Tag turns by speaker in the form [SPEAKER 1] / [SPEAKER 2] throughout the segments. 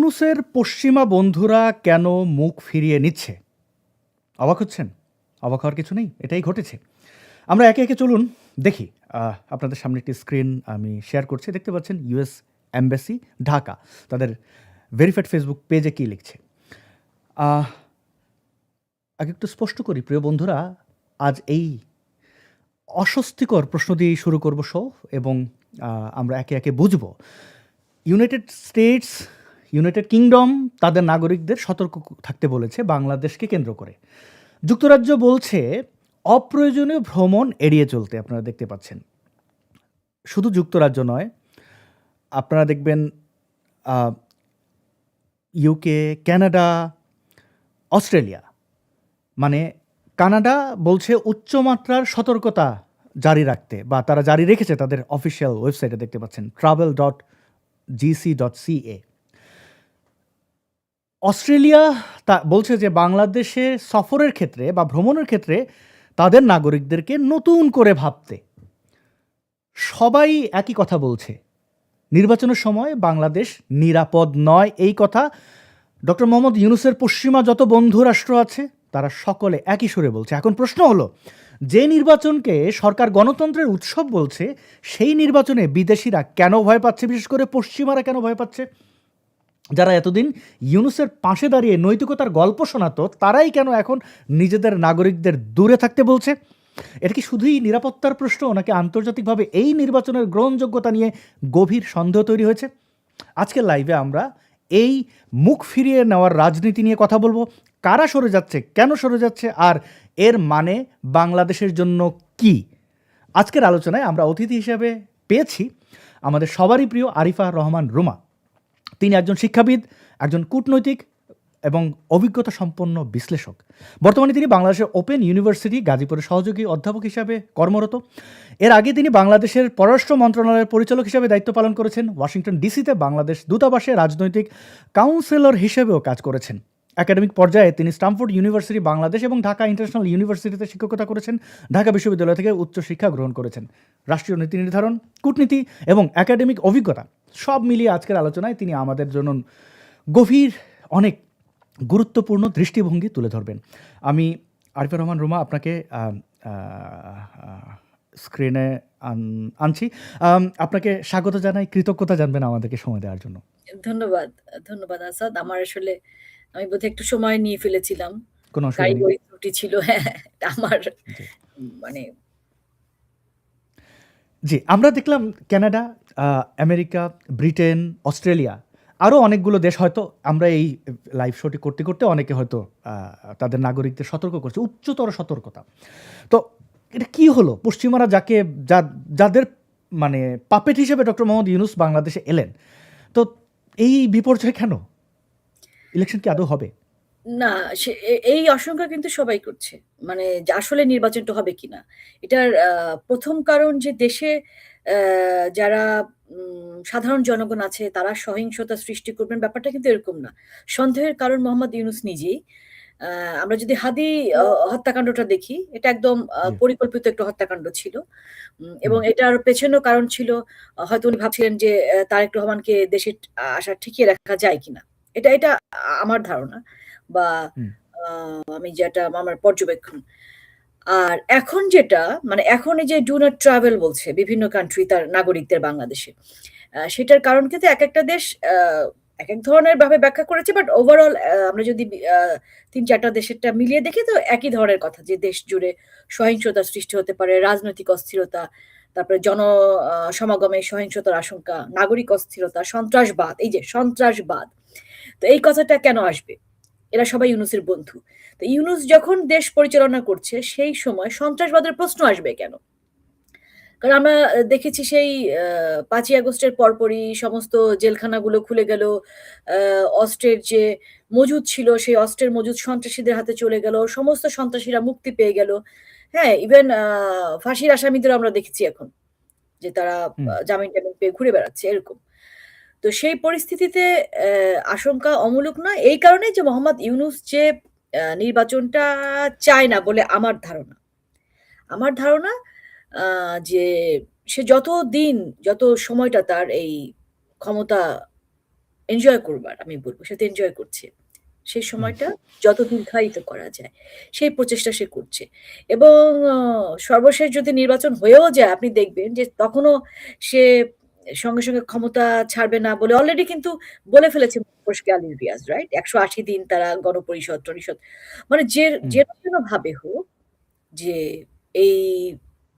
[SPEAKER 1] ইউনূসের পশ্চিমা বন্ধুরা কেন মুখ ফিরিয়ে নিচ্ছে? অবাক হচ্ছেন? অবাক হওয়ার কিছু নেই। এটাই ঘটেছে। আমরা একে, একে চলুন দেখি। আপনাদের সামনে একটি স্ক্রিন আমি শেয়ার করছি। দেখতে পাচ্ছেন ইউএস এম্বাসি ঢাকা। তাদের ভেরিফাইড ফেসবুক পেজে কী লিখছে। আহ আগে একটু স্পষ্ট করি প্রিয় বন্ধুরা, আজ এই অস্বস্তিকর প্রশ্ন দিয়েই শুরু করব শো এবং আমরা একে, একে বুঝব। ইউনাইটেড স্টেটস, ইউনাইটেড কিংডম তাদের নাগরিকদের সতর্ক থাকতে বলেছে বাংলাদেশকে কেন্দ্র করে। যুক্তরাজ্য বলছে অপ্রয়োজনীয় ভ্রমণ এড়িয়ে চলতে। আপনারা দেখতে পাচ্ছেন। শুধু যুক্তরাজ্য নয়, আপনারা দেখবেন ইউকে, কানাডা, অস্ট্রেলিয়া, মানে কানাডা বলছে উচ্চমাত্রার সতর্কতা জারি রাখতে, বা তারা জারি রেখেছে তাদের অফিসিয়াল ওয়েবসাইটে দেখতে পাচ্ছেন travel.gc.ca। অস্ট্রেলিয়া তা বলছে যে বাংলাদেশে সফরের ক্ষেত্রে বা ভ্রমণের ক্ষেত্রে তাদের নাগরিকদেরকে নতুন করে ভাবতে। সবাই একই কথা বলছে, নির্বাচনের সময় বাংলাদেশ নিরাপদ নয়। এই কথা ডক্টর মোহাম্মদ ইউনূসের পশ্চিমা যত বন্ধু রাষ্ট্র আছে তারা সকলে একই সুরে বলছে। এখন প্রশ্ন হলো, যে নির্বাচনকে সরকার গণতন্ত্রের উৎসব বলছে, সেই নির্বাচনে বিদেশিরা কেন ভয় পাচ্ছে? বিশেষ করে পশ্চিমারা কেন ভয় পাচ্ছে? যারা এতদিন ইউনূসের পাশে দাঁড়িয়ে নৈতিকতার গল্প শোনাতো, তারাই কেন এখন নিজেদের নাগরিকদের দূরে থাকতে বলছে? এটা কি শুধুই নিরাপত্তার প্রশ্ন, নাকি আন্তর্জাতিকভাবে এই নির্বাচনের গ্রহণযোগ্যতা নিয়ে গভীর সন্দেহ তৈরি হয়েছে? আজকের লাইভে আমরা এই মুখ ফিরিয়ে নেওয়ার রাজনীতি নিয়ে কথা বলবো। কারা সরে যাচ্ছে, কেন সরে যাচ্ছে, আর এর মানে বাংলাদেশের জন্য কি? আজকের আলোচনায় আমরা অতিথি হিসেবে পেয়েছি আমাদের সবারই প্রিয় আরিফা রহমান রুমা। তিনি একজন শিক্ষাবিদ, একজন কূটনৈতিক এবং অভিজ্ঞতা সম্পন্ন বিশ্লেষক। বর্তমানে তিনি বাংলাদেশের ওপেন ইউনিভার্সিটি গাজীপুরের সহযোগী অধ্যাপক হিসাবে কর্মরত। এর আগে তিনি বাংলাদেশের পররাষ্ট্র মন্ত্রণালয়ের পরিচালক হিসেবে দায়িত্ব পালন করেছেন। ওয়াশিংটন ডিসিতে বাংলাদেশ দূতাবাসে রাজনৈতিক কাউন্সিলর হিসেবেও কাজ করেছেন। একাডেমিক পর্যায়ে তিনি স্টামফোর্ড ইউনিভার্সিটি বাংলাদেশ এবং ঢাকা ইন্টারন্যাশনাল ইউনিভার্সিটিতে শিক্ষকতা করেছেন। ঢাকা বিশ্ববিদ্যালয় থেকে উচ্চশিক্ষা গ্রহণ করেছেন। রাষ্ট্রীয় নীতি নির্ধারণ, কূটনীতি এবং একাডেমিক অভিজ্ঞতা সব মিলিয়ে আজকের আলোচনায় তিনি আমাদের জন্য গভীর, অনেক গুরুত্বপূর্ণ দৃষ্টিভঙ্গি তুলে ধরবেন। আমি আরিফা রহমান রুমা আপনাকে স্ক্রিনে আনছি। আপনাকে স্বাগত জানাই, কৃতজ্ঞতা জানবেন আমাদেরকে সময় দেওয়ার জন্য।
[SPEAKER 2] ধন্যবাদ, ধন্যবাদ আসাদ। আমি বোধহয় একটু সময় নিয়ে ফেলেছিলাম।
[SPEAKER 1] কোনো অসুবিধা নেই।
[SPEAKER 2] কারিগরি ত্রুটি ছিল। হ্যাঁ, আমার
[SPEAKER 1] জি।
[SPEAKER 2] মানে
[SPEAKER 1] জি, আমরা দেখলাম কানাডা, আমেরিকা, ব্রিটেন, অস্ট্রেলিয়া, আরও অনেকগুলো দেশ, হয়তো আমরা এই লাইভ শোটি করতে করতে অনেকে হয়তো তাদের নাগরিকদের সতর্ক করছে, উচ্চতর সতর্কতা। তো এটা কি হলো? পশ্চিমারা যাদের মানে পাপেট হিসেবে ডক্টর মোহাম্মদ ইউনূস বাংলাদেশে এলেন, তো এই বিপর্যয় কেন? ইলেকশন কি আদৌ হবে?
[SPEAKER 2] না, এই আশঙ্কা কিন্তু সবাই করছে। মানে যে আসলে নির্বাচনটা হবে কিনা। এটার ১ম কারণ যে দেশে যারা সাধারণ জনগণ আছে তারা সহিংসতা সৃষ্টি করবেন, ব্যাপারটা কিন্তু এরকম না। সন্দেহের কারণ মোহাম্মদ ইউনূস নিজেই। আ আমরা যদি হাদি হত্যাকাণ্ডটা দেখি, এটা একদম
[SPEAKER 1] জি।
[SPEAKER 2] পরিকল্পিত একটা হত্যাকাণ্ড ছিল। এবং
[SPEAKER 1] হুম,
[SPEAKER 2] এটার পেছনেও কারণ ছিল, হয়তো উনি ভাবছিলেন যে তারেক রহমানকে দেশে আসা ঠিকিয়ে রাখা যায় কিনা। এটা আমার ধারণা, বা
[SPEAKER 1] হুম,
[SPEAKER 2] আ আমি যেটা আমার পর্যবেক্ষণ। আর এখন যেটা, মানে এখন এই যে ডু নট ট্রাভেল বলছে বিভিন্ন কান্ট্রি তার নাগরিকদের বাংলাদেশে। সেটার কারণ কিন্তু একেকটা দেশ একেক ধরনের ভাবে ব্যাখ্যা করেছে। বাট ওভারঅল আমরা যদি ৩-৪ টা দেশেরটা মিলিয়ে দেখি, তো একই ধরনের কথা যে দেশ জুড়ে সহিংসতার সৃষ্টি হতে পারে, রাজনৈতিক অস্থিরতা, তারপরে সমাগমে সহিংসতার আশঙ্কা, নাগরিক অস্থিরতা, সন্ত্রাসবাদ। এই যে সন্ত্রাসবাদ। তো এই কথাটা কেন আসবে? এরা সবাই ইউনূসের বন্ধু। তো ইউনূস যখন দেশ পরিচালনা করছে, সেই সময় সন্ত্রাসবাদের প্রশ্ন আসবে কেন? কারণ আমরা দেখেছি সেই ৫ই আগস্টের পরপরই সমস্ত জেলখানাগুলো খুলে গেল। আ অস্ত্রের যে মজুদ ছিল, সেই অস্ত্রের মজুদ সন্ত্রাসীদের হাতে চলে গেল। সমস্ত সন্ত্রাসীরা মুক্তি পেয়ে গেল। হ্যাঁ? ইভেন ফাঁসির আসামিদেরও আমরা দেখেছি এখন, যে তারা
[SPEAKER 1] হুম।
[SPEAKER 2] জামিন-টামিন পেয়ে ঘুরে বেড়াচ্ছে, এরকম। তো সেই পরিস্থিতিতে আশঙ্কা অমূলক নয়। এই কারণেই যে মোহাম্মদ ইউনূস যে নির্বাচনটা চায় না বলে আমার ধারণা। আমার ধারণা আ যে সে যত সময়টা তার এই ক্ষমতা এনজয় করবার আমি বলব। সে তো এনজয় করছে। সেই
[SPEAKER 1] হুম,
[SPEAKER 2] সময়টা যত দীর্ঘায়িত করা যায়, সেই প্রচেষ্টা সে করছে। এবং অ সর্বশেষ যদি নির্বাচন হয়েও যায়, আপনি দেখবেন যে তখনও সে সঙ্গে ক্ষমতা ছাড়বে না বলে অলরেডি কিন্তু বলে ফেলেছে মুখোশ আলী রিয়াজ, রাইট? ১৮০ দিন তারা গণপরিষদ-টরিষদ মানে
[SPEAKER 1] হুম,
[SPEAKER 2] যেভাবে হোক যে এই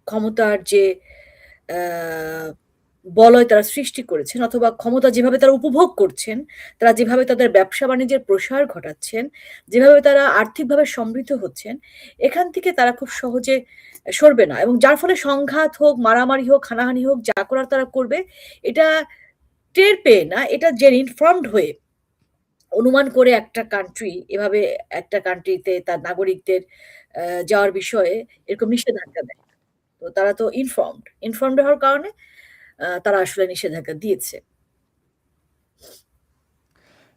[SPEAKER 2] ক্ষমতার যে আ বলয় তারা সৃষ্টি করেছেন অথবা ক্ষমতা যেভাবে তারা উপভোগ করছেন, তারা যেভাবে তাদের ব্যবসা-বাণিজ্যের প্রসার ঘটাচ্ছেন, যেভাবে তারা আর্থিকভাবে সমৃদ্ধ হচ্ছেন, এখান থেকে তারা খুব সহজে সরবে না এবং যার ফলে সংঘাত হোক, মারামারি হোক, হানাহানি হোক, যা করার তারা করবে, এটা টের পেয়ে না, এটা ইনফর্মড হয়ে অনুমান করে একটা কান্ট্রি এভাবে একটা কান্ট্রিতে তার নাগরিকদের যাওয়ার বিষয়ে এরকম নিষেধাজ্ঞা দেয়। তো তারা তো ইনফর্মড হওয়ার কারণে তারা আসলে নিষেধাজ্ঞা দিয়েছে।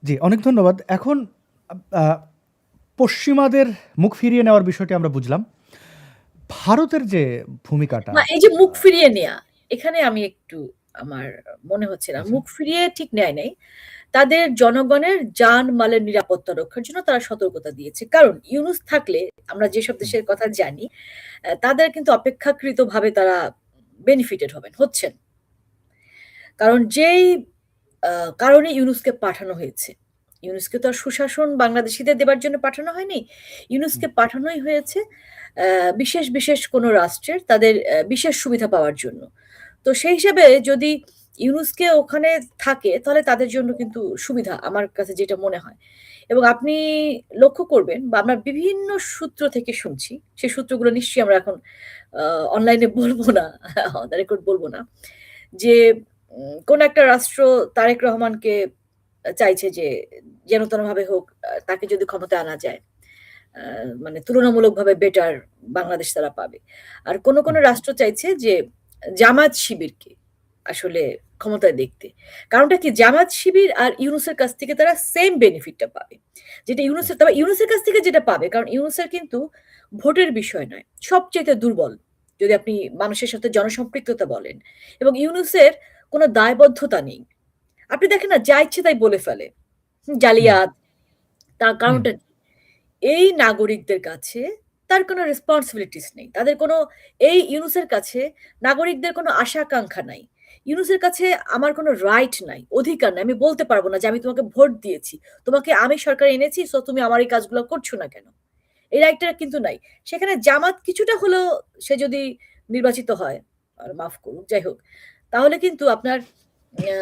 [SPEAKER 1] জি, অনেক ধন্যবাদ। এখন আ পশ্চিমাদের মুখ ফিরিয়ে নেওয়ার বিষয়টি আমরা বুঝলাম। ভারতের যে ভূমিকাটা
[SPEAKER 2] না, এই যে
[SPEAKER 1] আ
[SPEAKER 2] মুখ ফিরিয়ে নেয়া, এখানে আমি একটু আমার মনে হচ্ছে না।
[SPEAKER 1] আচ্ছা,
[SPEAKER 2] মুখ ফিরিয়ে ঠিক নেয় নাই। তাদের জনগণের জান-মালের নিরাপত্তা রক্ষার জন্য তারা সতর্কতা দিয়েছে। কারণ ইউনূস থাকলে আমরা যেসব
[SPEAKER 1] হুম,
[SPEAKER 2] দেশের কথা জানি, তাদের কিন্তু অপেক্ষাকৃতভাবে তারা বেনিফিটেড হচ্ছেন। কারণ যেই কারণে ইউনূসকে পাঠানো হয়েছে। ইউনূসকে তো আর সুশাসন বাংলাদেশীদের দেবার জন্য পাঠানো হয়নি।
[SPEAKER 1] হুম,
[SPEAKER 2] ইউনূসকে পাঠানোই হয়েছে বিশেষ কোনো রাষ্ট্রের তাদের বিশেষ সুবিধা পাওয়ার জন্য। তো সেই হিসেবে যদি ইউনূসকে ওখানে থাকে তাহলে তাদের জন্য কিন্তু সুবিধা আমার কাছে যেটা মনে হয়। এবং আপনি লক্ষ্য করবেন বা আমরা বিভিন্ন সূত্র থেকে শুনছি। সেই সূত্রগুলো নিশ্চয়ই আমরা এখন আ অনলাইনে বলব না, অন দ্যা রেকর্ড বলব না। যে কোন একটা রাষ্ট্র তারেক রহমানকে চাইছে যে যেন তেনভাবে হোক তাকে যদি ক্ষমতায় আনা যায়। আ মানে তুলনামূলকভাবে বেটার বাংলাদেশ তারা পাবে। আর কোন
[SPEAKER 1] হুম,
[SPEAKER 2] রাষ্ট্র চাইছে যে জামাত শিবিরকে আসলে ক্ষমতায় দেখতে। কারণটা কি জামাত শিবির আর ইউনূসের কাছ থেকে তারা সেম বেনিফিট টা পাবে। যেটা
[SPEAKER 1] হুম,
[SPEAKER 2] তবে ইউনূসের কাছ থেকে যেটা পাবে কারণ ইউনূসের কিন্তু ভোটের বিষয় নয়। সবচাইতে দুর্বল। যদি আপনি মানুষের সাথে জনসম্পৃক্ততা বলেন এবং ইউনূসের কোন দায়বদ্ধতা নেই। আপনি দেখেন না যা ইচ্ছে তাই বলে ফেলে।
[SPEAKER 1] হুম,
[SPEAKER 2] জালিয়াত তার
[SPEAKER 1] হুম,
[SPEAKER 2] কারণটা কি? এই নাগরিকদের কাছে তার কোনো রেসপনসিবিলিটিস নেই। তাদের কোনো এই ইউনূসের কাছে নাগরিকদের কোনো আশা-আকাঙ্ক্ষা নাই। ইউনূসের কাছে আমার কোনো রাইট নাই, অধিকার নাই। আমি বলতে পারব না যে আমি তোমাকে ভোট দিয়েছি। তোমাকে আমি সরকারে এনেছি সো তুমি আমার এই কাজগুলো করছো না কেন? এই রাইটটা কিন্তু নাই। সেখানে জামাত কিছুটা হলেও সে যদি নির্বাচিত হয়, মাফ করুন, যাই হোক। তাহলে কিন্তু আপনার আ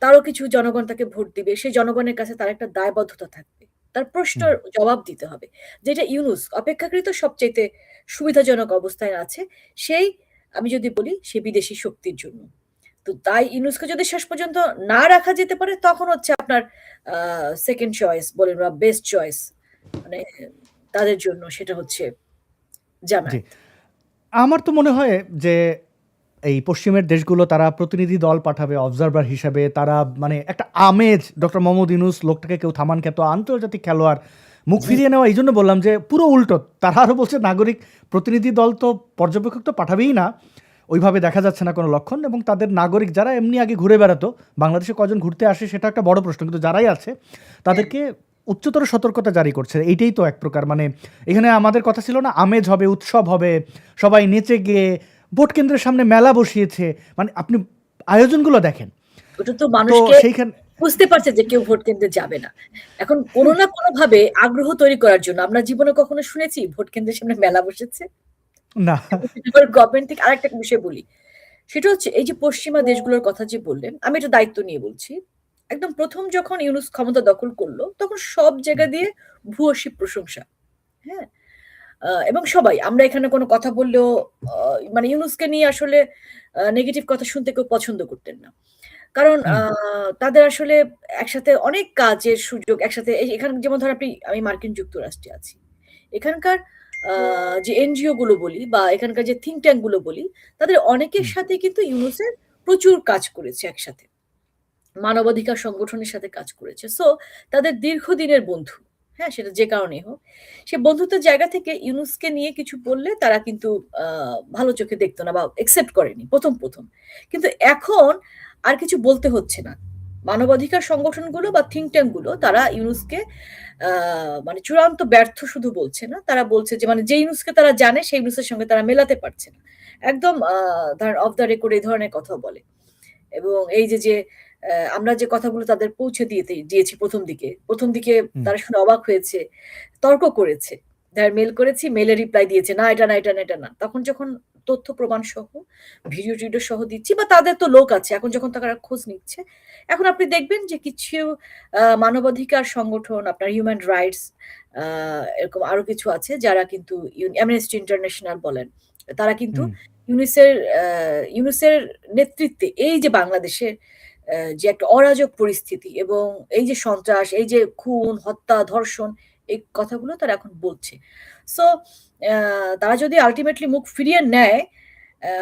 [SPEAKER 2] তারও কিছু জনগণ তাকে ভোট দিবে। সেই জনগণের কাছে তার একটা দায়বদ্ধতা থাকবে। তার
[SPEAKER 1] হুম,
[SPEAKER 2] প্রশ্নের জবাব দিতে হবে। যেটা ইউনূস অপেক্ষাকৃত সবচাইতে সুবিধাজনক অবস্থায় আছে। সেই আমি যদি বলি সে বিদেশি শক্তির জন্য। তো তাই ইউনূসকে যদি শেষ পর্যন্ত না রাখা যেতে পারে তখন হচ্ছে আপনার আ 2nd চয়েস বলেন বা বেস্ট চয়েস মানে তাদের জন্য সেটা হচ্ছে
[SPEAKER 1] জি।
[SPEAKER 2] জামায়াত।
[SPEAKER 1] আমার তো মনে হয় যে এই পশ্চিমের দেশগুলো তারা প্রতিনিধি দল পাঠাবে অবজারভার হিসাবে। তারা মানে একটা আমেজ ডক্টর মোহাম্মদ ইউনূস লোকটাকে কেউ থামান খ্যাত আন্তর্জাতিক খেলোয়াড়। মুখ ফিরিয়ে নেওয়া এইজন্য বললাম যে পুরো উল্টো। তারা আরো বলছে নাগরিক প্রতিনিধি দল তো পর্যবেক্ষক তো পাঠাবেই না। ওইভাবে দেখা যাচ্ছে না কোনো লক্ষণ এবং তাদের নাগরিক যারা এমনি আগে ঘুরে বেড়াতো, বাংলাদেশে কজন ঘুরতে আসে সেটা একটা বড় প্রশ্ন। কিন্তু যারাই আছে
[SPEAKER 2] হ্যাঁ,
[SPEAKER 1] তাদেরকে উচ্চতর সতর্কতা জারি করছে। এইটাই তো এক প্রকার মানে এখানে আমাদের কথা ছিল না আমেজ হবে, উৎসব হবে, সবাই নেচে গেয়ে ভোট কেন্দ্রের সামনে মেলা বসিয়েছে। মানে আপনি আয়োজনগুলো দেখেন।
[SPEAKER 2] ওটা তো
[SPEAKER 1] তো
[SPEAKER 2] মানুষকে
[SPEAKER 1] সেইখান
[SPEAKER 2] বুঝতে পারছে যে কেউ ভোট কেন্দ্রে যাবে না। এখন কোন না কোনভাবে আগ্রহ তৈরি করার জন্য আমরা জীবনে কখনো শুনেছি ভোট কেন্দ্রের সামনে মেলা বসেছে?
[SPEAKER 1] না।
[SPEAKER 2] এবং সেটার গভর্নমেন্ট থেকে আরেকটা বিষয় বলি। সেটা হচ্ছে এই যে পশ্চিমা দেশগুলোর কথা যে বললেন, আমি এটা দায়িত্ব নিয়ে বলছি। একদম ১ম যখন ইউনূস ক্ষমতা দখল করল, তখন সব জায়গা দিয়ে ভূয়সী প্রশংসা। হ্যাঁ? এবং সবাই আমরা এখানে কোনো কথা বললেও আ মানে ইউনূসকে নিয়ে আসলে নেগেটিভ কথা শুনতে কেউ পছন্দ করতেন না। কারণ
[SPEAKER 1] হুম,
[SPEAKER 2] তাদের আসলে একসাথে অনেক কাজের সুযোগ একসাথে এখানে যেমন ধরেন আমি মার্কিন যুক্তরাষ্ট্রে আছি। এখানকার আ যে এনজিও গুলো বলি বা এখানকার যে থিংক ট্যাঙ্ক গুলো বলি, তাদের অনেকের
[SPEAKER 1] হুম,
[SPEAKER 2] সাথে কিন্তু ইউনুসের প্রচুর কাজ করেছে একসাথে। মানবাধিকার সংগঠনের সাথে কাজ করেছে। সো তাদের দীর্ঘদিনের বন্ধু। হ্যাঁ? সেটা যে কারণেই হোক। সে বন্ধুত্বের জায়গা থেকে ইউনুসকে নিয়ে কিছু বললে তারা কিন্তু আ ভালো চোখে দেখত না বা অ্যাকসেপ্ট করেনি ১ম। কিন্তু এখন আর কিছু বলতে হচ্ছে না। মানবাধিকার সংগঠনগুলো বা থিঙ্ক ট্যাঙ্কগুলো তারা ইউনুসকে মানে চূড়ান্ত ব্যর্থ শুধু বলছে না, তারা বলছে যে মানে যে ইউনুসকে তারা জানে সেই ইউনুসের সঙ্গে তারা মেলাতে পারছে না। একদম ধরেন অফ দ্য রেকর্ড এই ধরনের কথা বলে। এবং এই যে আমরা যে কথাগুলো তাদের পৌঁছে দিয়েছি প্রথম দিকে
[SPEAKER 1] হুম,
[SPEAKER 2] তারা শুনে অবাক হয়েছে, তর্ক করেছে। মেল করেছি, মেলে রিপ্লাই দিয়েছে, না এটা না, এটা না, এটা না। তখন যখন তথ্য প্রমাণ সহ ভিডিও টিডিও সহ দিচ্ছি, বা তাদের তো লোক আছে, এখন যখন তারা খোঁজ নিচ্ছে, এখন আপনি দেখবেন যে কিছু মানবাধিকার সংগঠন, আপনার হিউম্যান রাইটস, এরকম আরো কিছু আছে যারা কিন্তু অ্যামনেস্টি ইন্টারন্যাশনাল বলেন, তারা কিন্তু
[SPEAKER 1] হুম,
[SPEAKER 2] ইউনুসের নেতৃত্বে এই যে বাংলাদেশের যে একটা অরাজক পরিস্থিতি এবং এই যে সন্ত্রাস, এই যে খুন, হত্যা, ধর্ষণ, এই কথাগুলো তারা এখন বলছে। সো তারা যদি আল্টিমেটলি মুখ ফিরিয়ে নেয়,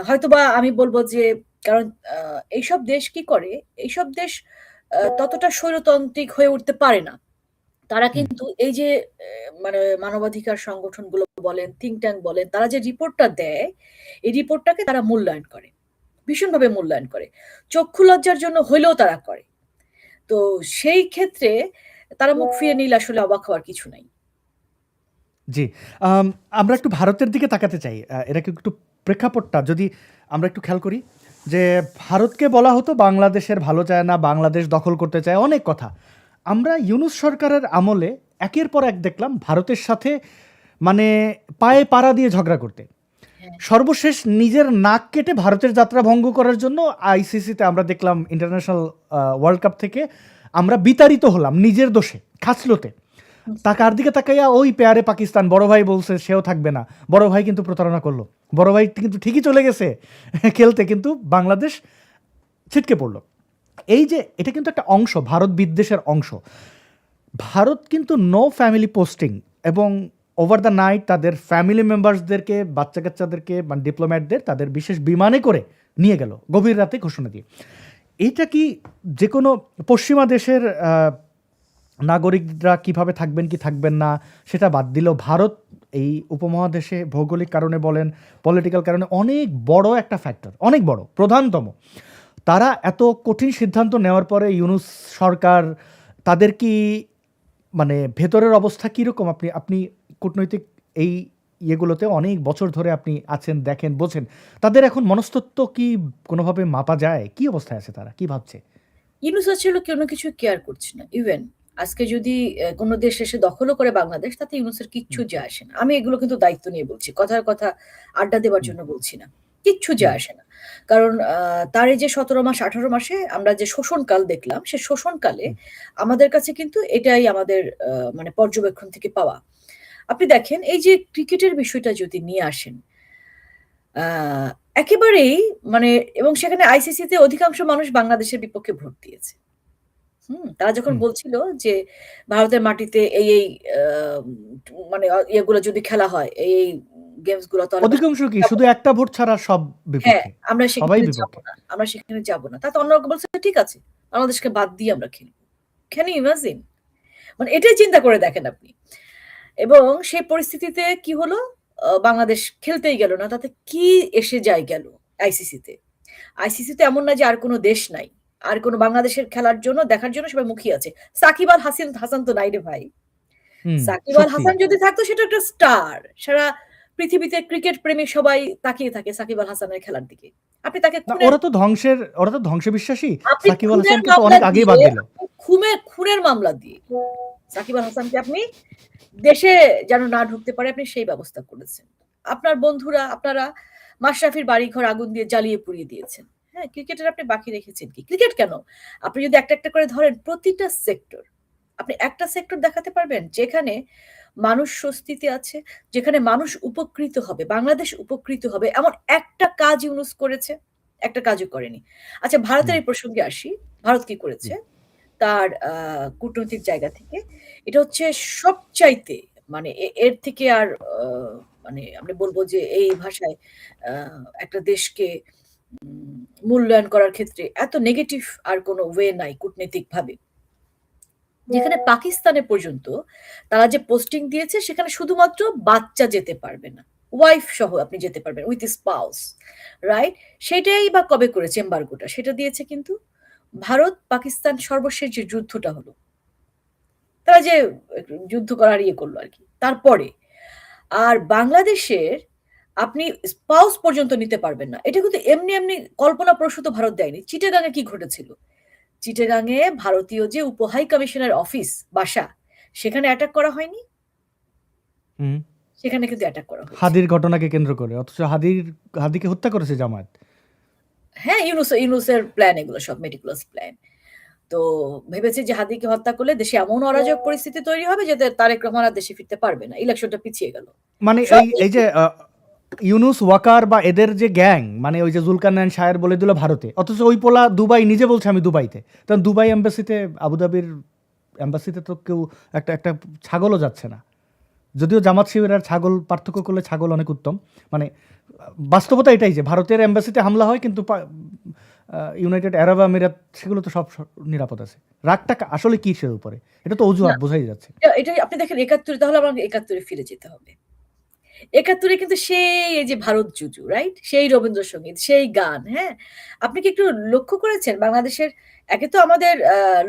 [SPEAKER 2] হয়তোবা আমি বলব যে, কারণ এইসব দেশ কি করে, এইসব দেশ ততটা স্বৈরতান্ত্রিক হয়ে উঠতে পারে না। তারা
[SPEAKER 1] হুম।
[SPEAKER 2] কিন্তু এই যে মানে মানবাধিকার সংগঠনগুলো বলেন, থিঙ্ক ট্যাঙ্ক বলেন, তারা যে রিপোর্টটা দেয়, এই রিপোর্টটাকে তারা মূল্যায়ন করে। ভীষণভাবে মূল্যায়ন করে। চক্ষু লজ্জার জন্য হইলেও তারা করে। তো সেই ক্ষেত্রে তারা মুখ ফিরিয়ে নিলে আসলে অবাক হওয়ার কিছু নাই।
[SPEAKER 1] জি। আম আমরা একটু ভারতের দিকে তাকাতে চাই। এটা কি একটু প্রেক্ষাপটটা যদি আমরা একটু খেয়াল করি যে, ভারতকে বলা হতো বাংলাদেশের ভালো চায় না, বাংলাদেশ দখল করতে চায়, অনেক কথা। আমরা ইউনূস সরকারের আমলে একের পর এক দেখলাম ভারতের সাথে মানে পায়ে পাড়া দিয়ে ঝগড়া করতে।
[SPEAKER 2] হ্যাঁ,
[SPEAKER 1] সর্বশেষ নিজের নাক কেটে ভারতের যাত্রা ভঙ্গ করার জন্য আইসিসিতে আমরা দেখলাম ইন্টারন্যাশনাল ওয়ার্ল্ড কাপ থেকে আমরা বিতাড়িত হলাম নিজের দোষে, খাচলতে।
[SPEAKER 2] হুম,
[SPEAKER 1] কার দিকে তাকাইয়া ওই পেয়ারে পাকিস্তান, বড় ভাই বলছে সেও থাকবে না, বড় ভাই কিন্তু প্রতারণা করলো, বড় ভাই কিন্তু ঠিকই চলে গেছে খেলতে, কিন্তু বাংলাদেশ ছিটকে পড়লো। এই যে এটা কিন্তু একটা অংশ, ভারত বিদ্বেষের অংশ। ভারত কিন্তু নো ফ্যামিলি পোস্টিং এবং ওভার দ্য নাইট তাদের ফ্যামিলি মেম্বার্সদেরকে, বাচ্চা কাচ্চাদেরকে, মানে ডিপ্লোম্যাটদের তাদের বিশেষ বিমানে করে নিয়ে গেল গভীর রাতে ঘোষণা দিয়ে। এইটা কি যে কোনো পশ্চিমা দেশের নাগরিকরা কিভাবে থাকবেন কি থাকবেন না সেটা বাদ দিলেও, ভারত এই উপমহাদেশে ভৌগোলিক কারণে বলেন, পলিটিক্যাল কারণে অনেক বড় একটা ফ্যাক্টর, অনেক বড়, প্রধানতম। তারা এত কঠিন সিদ্ধান্ত নেওয়ার পরে ইউনূস সরকার, তাদের কি মানে ভেতরের অবস্থা কীরকম? আপনি আপনি কূটনৈতিক এই ইয়েগুলোতে অনেক বছর ধরে আপনি আছেন, দেখেন, বোঝেন। তাদের এখন মনস্তত্ত্ব কি কোনোভাবে মাপা যায়? কি অবস্থায় আছে তারা? কি ভাবছে?
[SPEAKER 2] ইউনুস হচ্ছিল কোনো কিছু কেয়ার করছে না। ইভেন আজকে যদি কোনো দেশ এসে দখলও করে বাংলাদেশ, তাতে ইউনুসের কিচ্ছু
[SPEAKER 1] হুম,
[SPEAKER 2] যায় আসে না। আমি এগুলো কিন্তু দায়িত্ব নিয়ে বলছি। কথার কথা আড্ডা দেবার
[SPEAKER 1] হুম,
[SPEAKER 2] জন্য বলছি না। কিচ্ছু
[SPEAKER 1] হুম,
[SPEAKER 2] যায় আসে না। কারণ তার এই যে ১৭ মাস ১৮ মাসে আমরা যে শোষণকাল দেখলাম, সে শোষণকালে
[SPEAKER 1] হুম,
[SPEAKER 2] আমাদের কাছে কিন্তু এটাই আমাদের মানে পর্যবেক্ষণ থেকে পাওয়া। আপনি দেখেন এই যে ক্রিকেটের বিষয়টা যদি নিয়ে আসেন, আ একেবারেই মানে, এবং সেখানে আইসিসিতে অধিকাংশ মানুষ বাংলাদেশের বিপক্ষে ভোট দিয়েছে। তারা যখন
[SPEAKER 1] হুম।
[SPEAKER 2] বলছিল যে ভারতের মাটিতে এই আ মানে ইয়েগুলো যদি খেলা হয়, এই গেমস গুলো, তাহলে আমরা
[SPEAKER 1] অধিকাংশ কি
[SPEAKER 2] যাব
[SPEAKER 1] শুধু
[SPEAKER 2] না।
[SPEAKER 1] একটা ভোট ছাড়া সব
[SPEAKER 2] হ্যাঁ,
[SPEAKER 1] বিপক্ষে।
[SPEAKER 2] আমরা
[SPEAKER 1] সবাই
[SPEAKER 2] সেখানে যাব
[SPEAKER 1] বিপক্ষে।
[SPEAKER 2] না। আমরা সেখানে যাব না। তাতে অন্যরা বলছে ঠিক আছে। বাংলাদেশকে বাদ দিয়ে আমরা খেলব। Can you imagine? মানে এটাই চিন্তা করে দেখেন আপনি। এবং সেই পরিস্থিতিতে কি হলো? বাংলাদেশ খেলতেই গেল না। তাতে কি এসে যায় গেল আইসিসিতে? আইসিসিতে এমন না যে আর কোন দেশ নাই। আর কোন বাংলাদেশের খেলার জন্য, দেখার জন্য সবাই মুখিয়ে আছে। সাকিব আল হাসান তো নাই রে ভাই।
[SPEAKER 1] হুম,
[SPEAKER 2] সাকিব আল
[SPEAKER 1] সত্যি।
[SPEAKER 2] হাসান যদি থাকতো, সেটা একটা স্টার। সারা পৃথিবীতে ক্রিকেট প্রেমী সবাই তাকিয়ে থাকে সাকিব আল হাসানের খেলার দিকে। আপনি তাকে
[SPEAKER 1] না,
[SPEAKER 2] খুনের
[SPEAKER 1] ওরা তো ধ্বংসে বিশ্বাসী।
[SPEAKER 2] আপনি
[SPEAKER 1] সাকিব আল
[SPEAKER 2] খুনের
[SPEAKER 1] হাসানকে তো
[SPEAKER 2] মামলা
[SPEAKER 1] অনেক আগেই
[SPEAKER 2] দিয়ে
[SPEAKER 1] বাদ দিল।
[SPEAKER 2] আপনি খুনের মামলা দিয়ে সাকিব আল হাসানকে আপনি দেশে যেন না ঢুকতে পারে, আপনি সেই ব্যবস্থা করেছেন। আপনার বন্ধুরা, আপনারা মাশরাফির বাড়িঘর আগুন দিয়ে জ্বালিয়ে পুড়িয়ে দিয়েছেন। হ্যাঁ? ক্রিকেটের আপনি বাকি রেখেছেন কি? ক্রিকেট কেন? আপনি যদি একটা করে ধরেন, প্রতিটা সেক্টর, আপনি একটা সেক্টর দেখাতে পারবেন যেখানে মানুষ স্বস্তিতে আছে, যেখানে মানুষ উপকৃত হবে, বাংলাদেশ উপকৃত হবে, এমন একটা কাজ ইউনুস করেছে? একটা কাজও করেনি। আচ্ছা, ভারতের
[SPEAKER 1] হুম,
[SPEAKER 2] এই প্রসঙ্গে আসি। ভারত কি
[SPEAKER 1] জি,
[SPEAKER 2] করেছে? তার কূটনৈতিক জায়গা থেকে। এটা হচ্ছে সবচাইতে, মানে এর থেকে আর আ মানে আমরা বলব যে এই ভাষায় আ একটা দেশকে উম মূল্যায়ন করার ক্ষেত্রে এত নেগেটিভ আর কোনো ওয়ে নাই কূটনৈতিকভাবে। যেখানে পাকিস্তানে পর্যন্ত তারা যে পোস্টিং দিয়েছে, সেখানে শুধুমাত্র বাচ্চা যেতে পারবে না। ওয়াইফ সহ আপনি যেতে পারবেন উইথ স্পাউস, রাইট? সেটাই বা কবে করেছে এমবার্গোটা? সেটা দিয়েছে কিন্তু ভারত পাকিস্তান সর্বশেষ যে যুদ্ধটা হলো, তারা যে যুদ্ধ করার ইয়ে করলো আরকি। তারপরে আর বাংলাদেশের আপনি স্পাউস পর্যন্ত নিতে পারবেন না। এটা কিন্তু এমনি কল্পনাপ্রসূত ভারত দেয়নি। চিটাগাঙে কি ঘটেছিল? চিটাগাঙে ভারতীয় যে উপ-হাই কমিশনার অফিস, বাসা, সেখানে অ্যাটাক করা হয়নি?
[SPEAKER 1] হুম।
[SPEAKER 2] সেখানে কিন্তু অ্যাটাক করা হয়েছে।
[SPEAKER 1] হাদির ঘটনাকে কেন্দ্র করে, অথচ হাদিকে হত্যা করেছে জামায়াত।
[SPEAKER 2] হ্যাঁ, ইউনূসের প্ল্যান এগুলো সব মেটিকুলাস প্ল্যান। তো ভেবেছে যে হাদিকে হত্যা করলে দেশে এমন অরাজক পরিস্থিতি তৈরি হবে যে তারেক রহমান আর দেশে ফিরতে পারবে না। ইলেকশনটা পিছিয়ে গেল।
[SPEAKER 1] মানে
[SPEAKER 2] সব
[SPEAKER 1] এই যে ইউনুস, ওয়াকার বা এদের যে গ্যাং, মানে ওই যে জুলকারনাইন শায়ের বলে দিল ভারতে, অথচ ওই পোলা দুবাই নিজে বলছে আমি দুবাইতে। কারণ দুবাই এম্বাসিতে, আবুধাবির এম্বাসিতে তো কেউ একটা ছাগলও যাচ্ছে না। যদিও জামাত শিবির আর ছাগল পার্থক্য করলে ছাগল অনেক উত্তম। মানে বাস্তবতা এটাই যে ভারতের এম্বাসিতে হামলা হয়, কিন্তু ইউনাইটেড আরব আমিরাত সেগুলো তো সব নিরাপদ আছে। রাগটা আসলে কিসের উপরে? এটা তো অজুহাত, বোঝাই যাচ্ছে।
[SPEAKER 2] এটা আপনি দেখেন ৭১, তাহলে আমাকে ৭১ ফিরে যেতে হবে। ৭১ কিন্তু সেই এই যে ভারত জুজু, রাইট? সেই রবীন্দ্রসঙ্গীত, সেই গান, হ্যাঁ? আপনি কি একটু লক্ষ্য করেছেন বাংলাদেশের একে তো আমাদের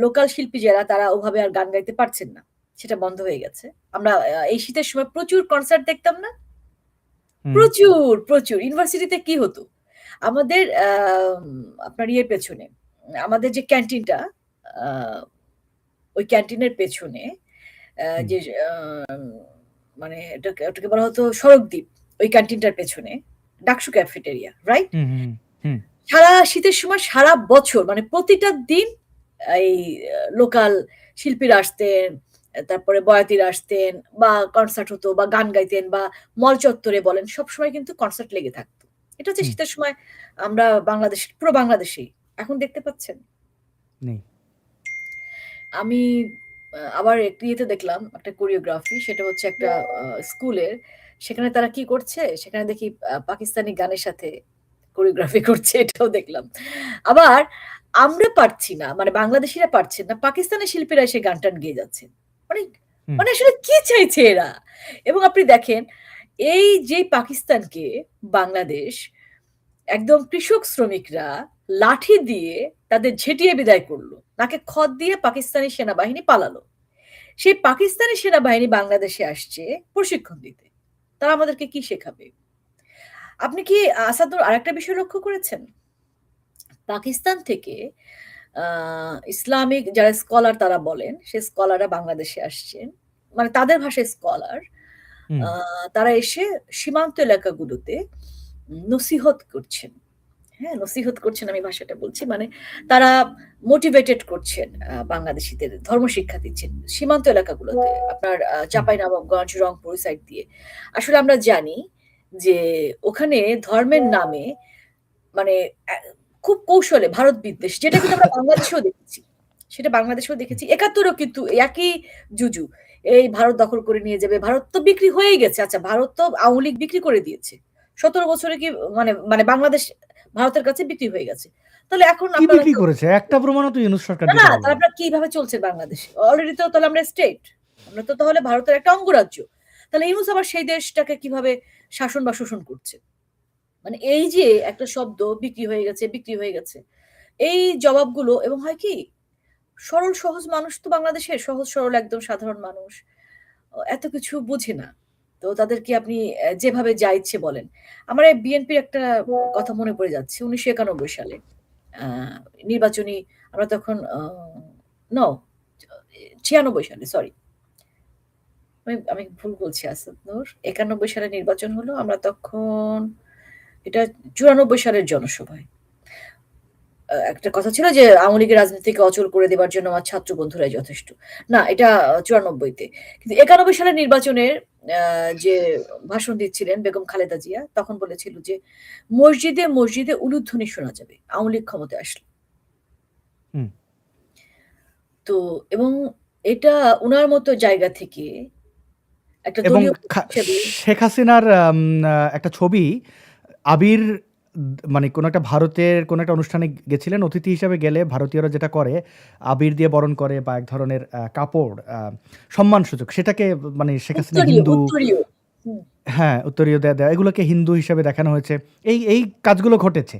[SPEAKER 2] লোকাল শিল্পী যারা তারা ওভাবে আর গান গাইতে পারছেন না। সেটা বন্ধ হয়ে গেছে। আমরা এই শীতের সময় প্রচুর কনসার্ট দেখতাম না? প্রচুর। ইউনিভার্সিটিতে কি হতো? আমাদের আপনার ইয়ের পেছনে, আমাদের যে ক্যান্টিনটা, আ ওই ক্যান্টিনের পেছনে যে মানে ওটাকে বলা হতো সড়কদ্বীপ। ওই ক্যান্টিনটার পেছনে ডাকসু ক্যাফেটেরিয়া, রাইট? সারা শীতের সময় সারা বছর মানে প্রতিটা দিন এই লোকাল শিল্পীরা আসতেন, তারপরে বয়াতিরা আসতেন বা কনসার্ট হতো বা গান গাইতেন বা মল চত্বরে বলেন, সবসময় কিন্তু কনসার্ট লেগে থাকতো। এটা হচ্ছে শীতের সময় আমরা পুরো বাংলাদেশেই। এখন দেখতে পাচ্ছেন?
[SPEAKER 1] নেই।
[SPEAKER 2] আমি আবার একটু ইয়েতে দেখলাম একটা কোরিওগ্রাফি, সেটা হচ্ছে একটা স্কুলের। সেখানে তারা কি করছে? সেখানে দেখি পাকিস্তানি গানের সাথে কোরিওগ্রাফি করছে, এটাও দেখলাম। আবার আমরা পারছি না, মানে বাংলাদেশীরা পারছেন না, পাকিস্তানি শিল্পীরা এসে গান-টান গেয়ে যাচ্ছেন। মানে মানে আসলে কি চাইছে এরা? এবং আপনি দেখেন এই যে পাকিস্তানকে বাংলাদেশ একদম কৃষক শ্রমিকরা লাঠি দিয়ে তাদের ঝেঁটিয়ে বিদায় করলো। নাকে খত দিয়ে পাকিস্তানি সেনাবাহিনী পালালো। সেই পাকিস্তানি সেনাবাহিনী বাংলাদেশে আসছে প্রশিক্ষণ দিতে। তারা আমাদেরকে কি শেখাবে? আপনি কি আসাদুর আরেকটা বিষয় লক্ষ্য করেছেন? পাকিস্তান থেকে আ ইসলামিক যারা স্কলার তারা বলেন, সে স্কলাররা বাংলাদেশে আসছেন। মানে তাদের ভাষায় স্কলার। আ তারা এসে সীমান্ত এলাকাগুলোতে নসিহত করছেন। হ্যাঁ, নসিহত করছেন, আমি ভাষাটা বলছি। মানে তারা মোটিভেটেড করছেন বাংলাদেশীদের, ধর্ম শিক্ষা দিচ্ছেন। সীমান্ত এলাকাগুলোতে আপনার চাঁপাইনবাবগঞ্জ, রংপুর সাইড দিয়ে। আসলে আমরা জানি যে ওখানে ধর্মের নামে মানে খুব কৌশলে ভারত বিদ্বেষ, যেটা কিন্তু আমরা বাংলাদেশেও দেখেছি। সেটা বাংলাদেশেও দেখেছি। ৭১ কিন্তু একই জুজু। এই ভারত দখল করে নিয়ে যাবে। ভারত তো বিক্রি হয়েই গেছে। আচ্ছা, ভারত তো আওয়ামী লীগ বিক্রি করে দিয়েছে। ১৭ বছরে কি মানে মানে বাংলাদেশ ভারতের কাছে বিক্রি হয়ে গেছে। তাহলে এখন
[SPEAKER 1] কি
[SPEAKER 2] আপনারা
[SPEAKER 1] বিক্রি করেছে? একটা প্রমাণও তো ইউনূস সরকার
[SPEAKER 2] না,
[SPEAKER 1] দিতে পারল
[SPEAKER 2] তাহলে
[SPEAKER 1] না।
[SPEAKER 2] আপনারা কিভাবে চলছে বাংলাদেশে? অলরেডি তো তাহলে আমরা স্টেট। আমরা তো তাহলে ভারতের একটা অঙ্গরাজ্য। তাহলে ইউনূস আবার সেই দেশটাকে কিভাবে শাসন বা শোষণ করছে? মানে এই যে একটা শব্দ বিক্রি হয়ে গেছে। এই জবাবগুলো এবং হয় কি? সরল সহজ মানুষ তো বাংলাদেশের সহজ সরল একদম সাধারণ মানুষ। এত কিছু বুঝে না। তো তাদেরকে আপনি যেভাবে যা ইচ্ছে বলেন। আমার এই বিএনপির একটা কথা মনে পড়ে যাচ্ছে। ১৯৯১ সালে আ নির্বাচনী আমরা তখন নো ৯৬ সালে সরি। আমি ভুল বলছি আসাদ নূর। ৯১ সালে নির্বাচন হলো। আমরা তখন এটা ৯৪ সালের জনসভায়। একটা কথা ছিল যে আওয়ামী লীগের রাজনীতিকে অচল করে দেবার জন্য আমার ছাত্র বন্ধুরাই যথেষ্ট। না, এটা ৯৪ তে। কিন্তু ৯১ সালের নির্বাচনের যে ভাষণ দিচ্ছিলেন বেগম খালেদা জিয়া তখন বলেছিল যে, মসজিদে উলুধ্বনি শোনা যাবে আওয়ামী লীগ ক্ষমতায় আসলে।
[SPEAKER 1] হুম।
[SPEAKER 2] তো এবং এটা উনার মতো জায়গা থেকে একটা
[SPEAKER 1] এবং
[SPEAKER 2] দলীয় হিসেবে
[SPEAKER 1] শেখ হাসিনার একটা ছবি, আবির মানে কোনো একটা ভারতের কোনো একটা অনুষ্ঠানে গেছিলেন, অতিথি হিসেবে গেলে ভারতীয়রা যেটা করে আবির দিয়ে বরণ করে বা এক ধরনের কাপড়, সম্মানসূচক, সেটাকে মানে শেখ হাসিনা হিন্দু,
[SPEAKER 2] উত্তরীয়। হুম।
[SPEAKER 1] হ্যাঁ, উত্তরীয় দেয়া এগুলোকে হিন্দু হিসেবে দেখানো হয়েছে। এই কাজগুলো ঘটেছে।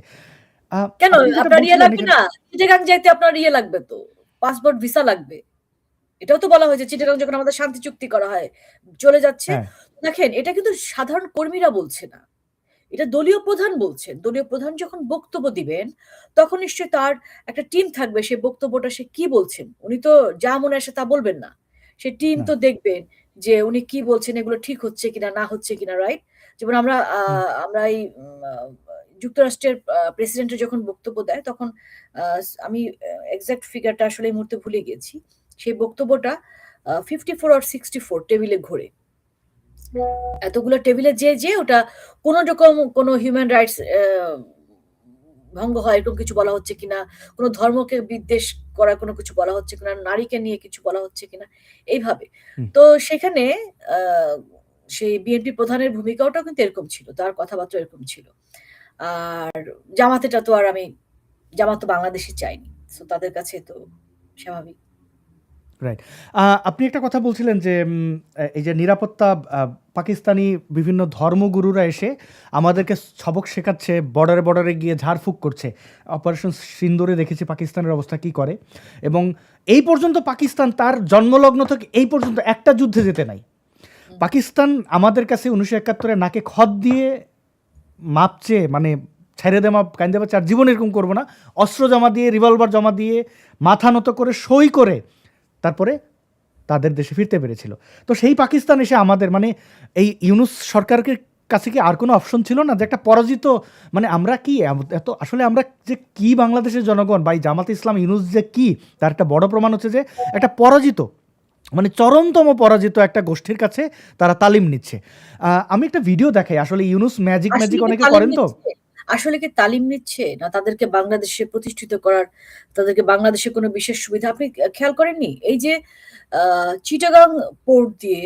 [SPEAKER 2] কেন
[SPEAKER 1] আপনি যেটা
[SPEAKER 2] আপনার ইয়ে
[SPEAKER 1] বলছিলেন
[SPEAKER 2] লাগবে
[SPEAKER 1] এখানে
[SPEAKER 2] না? চিটাগাং যাইতে আপনার ইয়ে লাগবে তো, পাসপোর্ট ভিসা লাগবে। এটাও তো বলা হয়েছে চিটাগাং যখন আমাদের শান্তি চুক্তি করা হয়, চলে যাচ্ছে।
[SPEAKER 1] হ্যাঁ,
[SPEAKER 2] দেখেন এটা কিন্তু সাধারণ কর্মীরা বলছে না। এটা দলীয় প্রধান বলছেন। দলীয় প্রধান যখন বক্তব্য দিবেন, তখন নিশ্চয়ই তার একটা টিম থাকবে। সে বক্তব্যটা সে কি বলছেন? উনি তো যা মনে আসে তা বলবেন না। সে টিম
[SPEAKER 1] না।
[SPEAKER 2] তো দেখবেন যে উনি কি বলছেন, এগুলো ঠিক হচ্ছে কিনা, না হচ্ছে কিনা, রাইট? যেমন
[SPEAKER 1] হুম,
[SPEAKER 2] আমরা এই যুক্তরাষ্ট্রের প্রেসিডেন্টের যখন বক্তব্য দেয়, তখন আমি এক্সাক্ট ফিগারটা আসলে এই মুহূর্তে ভুলে গিয়েছি। সেই বক্তব্যটা 54 or 64 টেবিলে ঘোরে। এতগুলো টেবিলে যেয়ে ওটা কোন রকম কোন হিউম্যান রাইটস ভঙ্গ হয় এরকম কিছু বলা হচ্ছে কিনা, কোন ধর্মকে বিদ্বেষ করার কোনো কিছু বলা হচ্ছে কিনা, নারীকে নিয়ে কিছু বলা হচ্ছে কিনা, এইভাবে।
[SPEAKER 1] হুম।
[SPEAKER 2] তো সেখানে আ সেই বিএনপি প্রধানের ভূমিকাটাও কিন্তু এরকম ছিল। তার কথাবার্তা এরকম ছিল। আর জামাতেটা তো আর আমি জামাত তো বাংলাদেশই চাইনি। সো তাদের কাছে তো স্বাভাবিক।
[SPEAKER 1] রাইট। আপনি একটা কথা বলছিলেন যে এই যে নিরাপত্তা আ পাকিস্তানি বিভিন্ন ধর্মগুরুরা এসে আমাদেরকে সবক শেখাচ্ছে, বর্ডারে গিয়ে ঝাড়ফুঁক করছে। অপারেশন সিন্দুরে দেখেছি পাকিস্তানের অবস্থা কী করে। এবং এই পর্যন্ত পাকিস্তান তার জন্মলগ্ন থেকে এই পর্যন্ত একটা যুদ্ধে যেতে নাই।
[SPEAKER 2] হুম,
[SPEAKER 1] পাকিস্তান আমাদের কাছে 1971 এ নাকে খত দিয়ে মাপ চেয়ে মানে ছাইড়ে দে মাপ কাইন্দে বাঁচা আর জীবনে এরকম করব না। অস্ত্র জমা দিয়ে, রিভলভার জমা দিয়ে, মাথা নত করে, সই করে তারপরে তাদের দেশে ফিরতে পেরেছিল। তো সেই পাকিস্তান এসে আমাদের মানে এই ইউনূস সরকারের কাছে কি আর কোনো অপশন ছিল না? যে একটা পরাজিত মানে আমরা কি এত আসলে আমরা যে কি বাংলাদেশের জনগণ বা এই জামাতে ইসলাম ইউনূস যে কি তার একটা বড় প্রমাণ হচ্ছে যে একটা পরাজিত মানে চরমতম পরাজিত একটা গোষ্ঠীর কাছে তারা তালিম নিচ্ছে। আমি একটা ভিডিও দেখাই আসলে ইউনূস ম্যাজিক
[SPEAKER 2] আসলে কি
[SPEAKER 1] অনেকে
[SPEAKER 2] তালিম
[SPEAKER 1] করেন তো।
[SPEAKER 2] নিচ্ছে? আসলে কি তালিম নিচ্ছে? না তাদেরকে বাংলাদেশে প্রতিষ্ঠিত করার, তাদেরকে বাংলাদেশে কোনো বিশেষ সুবিধা আপনি খেয়াল করেননি? এই যে আ চিটাগাং পোর্ট দিয়ে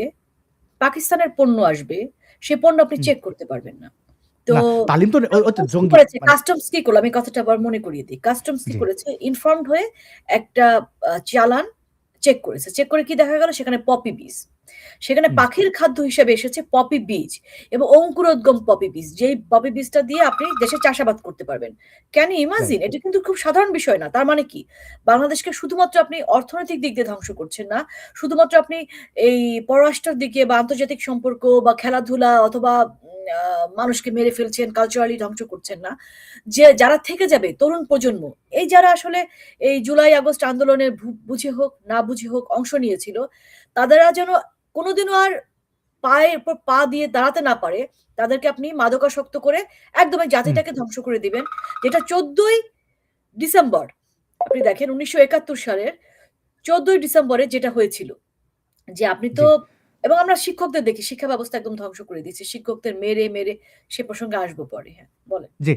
[SPEAKER 2] পাকিস্তানের পণ্য আসবে, সে পণ্য আপনি
[SPEAKER 1] হুম,
[SPEAKER 2] চেক করতে পারবেন না। তো
[SPEAKER 1] না তালিম তো ওই তো
[SPEAKER 2] কাস্টমস কি
[SPEAKER 1] জঙ্গি
[SPEAKER 2] করেছে?
[SPEAKER 1] মানে
[SPEAKER 2] কাস্টমস কি করলো? আমি কথাটা আবার মনে করিয়ে দিই। কাস্টমস কি
[SPEAKER 1] জি,
[SPEAKER 2] করেছে? ইনফর্মড হয়ে একটা চালান চেক করেছে। চেক করে কি দেখা গেল? সেখানে পপি বীজ। সেখানে
[SPEAKER 1] হুম,
[SPEAKER 2] পাখির খাদ্য হিসেবে এসেছে পপি বীজ এবং অঙ্কুরোদ্গম পপি বীজ। যেই পপি বীজটা দিয়ে আপনি দেশে চাষাবাদ করতে পারবেন। Can you
[SPEAKER 1] right,
[SPEAKER 2] imagine? এটা কিন্তু খুব সাধারণ বিষয় না। তার মানে কি? বাংলাদেশকে শুধুমাত্র আপনি অর্থনৈতিক দিক দিয়ে ধ্বংস করছেন না। শুধুমাত্র আপনি এই পররাষ্ট্রের দিকে বা আন্তর্জাতিক সম্পর্ক বা খেলাধুলা অথবা আ মানুষকে মেরে ফেলছেন, কালচারালি ধ্বংস করছেন না। যে যারা থেকে যাবে তরুণ প্রজন্ম, এই যারা আসলে এই জুলাই আগস্ট আন্দোলনে বুঝে হোক, না বুঝে হোক অংশ নিয়েছিল, তাদেরা যেন কোনদিনও আর পায়ের উপর পা দিয়ে দাঁড়াতে না পারে, তাদেরকে আপনি মাদকাসক্ত করে একদম এই
[SPEAKER 1] হুম,
[SPEAKER 2] জাতিটাকে ধ্বংস করে দিবেন। যেটা ১৪ই ডিসেম্বর আপনি দেখেন ১৯৭১ সালের ১৪ই ডিসেম্বরে যেটা হয়েছিল। যে আপনি তো
[SPEAKER 1] জি।
[SPEAKER 2] এবং আমরা শিক্ষকদের দেখি শিক্ষা ব্যবস্থা একদম ধ্বংস করে দিয়েছে। শিক্ষকদের মেরে সে প্রসঙ্গে আসবো পরে। হ্যাঁ, বলেন।
[SPEAKER 1] জি,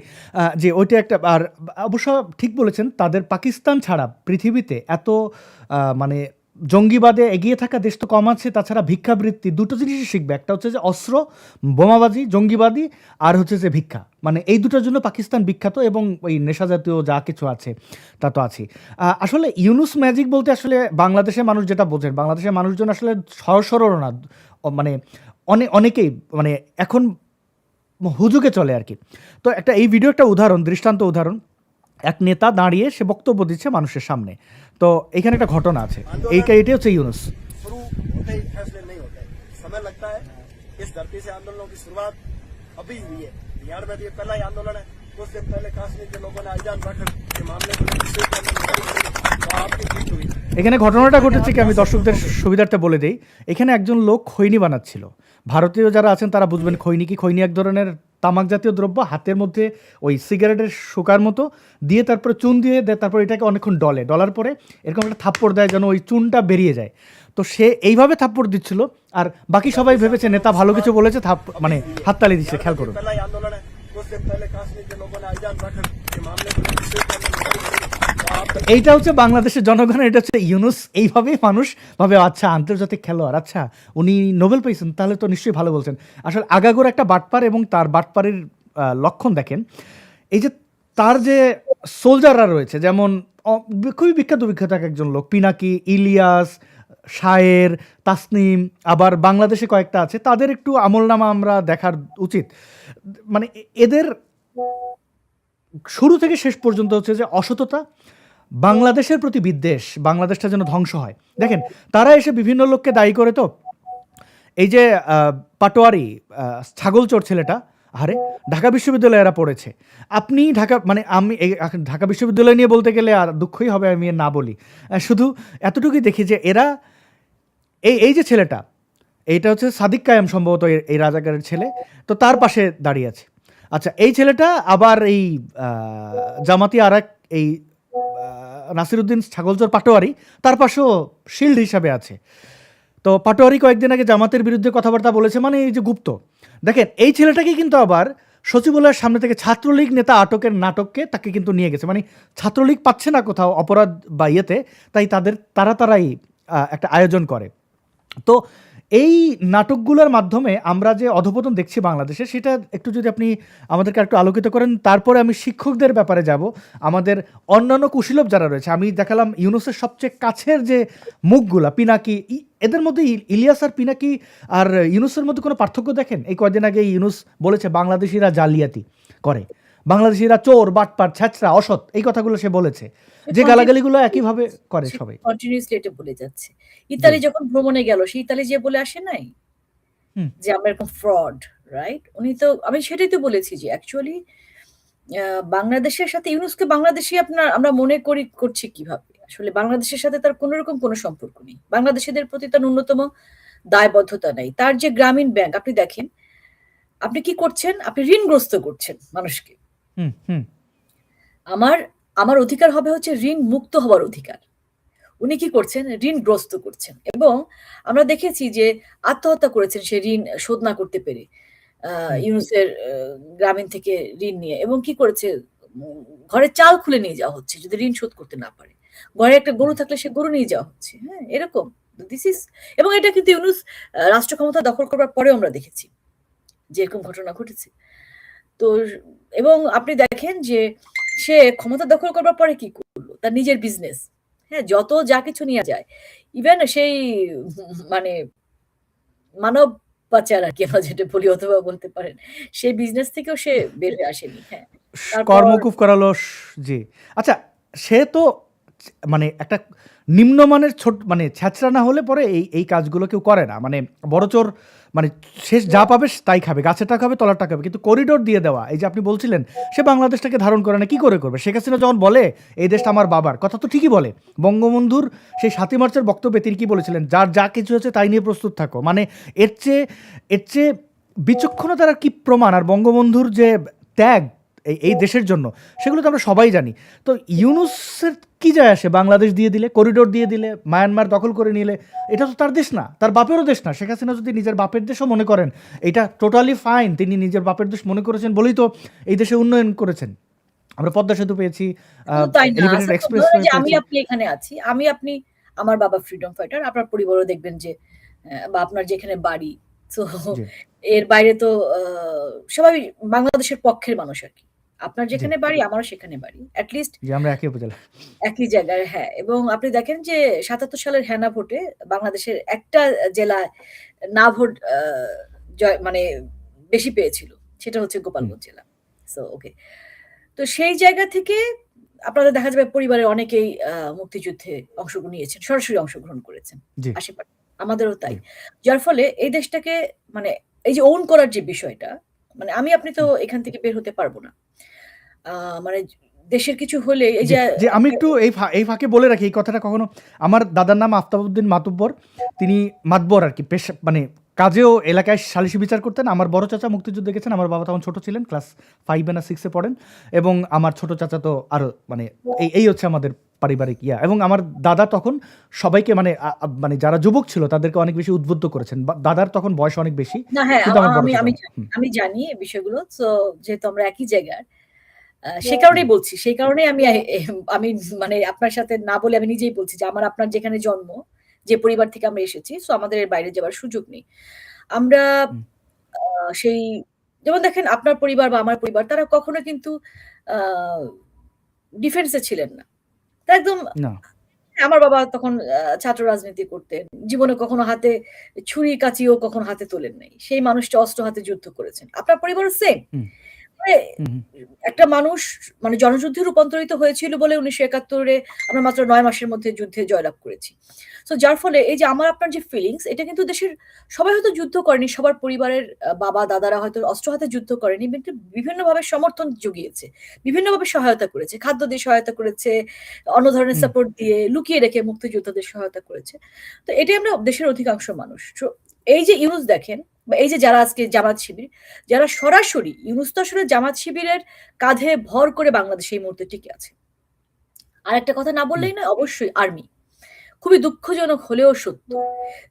[SPEAKER 1] জি ওইটা একটা আর অবশ্য ঠিক বলেছেন তাদের পাকিস্তান ছাড়া পৃথিবীতে এত মানে জঙ্গিবাদে এগিয়ে থাকা দেশ তো কম আছে। তাছাড়া ভিক্ষাবৃত্তি ২ টো জিনিসই শিখবে। একটা হচ্ছে যে অস্ত্র, বোমাবাজি, জঙ্গিবাদী আর হচ্ছে যে ভিক্ষা। মানে এই ২ টার জন্য পাকিস্তান বিখ্যাত এবং ওই নেশাজাতীয় যা কিছু আছে তা তো আছেই। আসলে ইউনূস ম্যাজিক বলতে আসলে বাংলাদেশের মানুষ যেটা বোঝেন, বাংলাদেশের মানুষজন আসলে সহজ সরল না। মানে অনেকেই মানে এখন হুজুগে চলে আরকি। তো এই ভিডিও একটা উদাহরণ, দৃষ্টান্ত উদাহরণ। এক নেতা দাঁড়িয়ে সে বক্তব্য দিচ্ছে মানুষের সামনে। তো এখানে একটা ঘটনা আছে।
[SPEAKER 3] आंदोलन
[SPEAKER 1] এটাই হচ্ছে ইউনূস।
[SPEAKER 3] शुरू होते ही फैसले नहीं होते, समय लगता है। इस धरती से आंदोलनों की शुरुआत अभी हुई है। बिहार में भी ये पहला ही आंदोलन है। कुछ दिन पहले कश्मीर के लोगों ने आईजान बाखर के मामले को लेकर तो आपकी जीत हुई।
[SPEAKER 1] এখানে ঘটনাটা ঘটেছে কি আমি দর্শকদের সুবিধার্থে বলে দেই। এখানে একজন লোক খৈনি বানাচ্ছিল। ভারতীয় যারা আছেন তারা বুঝবেন খৈনি কি? খৈনি এক ধরনের তামাক জাতীয় দ্রব্য। হাতের মধ্যে ওই সিগারেটের শোকার মতো দিয়ে তারপরে চুন দিয়ে দেয়, তারপরে এটাকে অনেকক্ষণ ডলে। ডলার পরে এরকম একটা থাপ্পড় দেয় যেন ওই চুনটা বেরিয়ে যায়। তো সে এইভাবে থাপ্পড় দিচ্ছিল আর বাকি সবাই ভেবেছে নেতা ভালো কিছু বলেছে মানে হাততালি দিচ্ছে। খেয়াল করুন।
[SPEAKER 3] पहला ही आंदोलन है। कुछ दिन पहले कश्मीर के लोगों ने आईजान बाखर के मामले को लेकर तो आपकी
[SPEAKER 1] এইটা হচ্ছে বাংলাদেশের জনগণের, এটা হচ্ছে ইউনূস। এইভাবেই মানুষ ভাবে আচ্ছা আন্তর্জাতিক খেলোয়াড়, আচ্ছা উনি নোবেল পেয়েছেন তাহলে তো নিশ্চয়ই ভালো বলছেন। আসলে আগাগোড়া একটা বাটপার এবং তার বাটপারির লক্ষণ দেখেন। এই যে তার যে সোলজাররা রয়েছে যেমন খুবই বিখ্যাত এক একজন লোক পিনাকি, ইলিয়াস, শায়ের, তাসনিম, আবার বাংলাদেশে কয়েকটা আছে তাদের একটু আমলনামা আমরা দেখার উচিত। মানে এদের শুরু থেকে শেষ পর্যন্ত হচ্ছে যে অসততা, বাংলাদেশের প্রতি বিদ্বেষ, বাংলাদেশটা যেন ধ্বংস হয়। দেখেন, তারা এসে বিভিন্ন লোককে দায়ী করে তো, এই যে পাটোয়ারি ছাগল চোর ছেলেটা, আরে ঢাকা বিশ্ববিদ্যালয়ে এরা পড়েছে। আপনি ঢাকা মানে আমি ঢাকা বিশ্ববিদ্যালয় নিয়ে বলতে গেলে আর দুঃখই হবে আমি না বলি, শুধু এতটুকুই দেখি যে এরা এই যে ছেলেটা, এইটা হচ্ছে সাদিক কায়েম সম্ভবত এই রাজাকারের ছেলে, তো তার পাশে দাঁড়িয়ে আছে। আচ্ছা, এই ছেলেটা আবার এই জামাতি আর এক এই নাসিরুদ্দিন ছাগলচোর পাটোয়ারি, তার পাশেও শিল্ড হিসাবে আছে। তো পাটোয়ারি কয়েকদিন আগে জামাতের বিরুদ্ধে কথাবার্তা বলেছে, মানে এই যে গুপ্ত। দেখেন, এই ছেলেটাকে কিন্তু আবার সচিবালয়ের সামনে থেকে ছাত্রলীগ নেতা আটকের নাটককে তাকে কিন্তু নিয়ে গেছে, মানে ছাত্রলীগ পাচ্ছে না কোথাও অপরাধ বা ইয়েতে, তাই তারাই একটা আয়োজন করে। তো এই নাটকগুলোর মাধ্যমে আমরা যে অধপতন দেখছি বাংলাদেশে, সেটা একটু যদি আপনি আমাদেরকে একটু আলোকিত করেন। তারপরে আমি শিক্ষকদের ব্যাপারে যাব, আমাদের অন্যান্য কুশীলব যারা রয়েছে। আমি দেখালাম ইউনুসের সবচেয়ে কাছের যে মুখগুলা, পিনাকি, এদের মধ্যে ইলিয়াস আর পিনাকি আর ইউনুসের মধ্যে কোনো পার্থক্য দেখেন? এই কয়েকদিন আগে ইউনুস বলেছে বাংলাদেশিরা জালিয়াতি করে, বাংলাদেশিরা চোর, বাটপার, ছ্যাচরা, অসৎ, এই কথাগুলো সে বলেছে, যে গালাগালিগুলো একইভাবে করে সবাই।
[SPEAKER 2] কন্টিনিউসলি এটা বলে যাচ্ছে। ইতালি যখন ভ্রমণে গেল, সে ইতালি যে বলে আসে নাই যে আমরা এরকম ফ্রড, রাইট? উনি তো, আমি সেটাই তো বলেছি যে অ্যাকচুয়ালি বাংলাদেশের সাথে ইউনুসকে বাংলাদেশি আমরা মনে করছি কিভাবে? আসলে বাংলাদেশের সাথে তার কোন রকম কোনো সম্পর্ক নেই। বাংলাদেশিদের প্রতি তার ন্যূনতম দায়বদ্ধতা নেই। তার যে গ্রামীণ ব্যাংক, আপনি দেখেন, আপনি কি করছেন? আপনি ঋণগ্রস্ত করছেন মানুষকে। আমার অধিকার হবে হচ্ছে ঋণ মুক্ত হওয়ার অধিকার। উনি কি করছেন? ঋণগ্রস্ত করছেন। এবং আমরা দেখেছি যে আত্মহত্যা করেছেন সে ঋণ শোধ না করতে পেরে, ইউনুসের গ্রামীণ থেকে ঋণ নিয়ে। এবং কি করেছে? ঘরে চাল খুলে নিয়ে যাওয়া হচ্ছে যদি ঋণ শোধ করতে না পারে। ঘরে একটা গরু থাকলে সে গরু নিয়ে যাওয়া হচ্ছে। হ্যাঁ, এরকম। এবং এটা কিন্তু ইউনুস রাষ্ট্র ক্ষমতা দখল করবার পরেও আমরা দেখেছি যে এরকম ঘটনা ঘটেছে। তো এবং আপনি দেখেন যে সে ক্ষমতা দখল করবার পরে কি করলো? তার নিজের বিজনেস, হ্যাঁ, যত যা কিছু নিয়ে যায়, ইভেন সেই মানে মানব পাচার আর কি আমরা যেটা বলি, অথবা বলতে পারেন সেই বিজনেস থেকেও সে বের হয়ে আসেনি। হ্যাঁ,
[SPEAKER 1] কর্মকুব করালো। জি, আচ্ছা, সে তো মানে একটা নিম্নমানের মানে ছ্যাচরা না হলে পরে এই কাজগুলো কেউ করে না, মানে বড় চোর, মানে শেষ যা পাবে তাই খাবে, গাছেরটা খাবে, তলারটা খাবে। কিন্তু করিডোর দিয়ে দেওয়া, এই যে আপনি বলছিলেন সে বাংলাদেশটাকে ধারণ করে না, কি করে করবে? শেখ হাসিনা যখন বলে এই দেশটা আমার বাবার, কথা তো ঠিকই বলে। বঙ্গবন্ধুর সেই ৭ই মার্চের বক্তব্যে তিনি কি বলেছিলেন? যার যা কিছু হচ্ছে তাই নিয়ে প্রস্তুত থাকো। মানে এর চেয়ে বিচক্ষণতার আর কি প্রমাণ? আর বঙ্গবন্ধুর যে ত্যাগ এই দেশের জন্য, সেগুলো তো আমরা সবাই জানি। তো ইউনুসের কি যায় আসে বাংলাদেশ দিয়ে দিলে, করিডোর দিয়ে দিলে, মায়ানমার দখল করে নিলে? এটা তো তার দেশ না, তার বাপেরও দেশ না। শেখ হাসিনা যদি নিজের বাপের দেশও মনে করেন, এটা টোটালি ফাইন। তিনি নিজের বাপের দেশ মনে করেছেন বলেই তো এই দেশে উন্নয়ন করেছেন। আমরা পদ্মা সেতু পেয়েছি, এলিভেটেড এক্সপ্রেস পেয়েছি।
[SPEAKER 2] আমি আপনি এখানে আছি, আপনি আমার বাবা ফ্রিডম ফাইটার, আপনার পরিবারও দেখবেন যে বা আপনার যেখানে বাড়ি, তো এর বাইরে তো সবাই বাংলাদেশের পক্ষের মানুষ আর কি। আপনার যেখানে বাড়ি, আমারও সেখানে বাড়ি, অ্যাটলিস্ট
[SPEAKER 1] আমরা একই উপজেলা,
[SPEAKER 2] একই জায়গায়। হ্যাঁ, এবং আপনি দেখেন যে ৭৭ সালের হেনা ভোটে বাংলাদেশের একটা জেলায় না ভোট মানে বেশি পেয়েছিল, সেটা হচ্ছে গোপালগঞ্জ জেলা। সো ওকে, তো সেই জায়গা থেকে আপনাদের দেখা যাবে পরিবারের অনেকেই মুক্তিযুদ্ধে অংশগ্রহণ নিয়েছেন, সরাসরি অংশগ্রহণ করেছেন আশেপাশে, আমাদেরও তাই। যার ফলে এই দেশটাকে, মানে এই যে ওন করার যে বিষয়টা, মানে আপনি তো এখান থেকে বের হতে পারবো না। মানে দেশের কিছু হলে এই যে
[SPEAKER 1] আমি একটু এই ফাঁকে বলে রাখি, এই কথাটা কখনো, আমার দাদার নাম আফতাবউদ্দিন মাতুব্বর, তিনি মাতবর আর কি, পেশা মানে কাজেও এলাকায় সালিশি বিচার করতেন। আমার বড় চাচা মুক্তিযুদ্ধে গেছেন, আমার বাবা তখন ছোট ছিলেন, ক্লাস 5 না 6-এ পড়েন। এবং আমার ছোট চাচা তো আরো, মানে এই হচ্ছে আমাদের পারিবারিক ইয়া। এবং আমার দাদা তখন সবাইকে মানে মানে যারা যুবক ছিল তাদেরকে অনেক বেশি উদ্বুদ্ধ করেছেন। দাদার তখন বয়স অনেক বেশি।
[SPEAKER 2] না, হ্যাঁ, আমি জানি এই বিষয়গুলো। তো যেহেতু আমরা একই জায়গার, সে কারণেই বলছি, সেই কারণেই আমি মানে আপনার সাথে না বলে আমি নিজেই বলছি যে আপনার যেখানে জন্ম, যে পরিবার থেকে আমরা এসেছি, সো আমাদের এর বাইরে যাওয়ার সুযোগ নেই। আমরা সেই, যেমন দেখেন আপনার পরিবার বা আমার পরিবার, তারা কখনো কিন্তু ডিফেন্সে ছিলেন না। তা একদম
[SPEAKER 1] না,
[SPEAKER 2] আমার বাবা তখন ছাত্র রাজনীতি করতেন। জীবনে কখনো হাতে ছুরি কাঁচিও কখনো হাতে তোলেন নাই। সেই মানুষটা অস্ত্র হাতে যুদ্ধ করেছেন। আপনার পরিবারও সেম। মানে একটা মানুষ মানে জনযুদ্ধে রূপান্তরিত হয়েছিল বলে 1971 আমরা মাত্র 9 মাসের মধ্যে যুদ্ধে জয়লাভ করেছি। সো যার ফলে এই যে আমার আপনার যে ফিলিংস, এটা কিন্তু দেশের সবাই হয়তো যুদ্ধ করেনি। সবার পরিবারের বাবা দাদারা হয়তো অস্ত্র হাতে যুদ্ধ করেনি। কিন্তু বিভিন্নভাবে সমর্থন জুগিয়েছে। বিভিন্নভাবে সহায়তা করেছে। খাদ্য দিয়ে সহায়তা করেছে, অন্য ধরনের
[SPEAKER 1] হুম।
[SPEAKER 2] সাপোর্ট দিয়ে, লুকিয়ে রেখে মুক্তিযোদ্ধাদের সহায়তা করেছে। তো এটাই আমরা দেশের অধিকাংশ মানুষ। সো এই যে ইউনূস দেখেন বা এই যে যারা আজকে জামাত শিবির, যারা সরাসরি ইউনূস তো আসলে জামাত শিবিরের কাঁধে ভর করে বাংলাদেশে এই মুহূর্তে টিকে আছে। আরেকটা কথা না
[SPEAKER 1] হুম।
[SPEAKER 2] বললেই নয়, অবশ্যই আর্মি। খুবই দুঃখজনক হলেও সত্য।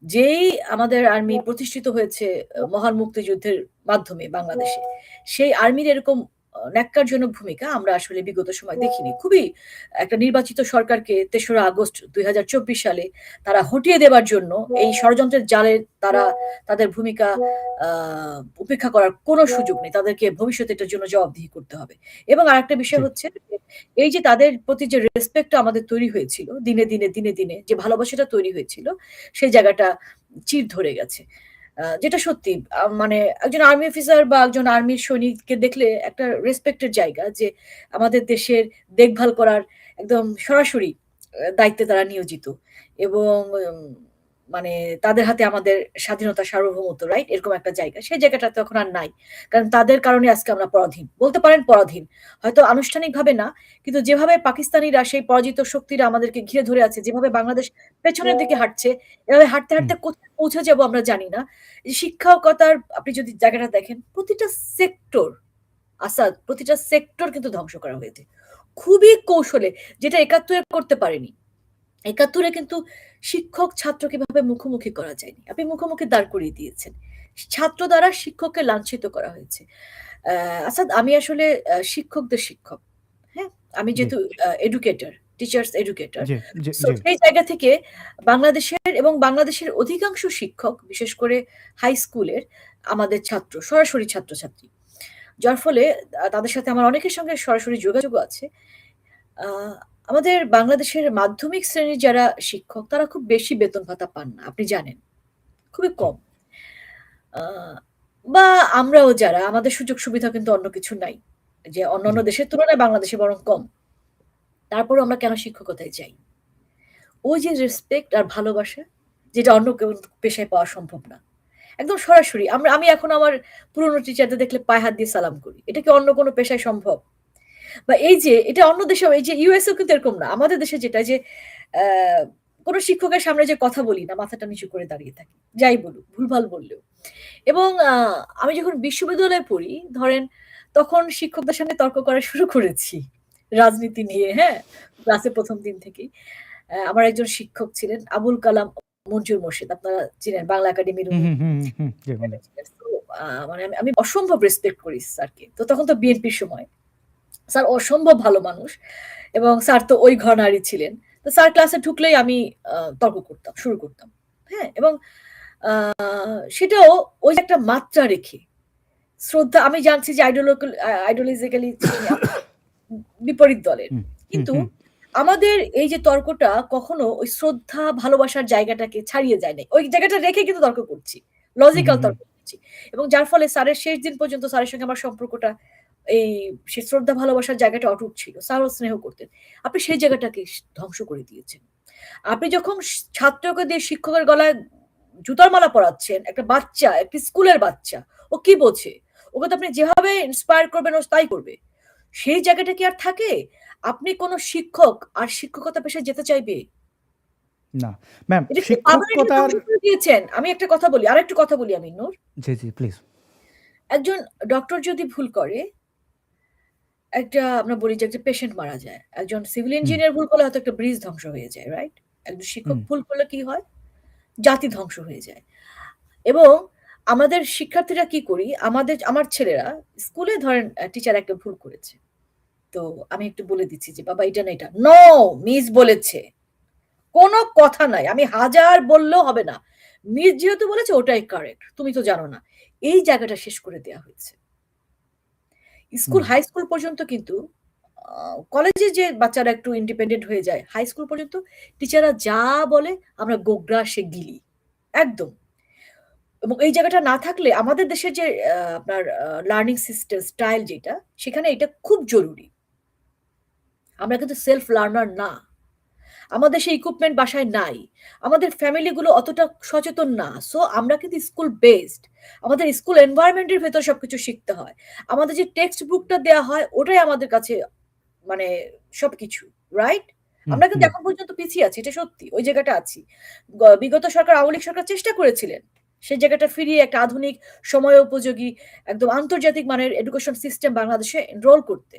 [SPEAKER 2] যেই আমাদের আর্মি প্রতিষ্ঠিত হয়েছে মহান মুক্তিযুদ্ধের মাধ্যমে বাংলাদেশে, সেই আর্মির এরকম ন্যক্কারজনক ভূমিকা আমরা আসলে বিগত সময়ে দেখিনি। খুবই একটা নির্বাচিত সরকারকে ৩রা আগস্ট ২০২৪ সালে তারা হটিয়ে দেবার জন্য এই ষড়যন্ত্রের জালে তারা তাদের ভূমিকা আ উপেক্ষা করার কোনো সুযোগ নেই। তাদেরকে ভবিষ্যতে এটার জন্য জবাবদিহি করতে হবে। এবং আরেকটা বিষয়
[SPEAKER 1] জি।
[SPEAKER 2] হচ্ছে যে, এই যে তাদের প্রতি যে রেসপেক্ট টা আমাদের তৈরি হয়েছিল, দিনে যে ভালোবাসাটা তৈরি হয়েছিল, সেই জায়গাটা চির ধরে গেছে। যেটা সত্যি মানে একজন আর্মি অফিসার বা একজন আর্মির সৈনিককে দেখলে একটা রেসপেক্ট এর জায়গা যে আমাদের দেশের দেখভাল করার একদম সরাসরি দায়িত্বে তারা নিয়োজিত। এবং মানে তাদের হাতে আমাদের স্বাধীনতা, সার্বভৌমত্ব, রাইট? এরকম একটা জায়গা। সেই জায়গাটা তো এখন আর নাই। কারণ তাদের কারণে আজকে আমরা পরাধীন। বলতে পারেন পরাধীন। হয়তো আনুষ্ঠানিকভাবে না, কিন্তু যেভাবে পাকিস্তানিরা সেই পরাজিত শক্তিরা আমাদেরকে ঘিরে ধরে আছে, যেভাবে বাংলাদেশ পেছনের দিকে হাঁটছে, এভাবে হাঁটতে,
[SPEAKER 1] হুম।
[SPEAKER 2] হাঁটতে কোথায় পৌঁছে যাবো আমরা জানি না। এই শিক্ষকতার আপনি যদি জায়গাটা দেখেন, প্রতিটা সেক্টর আসাদ, প্রতিটা সেক্টর কিন্তু ধ্বংস করা হয়েছে। খুবই কৌশলে, যেটা ৭১ এ করতে পারেনি। ৭১ এ কিন্তু শিক্ষক ছাত্রকে এভাবে মুখোমুখি করা যায়নি। আপনি মুখোমুখি দাঁড় করিয়ে দিয়েছেন। ছাত্র দ্বারা শিক্ষককে লাঞ্ছিত করা হয়েছে। আসাদ, আমি আসলে শিক্ষকদের শিক্ষক। হ্যাঁ? আমি
[SPEAKER 1] জি,
[SPEAKER 2] যেহেতু এডুকেটর, টিচার্স এডুকেটর।
[SPEAKER 1] জি, জি,
[SPEAKER 2] সো
[SPEAKER 1] জি।
[SPEAKER 2] সেই জায়গা থেকে বাংলাদেশের অধিকাংশ শিক্ষক, বিশেষ করে হাই স্কুলের আমাদের ছাত্র, সরাসরি ছাত্রছাত্রী। যার ফলে তাদের সাথে আমার অনেকের সঙ্গে সরাসরি যোগাযোগও আছে। আ আমাদের বাংলাদেশের মাধ্যমিক শ্রেণীর যারা শিক্ষক, তারা খুব বেশি বেতন ভাতা পান না। আপনি জানেন। খুবই
[SPEAKER 1] জি।
[SPEAKER 2] কম। আ বা আমরাও যারা, আমাদের সুযোগ সুবিধা কিন্তু অন্য কিছু নাই। যে অন্যান্য
[SPEAKER 1] জি।
[SPEAKER 2] দেশের তুলনায় বাংলাদেশে বরং কম। তারপরেও আমরা কেন শিক্ষকতায় যাই? ওই যে রেসপেক্ট আর ভালোবাসা, যেটা অন্য কেউ পেশায় পাওয়া সম্ভব না। একদম সরাসরি আমি এখন আমার পুরনো টিচারদের দেখলে পায়ে হাত দিয়ে সালাম করি। এটা কি অন্য কোনো পেশায় সম্ভব? বা এই যে এটা অন্য দেশেও, এই যে ইউএসএও কিন্তু এরকম না। আমাদের দেশে যেটা যে অ্যা কোন শিক্ষকের সামনে যে কথা বলি না, মাথাটা নিচু করে দাঁড়িয়ে থাকি। যাই বলুক, ভুলভাল বললেও। এবং আমি যখন বিশ্ববিদ্যালয়ে পড়ি, ধরেন তখন শিক্ষকদের সামনে তর্ক করা শুরু করেছি। রাজনীতি নিয়ে, হ্যাঁ? ক্লাসে ১ম দিন থেকেই। আমার একজন শিক্ষক ছিলেন আবুল কালাম মঞ্জুর মোর্শেদ। আপনারা চিনেন, বাংলা একাডেমির
[SPEAKER 1] হুম,
[SPEAKER 2] উনি
[SPEAKER 1] হুম, হুম, হুম, হুম। জি, মানে
[SPEAKER 2] তো মানে আমি আমি অসম্ভব রেসপেক্ট করি স্যারকে। তো তখন তো বিএনপির সময়। স্যার অসম্ভব ভালো মানুষ এবং স্যার তো ওই ঘরানারই ছিলেন। তো স্যার ক্লাসে ঢুকলেই আমি তর্ক করতাম, শুরু করতাম। হ্যাঁ? এবং আ সেটাও ওই যে একটা মাত্রা রেখে, শ্রদ্ধা, আমি জানছি যে আইডিওলজিক্যালি তিনি বিপরীত দলের।
[SPEAKER 1] হুম, হুম,
[SPEAKER 2] কিন্তু
[SPEAKER 1] হুম,
[SPEAKER 2] আমাদের এই যে তর্কটা কখনো ওই শ্রদ্ধা, ভালোবাসার জায়গাটাকে ছাড়িয়ে যায় নাই। ওই জায়গাটা রেখে কিন্তু তর্ক করছি।
[SPEAKER 1] হুম, হুম,
[SPEAKER 2] লজিক্যাল
[SPEAKER 1] হুম।
[SPEAKER 2] তর্ক করছি। এবং যার ফলে স্যারের শেষ দিন পর্যন্ত স্যারের সঙ্গে আমার সম্পর্কটা এই সে শ্রদ্ধা ভালোবাসার জায়গাটা অটুট ছিল। স্যারও স্নেহ করতেন। আপনি সেই জায়গাটাকে ধ্বংস করে দিয়েছেন। আপনি যখন ছাত্রকে দিয়ে শিক্ষকের গলায় জুতার মালা পরাচ্ছেন, একটা বাচ্চা, একটা স্কুলের বাচ্চা, ও কি বোঝে? ওকে তো আপনি যেভাবে ইন্সপায়ার করবেন ও তাই করবে। সেই জায়গাটা কি আর থাকে? আপনি কোন শিক্ষক আর শিক্ষকতা পেশায় যেতে চাইবে?
[SPEAKER 1] না। ম্যাম
[SPEAKER 2] এটা কি পার্মানেন্টলি
[SPEAKER 1] শিক্ষকতার
[SPEAKER 2] ধ্বংস করে দিয়েছেন। আমি একটা কথা বলি, আরেকটু কথা বলি আমি, নূর।
[SPEAKER 1] জি, জি, প্লিজ।
[SPEAKER 2] একজন ডক্টর যদি ভুল করে, আমরা বলি যে একটা পেশেন্ট মারা যায়। একজন সিভিল
[SPEAKER 1] হুম,
[SPEAKER 2] ইঞ্জিনিয়ার ভুল করলে হয়তো একটা ব্রিজ ধ্বংস হয়ে যায়, রাইট? একজন শিক্ষক
[SPEAKER 1] হুম,
[SPEAKER 2] ভুল করলে কি হয়? জাতি ধ্বংস হয়ে যায়। এবং আমাদের শিক্ষার্থীরা কি করি? আমার ছেলেরা স্কুলে ধরেন টিচার একটা ভুল করেছে। তো আমি একটু বলে দিচ্ছি যে, "বাবা এটা না এটা।" "নো, মিস বলেছে।" কোন কথা নাই। আমি হাজার বললেও হবে না। মিস যেহেতু বলেছে ওটাই কারেক্ট। তুমি তো জানো না। এই জায়গাটা শেষ করে দেয়া হয়েছে।
[SPEAKER 1] হুম,
[SPEAKER 2] হাই স্কুল পর্যন্ত কিন্তু আ কলেজে যে বাচ্চারা একটু ইন্ডিপেন্ডেন্ট হয়ে যায়, হাই স্কুল পর্যন্ত টিচাররা যা বলে আমরা গোগ্রাসে গিলি। একদম। এবং এই জায়গাটা না থাকলে আমাদের দেশের যে আপনার লার্নিং সিস্টেম স্টাইল যেটা, সেখানে এটা খুব জরুরি। আমরা কিন্তু সেলফ লার্নার না। আমাদের সেই ইকুইপমেন্ট বাসায় নাই। আমাদের ফ্যামিলি গুলো অতটা সচেতন না। সো আমরা কিন্তু স্কুল বেসড। আমাদের স্কুল এনভায়রনমেন্ট এর ভেতর সবকিছু শিখতে হয়। আমাদের যে টেক্সট বুকটা দেয়া হয় ওটাই আমাদের কাছে মানে সবকিছু, রাইট?
[SPEAKER 1] হুম,
[SPEAKER 2] আমরা কিন্তু
[SPEAKER 1] হুম,
[SPEAKER 2] এখন পর্যন্ত পিছিয়ে আছি। এটা সত্যি। ওই জায়গাটা আছি। বিগত সরকার, আওয়ামী লীগ সরকার চেষ্টা করেছিলেন। সেই জায়গাটা ফিরিয়ে একটা আধুনিক, সময় উপযোগী, একদম আন্তর্জাতিক মানের এডুকেশন সিস্টেম বাংলাদেশে এনরোল করতে,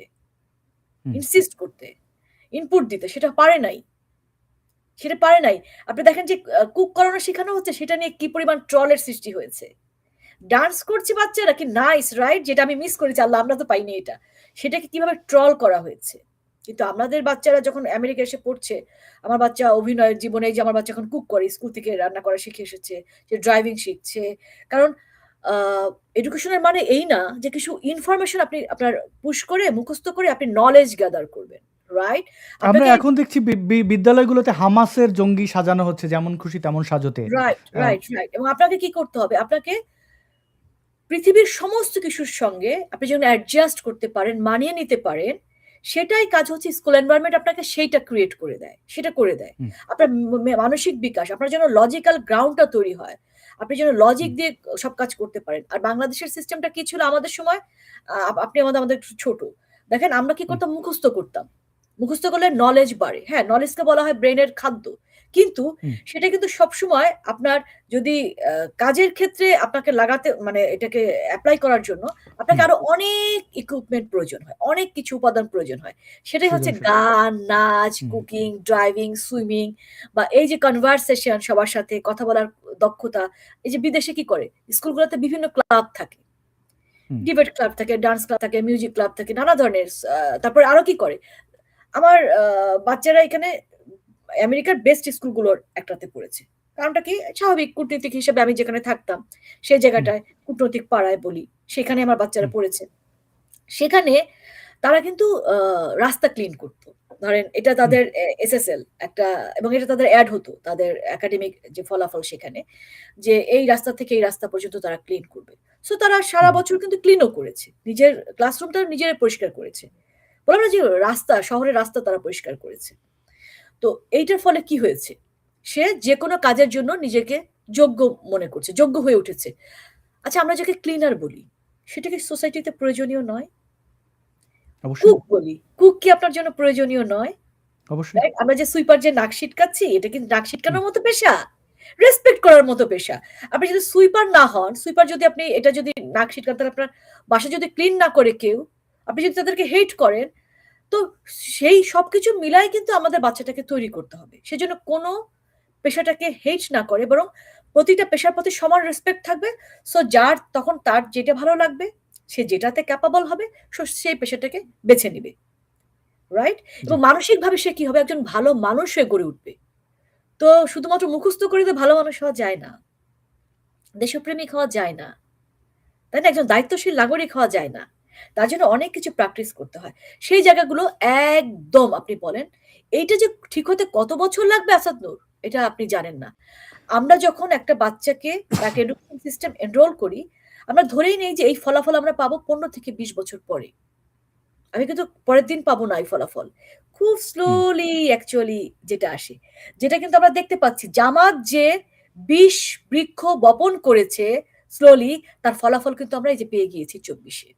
[SPEAKER 1] হুম।
[SPEAKER 2] ইনসিস্ট করতে, ইনপুট দিতে। সেটা পারে নাই। সেটা পারে নাই। আপনি দেখেন যে কুক করানো শেখানো হচ্ছে, সেটা নিয়ে কি পরিমাণ ট্রলের সৃষ্টি হয়েছে। ডান্স করছে বাচ্চারা, কি নাইস, রাইট? যেটা আমি মিস করেছি, আল্লাহ আমরা তো পাইনি এটা। সেটাকে কিভাবে ট্রল করা হয়েছে। কিন্তু আমাদের বাচ্চারা যখন আমেরিকা এসে পড়ছে, আমার বাচ্চা অভিনয়ের জীবনে, এই যে আমার বাচ্চা এখন কুক করে, স্কুল থেকে রান্না করা শিখে এসেছে, সে ড্রাইভিং শিখছে। কারণ আ এডুকেশনের মানে এই না যে কিছু ইনফরমেশন আপনি আপনার পুশ করে, মুখস্থ করে আপনি নলেজ গ্যাদার করবেন, রাইট?
[SPEAKER 1] আমরা
[SPEAKER 2] আপনাকে
[SPEAKER 1] এখন দেখছি বিদ্যালয়গুলোতে হামাসের জঙ্গি সাজানো হচ্ছে, যেমন খুশি তেমন সাজতে।
[SPEAKER 2] রাইট,
[SPEAKER 1] আহ,
[SPEAKER 2] রাইট, রাইট। এবং আপনাকে কি করতে হবে? আপনাকে পৃথিবীর সমস্ত কিছুর সঙ্গে আপনি যখন অ্যাডজাস্ট করতে পারেন, মানিয়ে নিতে পারেন, সেটাই কাজ হচ্ছে স্কুল এনভায়রনমেন্ট আপনাকে সেইটা ক্রিয়েট করে দেয়। সেটা করে দেয়।
[SPEAKER 1] হুম,
[SPEAKER 2] আপনার মানসিক বিকাশ, আপনার যেন লজিক্যাল গ্রাউন্ডটা তৈরি হয়। আপনি যেন লজিক
[SPEAKER 1] হুম,
[SPEAKER 2] দিয়ে সব কাজ করতে পারেন। আর বাংলাদেশের সিস্টেমটা কি ছিল আমাদের সময়? আপনি আমাদের একটু ছোট। দেখেন আমরা কি
[SPEAKER 1] হুম,
[SPEAKER 2] করতাম? মুখস্থ করতাম। মুখস্থ করলে নলেজ বাড়ে। হ্যাঁ, নলেজকে বলা হয় ব্রেইনের খাদ্য। কিন্তু
[SPEAKER 1] হুম,
[SPEAKER 2] সেটা কিন্তু সবসময় আপনার যদি আ কাজের ক্ষেত্রে আপনাকে লাগাতে মানে এটাকে এপ্লাই করার জন্য আপনাকে
[SPEAKER 1] হুম,
[SPEAKER 2] আরো অনেক ইকুইপমেন্ট প্রয়োজন হয়। অনেক কিছু উপাদান প্রয়োজন হয়। সেটাই হচ্ছে
[SPEAKER 1] সৃজনশীল।
[SPEAKER 2] গান, নাচ,
[SPEAKER 1] হুম,
[SPEAKER 2] কুকিং, ড্রাইভিং, সুইমিং বা এই যে কনভারসেশন সবার সাথে কথা বলার দক্ষতা। এই যে বিদেশে কি করে? স্কুলগুলোতে বিভিন্ন ক্লাব থাকে।
[SPEAKER 1] হুম,
[SPEAKER 2] ডিবেট ক্লাব থাকে, ডান্স ক্লাব থাকে, মিউজিক ক্লাব থাকে, নানা ধরনের তারপরে আরো কি করে? আমার বাচ্চারা এখানে আমেরিকার বেস্ট স্কুলগুলোর একটাতে পড়েছে। কারণটা কি? স্বাভাবিক কূটনীতিক হিসেবে আমি যেখানে থাকতাম, সেই
[SPEAKER 1] হুম,
[SPEAKER 2] জায়গাটায় কূটনৈতিক পাড়ায় বলি, সেখানে আমার বাচ্চারা
[SPEAKER 1] হুম,
[SPEAKER 2] পড়েছে। সেখানে তারা কিন্তু রাস্তা ক্লিন করত। ধরেন এটা
[SPEAKER 1] হুম,
[SPEAKER 2] তাদের এসএসএল একটা, এবং এটা তাদের এড হতো তাদের একাডেমিক যে ফলাফল সেখানে, যে এই রাস্তা থেকে এই রাস্তা পর্যন্ত তারা ক্লিন করবে। সো তারা সারা
[SPEAKER 1] হুম,
[SPEAKER 2] বছর কিন্তু ক্লিনও করেছে। নিজের ক্লাসরুমটা নিজেরাই পরিষ্কার করেছে। বললাম না যে রাস্তা, শহরের রাস্তা তারা পরিষ্কার করেছে। তো এইটার ফলে কি হয়েছে? সে যেকোনো কাজের জন্য নিজেকে যোগ্য মনে করছে, যোগ্য হয়ে উঠেছে। আচ্ছা, আমরা যাকে ক্লিনার বলি, সেটা কি সোসাইটিতে প্রয়োজনীয় নয়?
[SPEAKER 1] অবশ্যই,
[SPEAKER 2] কুক বলি, কুক কি আপনার জন্য প্রয়োজনীয় নয়?
[SPEAKER 1] অবশ্যই।
[SPEAKER 2] রাইট? আমরা যে সুইপার যে নাক সিটকাচ্ছি, এটা কি নাক
[SPEAKER 1] হুম,
[SPEAKER 2] সিটকানোর মতো পেশা? রেসপেক্ট করার মতো পেশা। আপনি যদি সুইপার না হন, সুইপার যদি আপনি এটা যদি নাক সিটকান, তাহলে আপনার বাসা যদি ক্লিন না করে কেউ, আপনি যদি তাদেরকে হেট করেন, তো সেই সবকিছু মিলাই কিন্তু আমাদের বাচ্চাটাকে তৈরি করতে হবে। সেজন্য কোনো পেশাটাকে হেট না করে, বরং প্রতিটা পেশার প্রতি সমান রেসপেক্ট থাকবে। সো যার তখন তার যেটা ভালো লাগবে, সে যেটাতে ক্যাপাবল হবে, সেই পেশাটাকে বেছে নিবে। রাইট?
[SPEAKER 1] জি,
[SPEAKER 2] এবং মানসিকভাবে সে কি হবে? একজন ভালো মানুষ হয়ে গড়ে উঠবে। তো শুধুমাত্র মুখস্থ করে তো ভালো মানুষ হওয়া যায় না। দেশপ্রেমিক হওয়া যায় না। তাই না? একজন দায়িত্বশীল নাগরিক হওয়া যায় না। তার জন্য অনেক কিছু প্র্যাকটিস করতে হয়। সেই জায়গাগুলো একদম আপনি বলেন, এইটা যে ঠিক হতে কত বছর লাগবে আসাদ নূর, এটা আপনি জানেন না। আমরা যখন একটা বাচ্চাকে বা একটা এডুকেশন সিস্টেম এনরোল করি, আমরা ধরেই নেই যে এই ফলাফল আমরা পাবো ১৫ থেকে ২০ বছর পরে। আমি কিন্তু পরের দিন পাবো না এই ফলাফল। খুব
[SPEAKER 1] হুম,
[SPEAKER 2] স্লোলি অ্যাকচুয়ালি যেটা আসে। যেটা কিন্তু আমরা দেখতে পাচ্ছি। জামাত যে ২০ বৃক্ষ বপন করেছে স্লোলি, তার ফলাফল কিন্তু আমরা এই যে পেয়ে গিয়েছি ২৪ এ।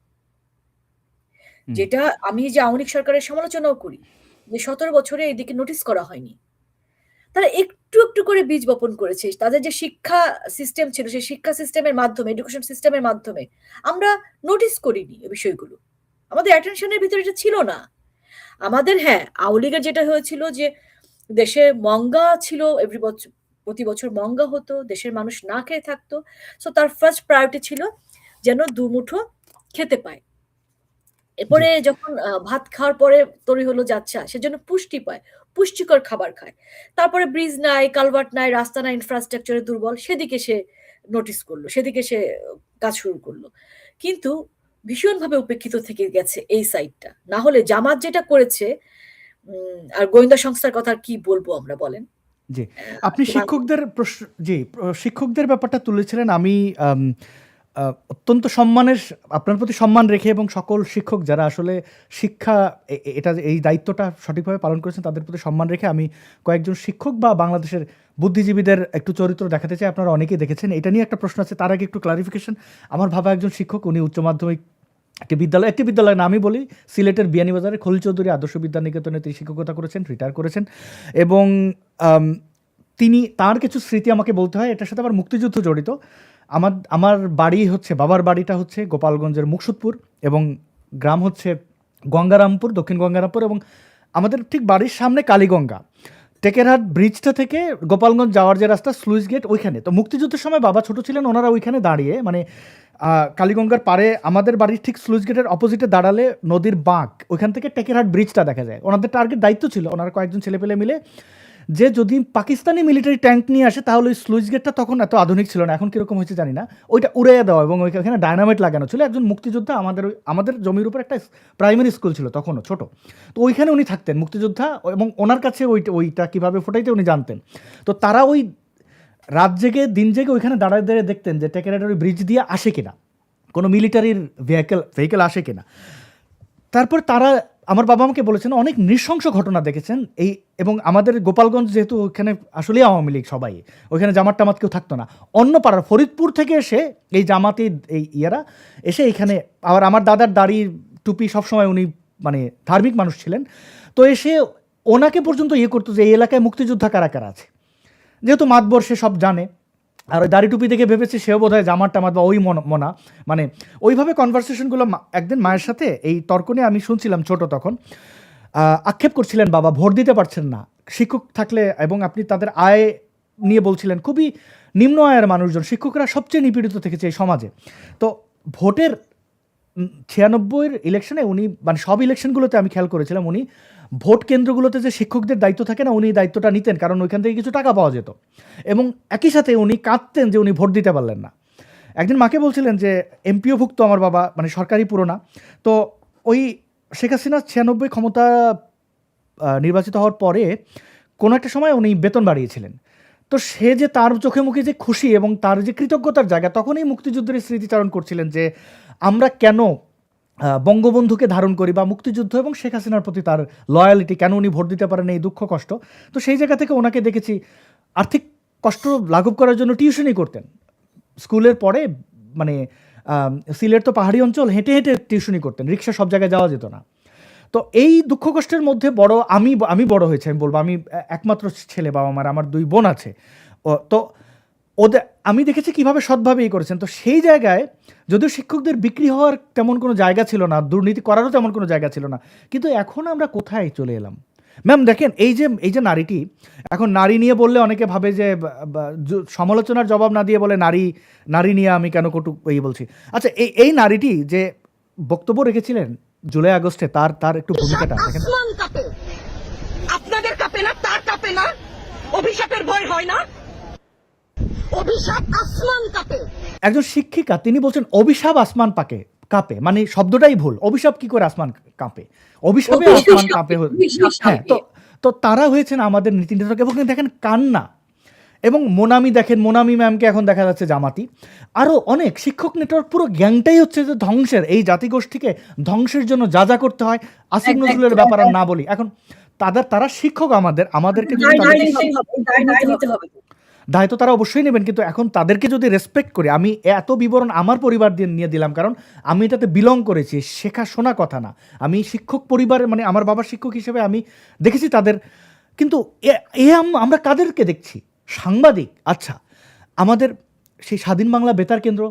[SPEAKER 1] হুম,
[SPEAKER 2] যেটা আমি যে আওয়ামী লীগ সরকারের সমালোচনাও করি। যে ১৭ বছরে এদিকে নোটিস করা হয়নি। তারা একটু, একটু করে বীজ বপন করেছে। তাদের যে শিক্ষা সিস্টেম ছিল, সেই শিক্ষা সিস্টেমের মাধ্যমে, এডুকেশন সিস্টেমের মাধ্যমে আমরা নোটিস করিনি এই বিষয়গুলো। আমাদের অ্যাটেনশন এর ভিতরে এটা ছিল না। আমাদের হ্যাঁ, আওয়ামী লীগের যেটা হয়েছিল যে দেশে মঙ্গা ছিল, প্রতি বছর মঙ্গা হতো, দেশের মানুষ না খেয়ে থাকতো। সো তার ফার্স্ট প্রায়োরিটি ছিল যেন দুমুঠো খেতে পায়।
[SPEAKER 1] জি,
[SPEAKER 2] এরপরে যখন ভাত খাওয়ার পরে তৈরি হলো যাচ্ছা, সেজন্য পুষ্টি পায়, পুষ্টিকর খাবার খায়। তারপরে ব্রিজ নাই, কালভার্ট নাই, রাস্তা নাই, ইনফ্রাস্ট্রাকচার এ দুর্বল। সেদিকে সে নোটিস করল। সেদিকে সে কাজ শুরু করল। কিন্তু ভীষণভাবে উপেক্ষিত থেকে গেছে এই সাইডটা। না হলে জামাত যেটা করেছে, আর গোয়েন্দা সংস্থার কথা আর কি বলবো আমরা বলেন?
[SPEAKER 1] জি, আপনি শিক্ষকদের শিক্ষকদের ব্যাপারটা তুলেছিলেন। আমি অত্যন্ত আপনার প্রতি সম্মান রেখে এবং সকল শিক্ষক যারা আসলে শিক্ষা এই দায়িত্বটা সঠিকভাবে পালন করেছেন তাদের প্রতি সম্মান রেখে আমি কয়েকজন শিক্ষক বা বাংলাদেশের বুদ্ধিজীবীদের একটু চরিত্র দেখাতে চাই। আপনারা অনেকেই দেখেছেন। এটা নিয়ে একটা প্রশ্ন আছে, তার আগে একটু ক্লারিফিকেশন। আমার বাবা একজন শিক্ষক, উনি উচ্চ মাধ্যমিক একটি বিদ্যালয় না আমি বলি, সিলেটের বিয়ানীবাজারে খলিল চৌধুরী আদর্শ বিদ্যানিকেতনে তিনি শিক্ষকতা করেছেন, রিটায়ার করেছেন। এবং তার কিছু স্মৃতি আমাকে বলতে হয়, এটার সাথে আবার মুক্তিযুদ্ধ জড়িত। আমার বাড়ি হচ্ছে, বাবার বাড়িটা হচ্ছে গোপালগঞ্জের মুকসুদপুর এবং গ্রাম হচ্ছে গঙ্গারামপুর, দক্ষিণ গঙ্গারামপুর, এবং আমাদের ঠিক বাড়ির সামনে কালীগঙ্গা। টেকেরহাট ব্রিজটা থেকে গোপালগঞ্জ যাওয়ার যে রাস্তা, স্লুইস গেট, ওইখানে। তো মুক্তিযুদ্ধের সময় বাবা ছোট ছিলেন, ওনারা ওইখানে দাঁড়িয়ে মানে কালীগঙ্গার পাড়ে আমাদের বাড়ির ঠিক স্লুইস গেটের অপোজিটে দাঁড়ালে নদীর বাঁক, ওইখান থেকে টেকেরহাট ব্রিজটা দেখা যায়। ওনাদের টার্গেট দায়িত্ব ছিল, ওনারা কয়েকজন ছেলেপেলে মিলে, যে যদি পাকিস্তানি মিলিটারি ট্যাঙ্ক নিয়ে আসে তাহলে ওই স্লুইস গেটটা তখন এত আধুনিক ছিল না, এখন কীরকম হয়েছে জানি না, ওইটা উড়িয়ে দেওয়া এবং ওইখানে ডায়নামাইট লাগানো ছিল। একজন মুক্তিযোদ্ধা, আমাদের জমির উপর একটা প্রাইমারি স্কুল ছিল তখনও ছোট, তো ওইখানে উনি থাকতেন মুক্তিযোদ্ধা, এবং ওনার কাছে ওইটা কীভাবে ফোটাইতে উনি জানতেন। তো তারা ওই রাত জেগে দিন জেগে ওইখানে দাঁড়ায় দাঁড়িয়ে দেখতেন যে টেকেরহাটের ওই ব্রিজ দিয়ে আসে কিনা কোনো মিলিটারির ভেহিকেল আসে কিনা। তারপর তারা, আমার বাবা আমাকে বলেছেন অনেক নৃশংস ঘটনা দেখেছেন এবং আমাদের গোপালগঞ্জ যেহেতু ওইখানে আসলেই আওয়ামী লীগ সবাই, ওইখানে জামাত টামাত কেউ থাকতো না। অন্য পাড়ার ফরিদপুর থেকে এসে এই জামাতি ইয়েরা এসে এইখানে, আবার আমার দাদার দাড়ি টুপি সবসময় উনি মানে ধার্মিক মানুষ ছিলেন, তো এসে ওনাকে পর্যন্ত করতো যে এই এলাকায় মুক্তিযোদ্ধা কারা কারা আছে, যেহেতু মাতবর সে সব জানে। আর ওই দাড়ি টুপি দেখে ভেবেছে সেও বোধ হয় জামাত টামাত বা ওই মনা, মানে ওইভাবে কনভারসেশনগুলো। একদিন মায়ের সাথে এই তর্ক নিয়ে আমি শুনছিলাম, ছোট তখন, আক্ষেপ করছিলেন বাবা ভোট দিতে পারছেন না শিক্ষক থাকলে, এবং আপনি তাদের আয় নিয়ে বলছিলেন খুবই নিম্ন আয়ের মানুষজন, শিক্ষকরা সবচেয়ে নিপীড়িত থেকেছে এই সমাজে। তো ভোটের 96-এর ইলেকশনে উনি, মানে সব ইলেকশনগুলোতে আমি খেয়াল করেছিলাম, উনি ভোট কেন্দ্রগুলোতে যে শিক্ষকদের দায়িত্ব থাকে না, উনি দায়িত্বটা নিতেন, কারণ ওইখান থেকে কিছু টাকা পাওয়া যেত। এবং একই সাথে উনি কাঁদতেন যে উনি ভোট দিতে পারলেন না। একদিন মাকে বলছিলেন যে এমপিও ভুক্ত আমার বাবা, মানে সরকারি পুরো না। তো ওই শেখ হাসিনা 96 ক্ষমতা নির্বাচিত হওয়ার পরে কোনো একটা সময় উনি বেতন বাড়িয়েছিলেন। তো সে যে তার চোখে মুখে যে খুশি এবং তার যে কৃতজ্ঞতার জায়গা, তখনই মুক্তিযুদ্ধের স্মৃতিচারণ করছিলেন যে আমরা কেন বঙ্গবন্ধুকে ধারণ করি, বা মুক্তিযুদ্ধ এবং শেখ হাসিনার প্রতি তার লয়ালিটি, কেন উনি ভোট দিতে পারেন, এই দুঃখ কষ্ট। তো সেই জায়গা থেকে ওনাকে দেখেছি আর্থিক কষ্ট লাঘব করার জন্য টিউশনই করতেন স্কুলের পরে, মানে সিলেট তো পাহাড়ি অঞ্চল, হেঁটে হেঁটে টিউশনই করতেন, রিক্সা সব জায়গায় যাওয়া যেত না। তো এই দুঃখ কষ্টের মধ্যে আমি বড় হয়েছি, আমি বলবো আমি একমাত্র ছেলে বাবা মার, আমার 2 বোন আছে। তো আমি দেখেছি কীভাবে সৎভাবে করেছেন। তো সেই জায়গায় যদিও শিক্ষকদের বিক্রি হওয়ার তেমন কোনো জায়গা ছিল না, দুর্নীতি করারও তেমন কোনো জায়গা ছিল না, কিন্তু এখন আমরা কোথায় চলে এলাম ম্যাম? দেখেন এই যে নারীটি, এখন নারী নিয়ে বললে অনেকে ভাবে যে সমালোচনার জবাব না দিয়ে বলে নারী নিয়ে আমি কেন কটু বলছি। আচ্ছা, এই নারীটি যে বক্তব্য রেখেছিলেন জুলাই আগস্টে, তার একটু ভূমিকাটা দেখেন।
[SPEAKER 4] আপনাদের কাঁপে না, তার কাঁপে না, অভিশাপের ভয় হয় না, অভিশাপ আসমান কাঁপে। একজন
[SPEAKER 1] শিক্ষিকা তিনি বলছেন অভিশাপ আসমান কাঁপে, মানে শব্দটাই ভুল। অভিশাপ কি করে আসমান কাঁপে? অভিশাপে আসমান কাঁপে। হ্যাঁ, তো তারা হয়েছেন আমাদের নীতি নির্ধারক। এবং দেখেন কান্না, এবং মোনামি ম্যামকে এখন দেখা যাচ্ছে জামাতি, আরও অনেক শিক্ষক নেটওয়ার্ক, পুরো গ্যাংটাই হচ্ছে যে ধ্বংসের, এই জাতিগোষ্ঠীকে ধ্বংসের জন্য যা করতে হয়। আসিফ নজরুলের ব্যাপার আর না বলি, এখন তারা শিক্ষক, আমাদেরকে দায়িত্ব তারা অবশ্যই নেবেন, কিন্তু এখন তাদেরকে যদি রেসপেক্ট করি, আমি এত বিবরণ আমার পরিবার দিয়ে নিয়ে দিলাম, কারণ আমি এটাতে বিলং করেছি, শেখা শোনা কথা না। আমি শিক্ষক পরিবারের, মানে আমার বাবার শিক্ষক হিসেবে আমি দেখেছি তাদের। কিন্তু আমরা কাদেরকে দেখছি? সাংবাদিক। আচ্ছা, আমাদের সেই স্বাধীন বাংলা বেতার কেন্দ্র,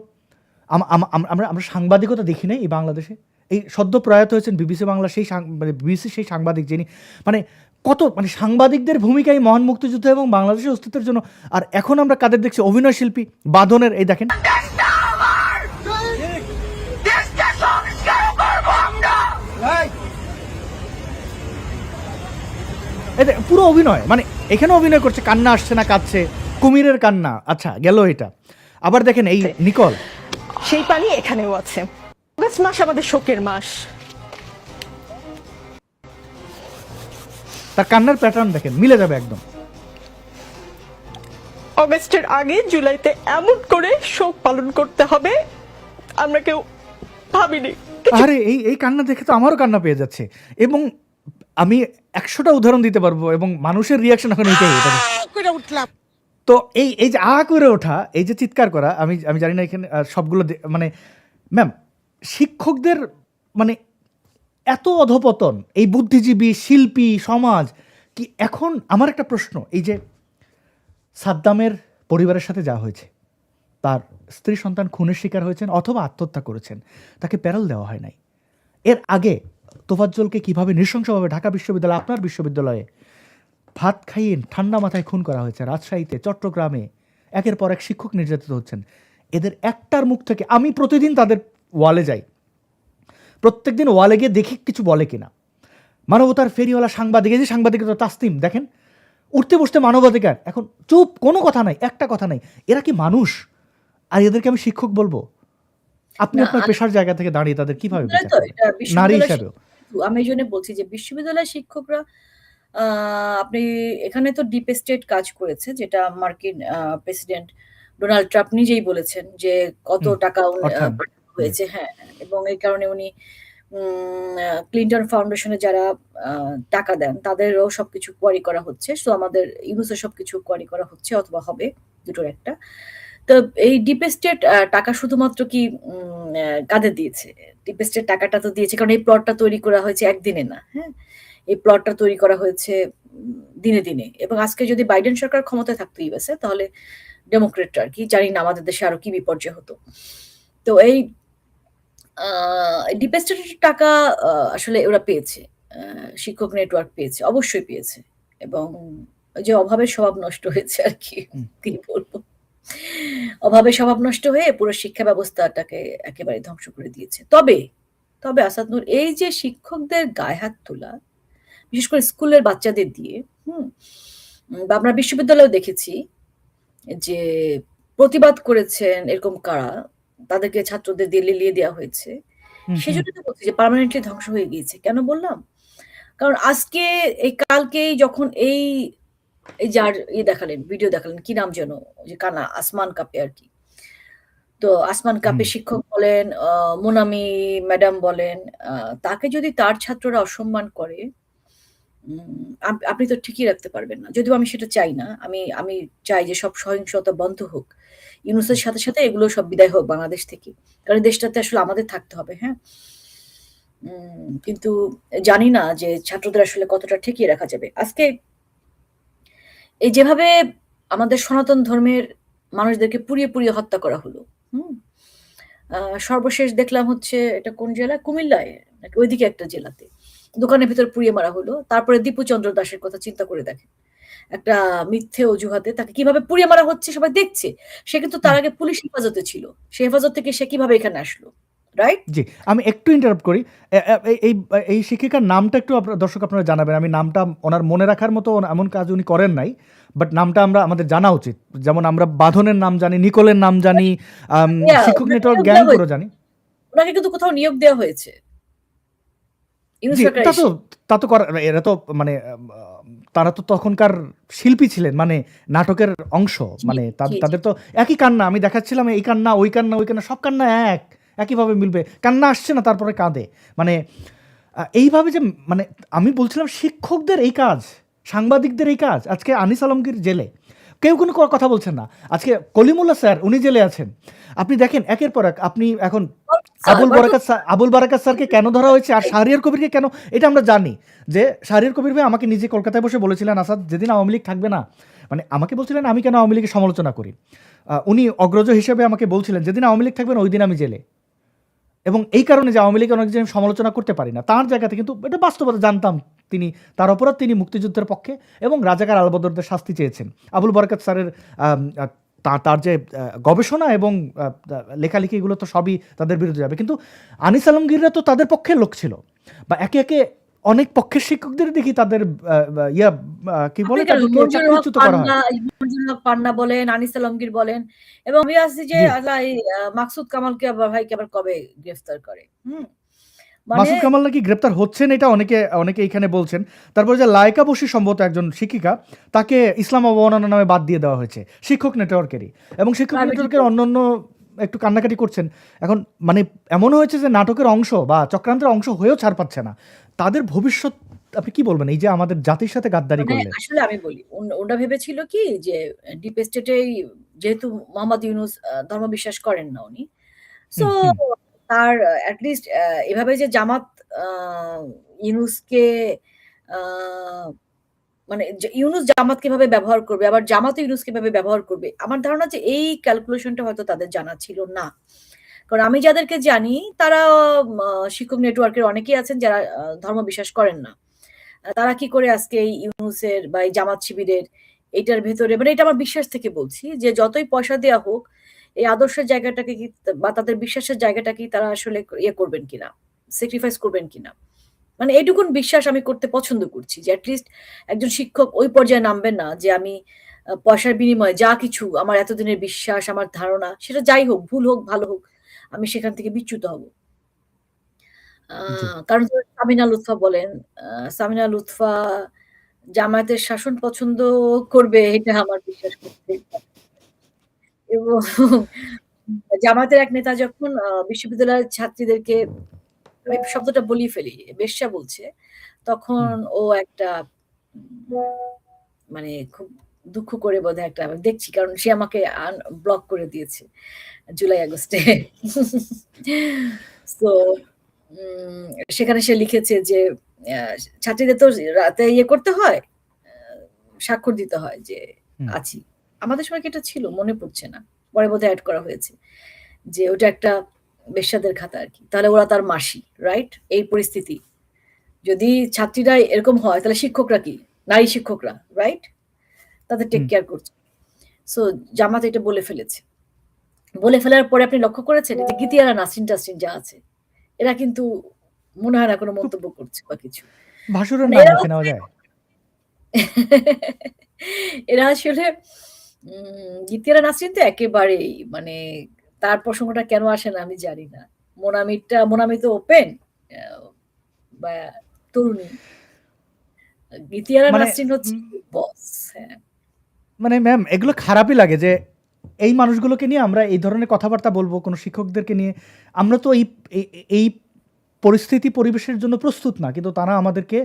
[SPEAKER 1] আমরা সাংবাদিকতা দেখি না এই বাংলাদেশে। এই সদ্য প্রয়াত হয়েছেন বিবিসি বাংলা বিবিসির সেই সাংবাদিক, যিনি সাংবাদিকদের ভূমিকায় মহান মুক্তিযুদ্ধ এবং বাংলাদেশের অস্তিত্বের জন্য। আর এখন আমরা কাদের দেখছি? অভিনয় শিল্পী বাঁধনের, এই দেখেন, পুরো অভিনয়, মানে এখানে অভিনয় করছে, কান্না আসছে না, কাঁদছে, কুমিরের কান্না। আচ্ছা, গেল এটা। আবার দেখেন এই নিকল,
[SPEAKER 4] সেই পানি এখানেও আছে। আগস্ট মাস আমাদের শোকের মাস।
[SPEAKER 1] তার কান্নার প্যাটার্ন দেখেন, মিলে যাবে একদম।
[SPEAKER 4] অগস্টের আগে জুলাইতে এমন করে শোক পালন করতে হবে আমরা কেউ ভাবিনি।
[SPEAKER 1] আরে এই এই কান্না দেখে তো আমারও কান্না পেয়ে যাচ্ছে, এবং আমি 100টা উদাহরণ দিতে পারবো, এবং মানুষের রিয়াকশন এখন এইটাই।
[SPEAKER 4] করে উঠলাম।
[SPEAKER 1] তো এই এই যে করে ওঠা, এই যে চিৎকার করা, আমি আমি জানি না এখানে সবগুলো মানে ম্যাম, শিক্ষকদের মানে এত অধপতন, এই বুদ্ধিজীবী শিল্পী সমাজ কি এখন? আমার একটা প্রশ্ন, এই যে সাদ্দামের পরিবারের সাথে যা হয়েছে, তার স্ত্রী সন্তান খুনের শিকার হয়েছেন অথবা আত্মহত্যা করেছেন, তাকে প্যারোল দেওয়া হয় নাই। এর আগে তোফাজ্জলকে কিভাবে নৃশংসভাবে ঢাকা বিশ্ববিদ্যালয়, আপনার বিশ্ববিদ্যালয়ে ভাত খাইয়ে ঠান্ডা মাথায় খুন করা হয়েছে, রাজশাহীতে, চট্টগ্রামে একের পর এক শিক্ষক নির্যাতিত হচ্ছেন। এদের একটার মুখ থেকে আমি প্রতিদিন তাদের ওয়ালে যাই, প্রত্যেকদিন ওয়ালে গিয়ে দেখি কিছু বলে কিনা। মানবতার ফেরিওয়ালা সাংবাদিক, এই যে সাংবাদিকতা তাসনিম দেখেন, উঠতে বসতে মানবাধিকার, এখন চুপ, কোনো কথা নাই, একটা কথা নাই। এরা কি মানুষ? আর এদেরকে আমি শিক্ষক বলবো? আপনি
[SPEAKER 2] না,
[SPEAKER 1] আপনার পেশার জায়গা থেকে দাঁড়িয়ে তাদের কিভাবে বিচার
[SPEAKER 2] তো
[SPEAKER 1] করবেন?
[SPEAKER 2] এটা
[SPEAKER 1] নারী
[SPEAKER 2] বিশ্ববিদ্যালয়
[SPEAKER 1] হিসাবেও
[SPEAKER 2] আমি এই জন্য বলছি যে বিশ্ববিদ্যালয়ের শিক্ষকরা আপনি এখানে তো ডিপ স্টেট কাজ করেছে, যেটা মার্কিন প্রেসিডেন্ট ডোনাল্ড ট্রাম্প নিজেই বলেছেন যে কত টাকা
[SPEAKER 1] অর্থায়ন।
[SPEAKER 2] হয়েছে। হ্যাঁ, এবং এই কারণে উনি ক্লিন্টন ফাউন্ডেশনে যারা টাকা দেন তাদেরও সবকিছু কোয়ারি করা হচ্ছে। সো আমাদের ইউনুসের সবকিছু কোয়ারি করা হচ্ছে অথবা হবে, দুটোর একটা। তো এই ডিপ স্টেট টাকা শুধুমাত্র কি কাদের দিয়েছে? ডিপ স্টেট টাকাটা তো দিয়েছে কারণ এই প্লটটা তৈরি করা হয়েছে একদিনে না। হ্যাঁ, এই প্লটটা তৈরি করা হয়েছে দিনে দিনে। এবং আজকে যদি বাইডেন সরকার ক্ষমতায় থাকতো ইউএসএ, তাহলে ডেমোক্রেটরা আর কি, জানি না আমাদের দেশে আরো কি বিপর্যয় হতো। তো এই ডিপ স্টেটের টাকা আসলে ওরা পেয়েছে, শিক্ষক নেটওয়ার্ক পেয়েছে, অবশ্যই পেয়েছে। এবং ওই যে অভাবের স্বভাব নষ্ট হয়েছে আর কি, কি বলবো, অভাবে স্বভাব নষ্ট হয়ে পুরো শিক্ষা ব্যবস্থাটাকে একেবারে ধ্বংস করে দিয়েছে। তবে তবে আসাদ নূর, এই যে শিক্ষকদের গায়ে হাত তোলা, বিশেষ করে স্কুলের বাচ্চাদের দিয়ে, বা আমরা বিশ্ববিদ্যালয়েও দেখেছি যে প্রতিবাদ করেছেন এরকম কারা, তাদেরকে ছাত্রদের দিয়ে লিলিয়ে দেওয়া হয়েছে। সেজন্য তো বলছি যে পার্মানেন্টলি ধ্বংস হয়ে গিয়েছে। কেন বললাম? কারণ আজকে এই কালকেই যখন এই যার দেখালেন, ভিডিও দেখালেন, কি নাম যেন, যে কানা আসমান কাপে আর কি। তো আসমান কাপে শিক্ষক বলেন, মোনামি ম্যাডাম বলেন, তাকে যদি তার ছাত্ররা অসম্মান করে, আপনি তো ঠিকই রাখতে পারবেন না। যদিও আমি সেটা চাই না। আমি চাই যে সব সহিংসতা বন্ধ হোক। ইউনূসের সাথে সাথে এগুলো সব বিদায় হোক বাংলাদেশ থেকে। কারণ দেশটাতে আসলে আমাদের থাকতে হবে, হ্যাঁ? কিন্তু জানি না যে ছাত্রদের আসলে কতটা ঠেকিয়ে রাখা যাবে। আজকে এই যেভাবে আমাদের সনাতন ধর্মের মানুষদেরকে পুড়িয়ে পুড়িয়ে হত্যা করা হলো, সর্বশেষ দেখলাম হচ্ছে এটা কোন জেলায়? কুমিল্লায় নাকি ওইদিকে একটা জেলাতে দোকানের ভিতর পুড়িয়ে মারা হলো। তারপরে দীপু চন্দ্র দাসের কথা চিন্তা করে দেখেন, একটা মিথ্যে অজুহাতে তাকে কিভাবে পুড়িয়ে মারা হচ্ছে সবাই দেখছে। সে কিন্তু তার আগে পুলিশ হেফাজতে ছিল। সে হেফাজত থেকে সে কিভাবে এখানে আসলো? রাইট?
[SPEAKER 1] জি, আমি একটু ইন্টারাপ্ট করি। এই শিক্ষিকার নামটা একটু দর্শক আপনারা জানাবেন। আমি নামটা ওনার মনে রাখার মতো এমন কাজ উনি করেন নাই, বাট নামটা আমাদের জানা উচিত। যেমন আমরা বাঁধনের নাম জানি, নিকোলের নাম জানি, শিক্ষক নেটওয়ার্ক জ্ঞান করে জানি।
[SPEAKER 2] ওনাকে কিন্তু কোথাও নিয়োগ দেওয়া হয়েছে।
[SPEAKER 1] জি, তা তো এরা তো মানে তারা তো তখনকার শিল্পী ছিলেন, মানে নাটকের অংশ, মানে তাদের তো একই কান্না। আমি দেখাচ্ছিলাম এই কান্না, ওই কান্না, ওই কান্না, সব কান্না একইভাবে মিলবে। কান্না আসছে না, তারপরে কাঁদে। মানে এইভাবে যে, মানে আমি বলছিলাম শিক্ষকদের এই কাজ, সাংবাদিকদের এই কাজ। আজকে আনিস আলমগীর জেলে, কেউ কোনো কথা বলছেন না। আজকে কলিমুল্লাহ স্যার উনি জেলে আছেন। আপনি দেখেন একের পর এক, আপনি এখন আবুল বারাকাত স্যারকে কেন ধরা হয়েছে, আর শাহরিয়ার কবিরকে কেন, এটা আমরা জানি। যে শাহরিয়ার কবির ভাই আমাকে নিজে কলকাতায় বসে বলেছিলেন, আসাদ যেদিন আওয়ামী লীগ থাকবে না, মানে আমাকে বলছিলেন আমি কেন আওয়ামী লীগের সমালোচনা করি। উনি অগ্রজ হিসেবে আমাকে বলছিলেন যেদিন আওয়ামী লীগ থাকবে না ওই দিন আমি জেলে। এবং এই কারণে যে আওয়ামী লীগের অনেক জিনিস সমালোচনা করতে পারি না, তার জায়গাতে কিন্তু এটা বাস্তবতা জানতাম তিনি, তার অপরাধ তিনি মুক্তিযুদ্ধের পক্ষে এবং রাজাকার আলবদরদের শাস্তি চেয়েছেন। আবুল বারাকাত স্যারের তার যে গবেষণা এবং লেখালেখিগুলো তো সবই তাদের বিরুদ্ধে যাবে, কিন্তু আনিস আলমগীররা তো তাদের পক্ষের লোক ছিল। বা একে একে অনেক পক্ষের শিক্ষকদের দেখি তাদের কি বলে, চাকরিচ্যুত করা হয়।
[SPEAKER 2] পান্না বলেন, আনিস আলমগীর বলেন, এবং আমি আসছি যে আল্লাহ মাকসুদ কামালকে আবার ভাইকে আবার কবে গ্রেফতার করে। মানে
[SPEAKER 1] মাসুদ কামাল নাকি গ্রেপ্তার হচ্ছেন, এটা অনেকে অনেকে এখানে বলছেন। তারপরে যে লায়কা বসি সম্ভবত একজন শিক্ষিকা, তাকে ইসলাম অবমাননা নামে বাদ দিয়ে দেওয়া হয়েছে শিক্ষক নেটওয়ার্কেরই, এবং শিক্ষক
[SPEAKER 2] প্রাইভেট
[SPEAKER 1] নেটওয়ার্কের অন্যান্য একটু কান্নাকাটি করছেন এখন। মানে এমনও হয়েছে যে নাটকের অংশ বা চক্রান্তের অংশ হয়েও ছাড় পাচ্ছে না। তাদের ভবিষ্যৎ আপনি কি বলবেন, এই যে আমাদের জাতির সাথে গাদ্দারি
[SPEAKER 2] মানে
[SPEAKER 1] করলেন?
[SPEAKER 2] আসলে আমি বলি ওরা ভেবেছিল কি যে ডিপ স্টেটেই যেহেতু মোহাম্মদ ইউনুস ধর্ম বিশ্বাস করেন না উনি, সো
[SPEAKER 1] হুম, হুম,
[SPEAKER 2] তার অ্যাটলিস্ট এভাবে যে জামাত আহ, ইউনুসকে আহ, মানে ইউনুস জামাতকে কিভাবে ব্যবহার করবে, আবার জামাত ইউনুসকে কিভাবে ব্যবহার করবে, আমার ধারণা যে এই ক্যালকুলেশনটা হয়তো তাদের জানা ছিল না। কারণ আমি যাদেরকে জানি তারা শিক্ষক নেটওয়ার্কের অনেকেই আছেন যারা ধর্ম বিশ্বাস করেন না। তারা কি করে আজকে এই ইউনুসের বা এই জামাত শিবিরের এইটার ভেতরে, মানে এটা আমার বিশ্বাস থেকে বলছি যে যতই পয়সা দেওয়া হোক এই আদর্শের জায়গাটাকে কি বা তাদের বিশ্বাসের জায়গাটাকে তারা আসলে ইয়ে করবেন কিনা, স্যাক্রিফাইস করবেন কিনা, মানে এইটুকুন বিশ্বাস আমি করতে পছন্দ করছি যে অ্যাটলিস্ট একজন শিক্ষক ওই পর্যায়ে নামবেন না যে আমি পয়সার বিনিময়ে যা কিছু আমার এতদিনের বিশ্বাস আমার ধারণা সেটা যাই হোক, ভুল হোক ভালো হোক, আমি সেখান থেকে বিচ্যুত হব।
[SPEAKER 1] জি,
[SPEAKER 2] কারণ সামিনা লুৎফা বলেন, সামিনা লুৎফা জামায়াতের শাসন পছন্দ করবে এটা আমার বিশ্বাস করতে। এবং জামায়াতের এক নেতা যখন বিশ্ববিদ্যালয়ের ছাত্রীদেরকে, আমি শব্দটা বলি ফেলি, বেশ্যা বলছে, তখন
[SPEAKER 1] হুম।
[SPEAKER 2] ও একটা মানে খুব দুঃখ করে বোধহয় একটা আমি দেখছি, কারণ সে আমাকে ব্লক করে দিয়েছে জুলাই আগস্টে। তো উম সেখানে সে লিখেছে যে আ ছাত্রীদের তো রাতে ইয়ে করতে হয়, আ স্বাক্ষর দিতে হয় যে
[SPEAKER 1] হুম।
[SPEAKER 2] আছি। আমাদের সময় কি এটা ছিল? মনে পড়ছে না। পরে বোধহয় এড করা হয়েছে। যে ওটা একটা বেশ্যাদের খাতা আরকি। তাহলে ওরা তার মাসি, রাইট? এই পরিস্থিতি। যদি ছাত্রীরা এরকম হয় তাহলে শিক্ষকরা কি? নারী শিক্ষকরা, রাইট? তাদের টেক
[SPEAKER 1] হুম।
[SPEAKER 2] কেয়ার করছে। সো জামাত এটা বলে ফেলেছে। বলে ফেলার পরে আপনি লক্ষ্য করেছেন এই যে গীতিয়ারা নাসরিন-টাসরিন যা আছে, এরা কিন্তু মনে হয় না কোনো
[SPEAKER 1] খুব
[SPEAKER 2] মন্তব্য করছে বা কিছু।
[SPEAKER 1] ভাসুরের
[SPEAKER 2] মানে
[SPEAKER 1] নাম
[SPEAKER 2] এরা
[SPEAKER 1] মুখে নেওয়া
[SPEAKER 2] হচ্ছে
[SPEAKER 1] যায়।
[SPEAKER 2] এরা আসলে গীতিয়ারা নাসরিন তো একেবারেই মানে তার প্রসঙ্গটা কেন আসে না আমি জানি না। মোনামি তো ওপেন আ বা তরুণী। গীতিয়ারা
[SPEAKER 1] মানে
[SPEAKER 2] নাসরিন হচ্ছে বস। হ্যাঁ।
[SPEAKER 1] মানে ম্যাম, এগুলো খারাপই লাগে যে এই মানুষগুলোকে নিয়ে আমরা এই ধরনের কথাবার্তা বলবো, কোনো শিক্ষকদেরকে নিয়ে। আমরা তো এই পরিস্থিতি পরিবেশের জন্য প্রস্তুত না, কিন্তু তারা আমাদেরকে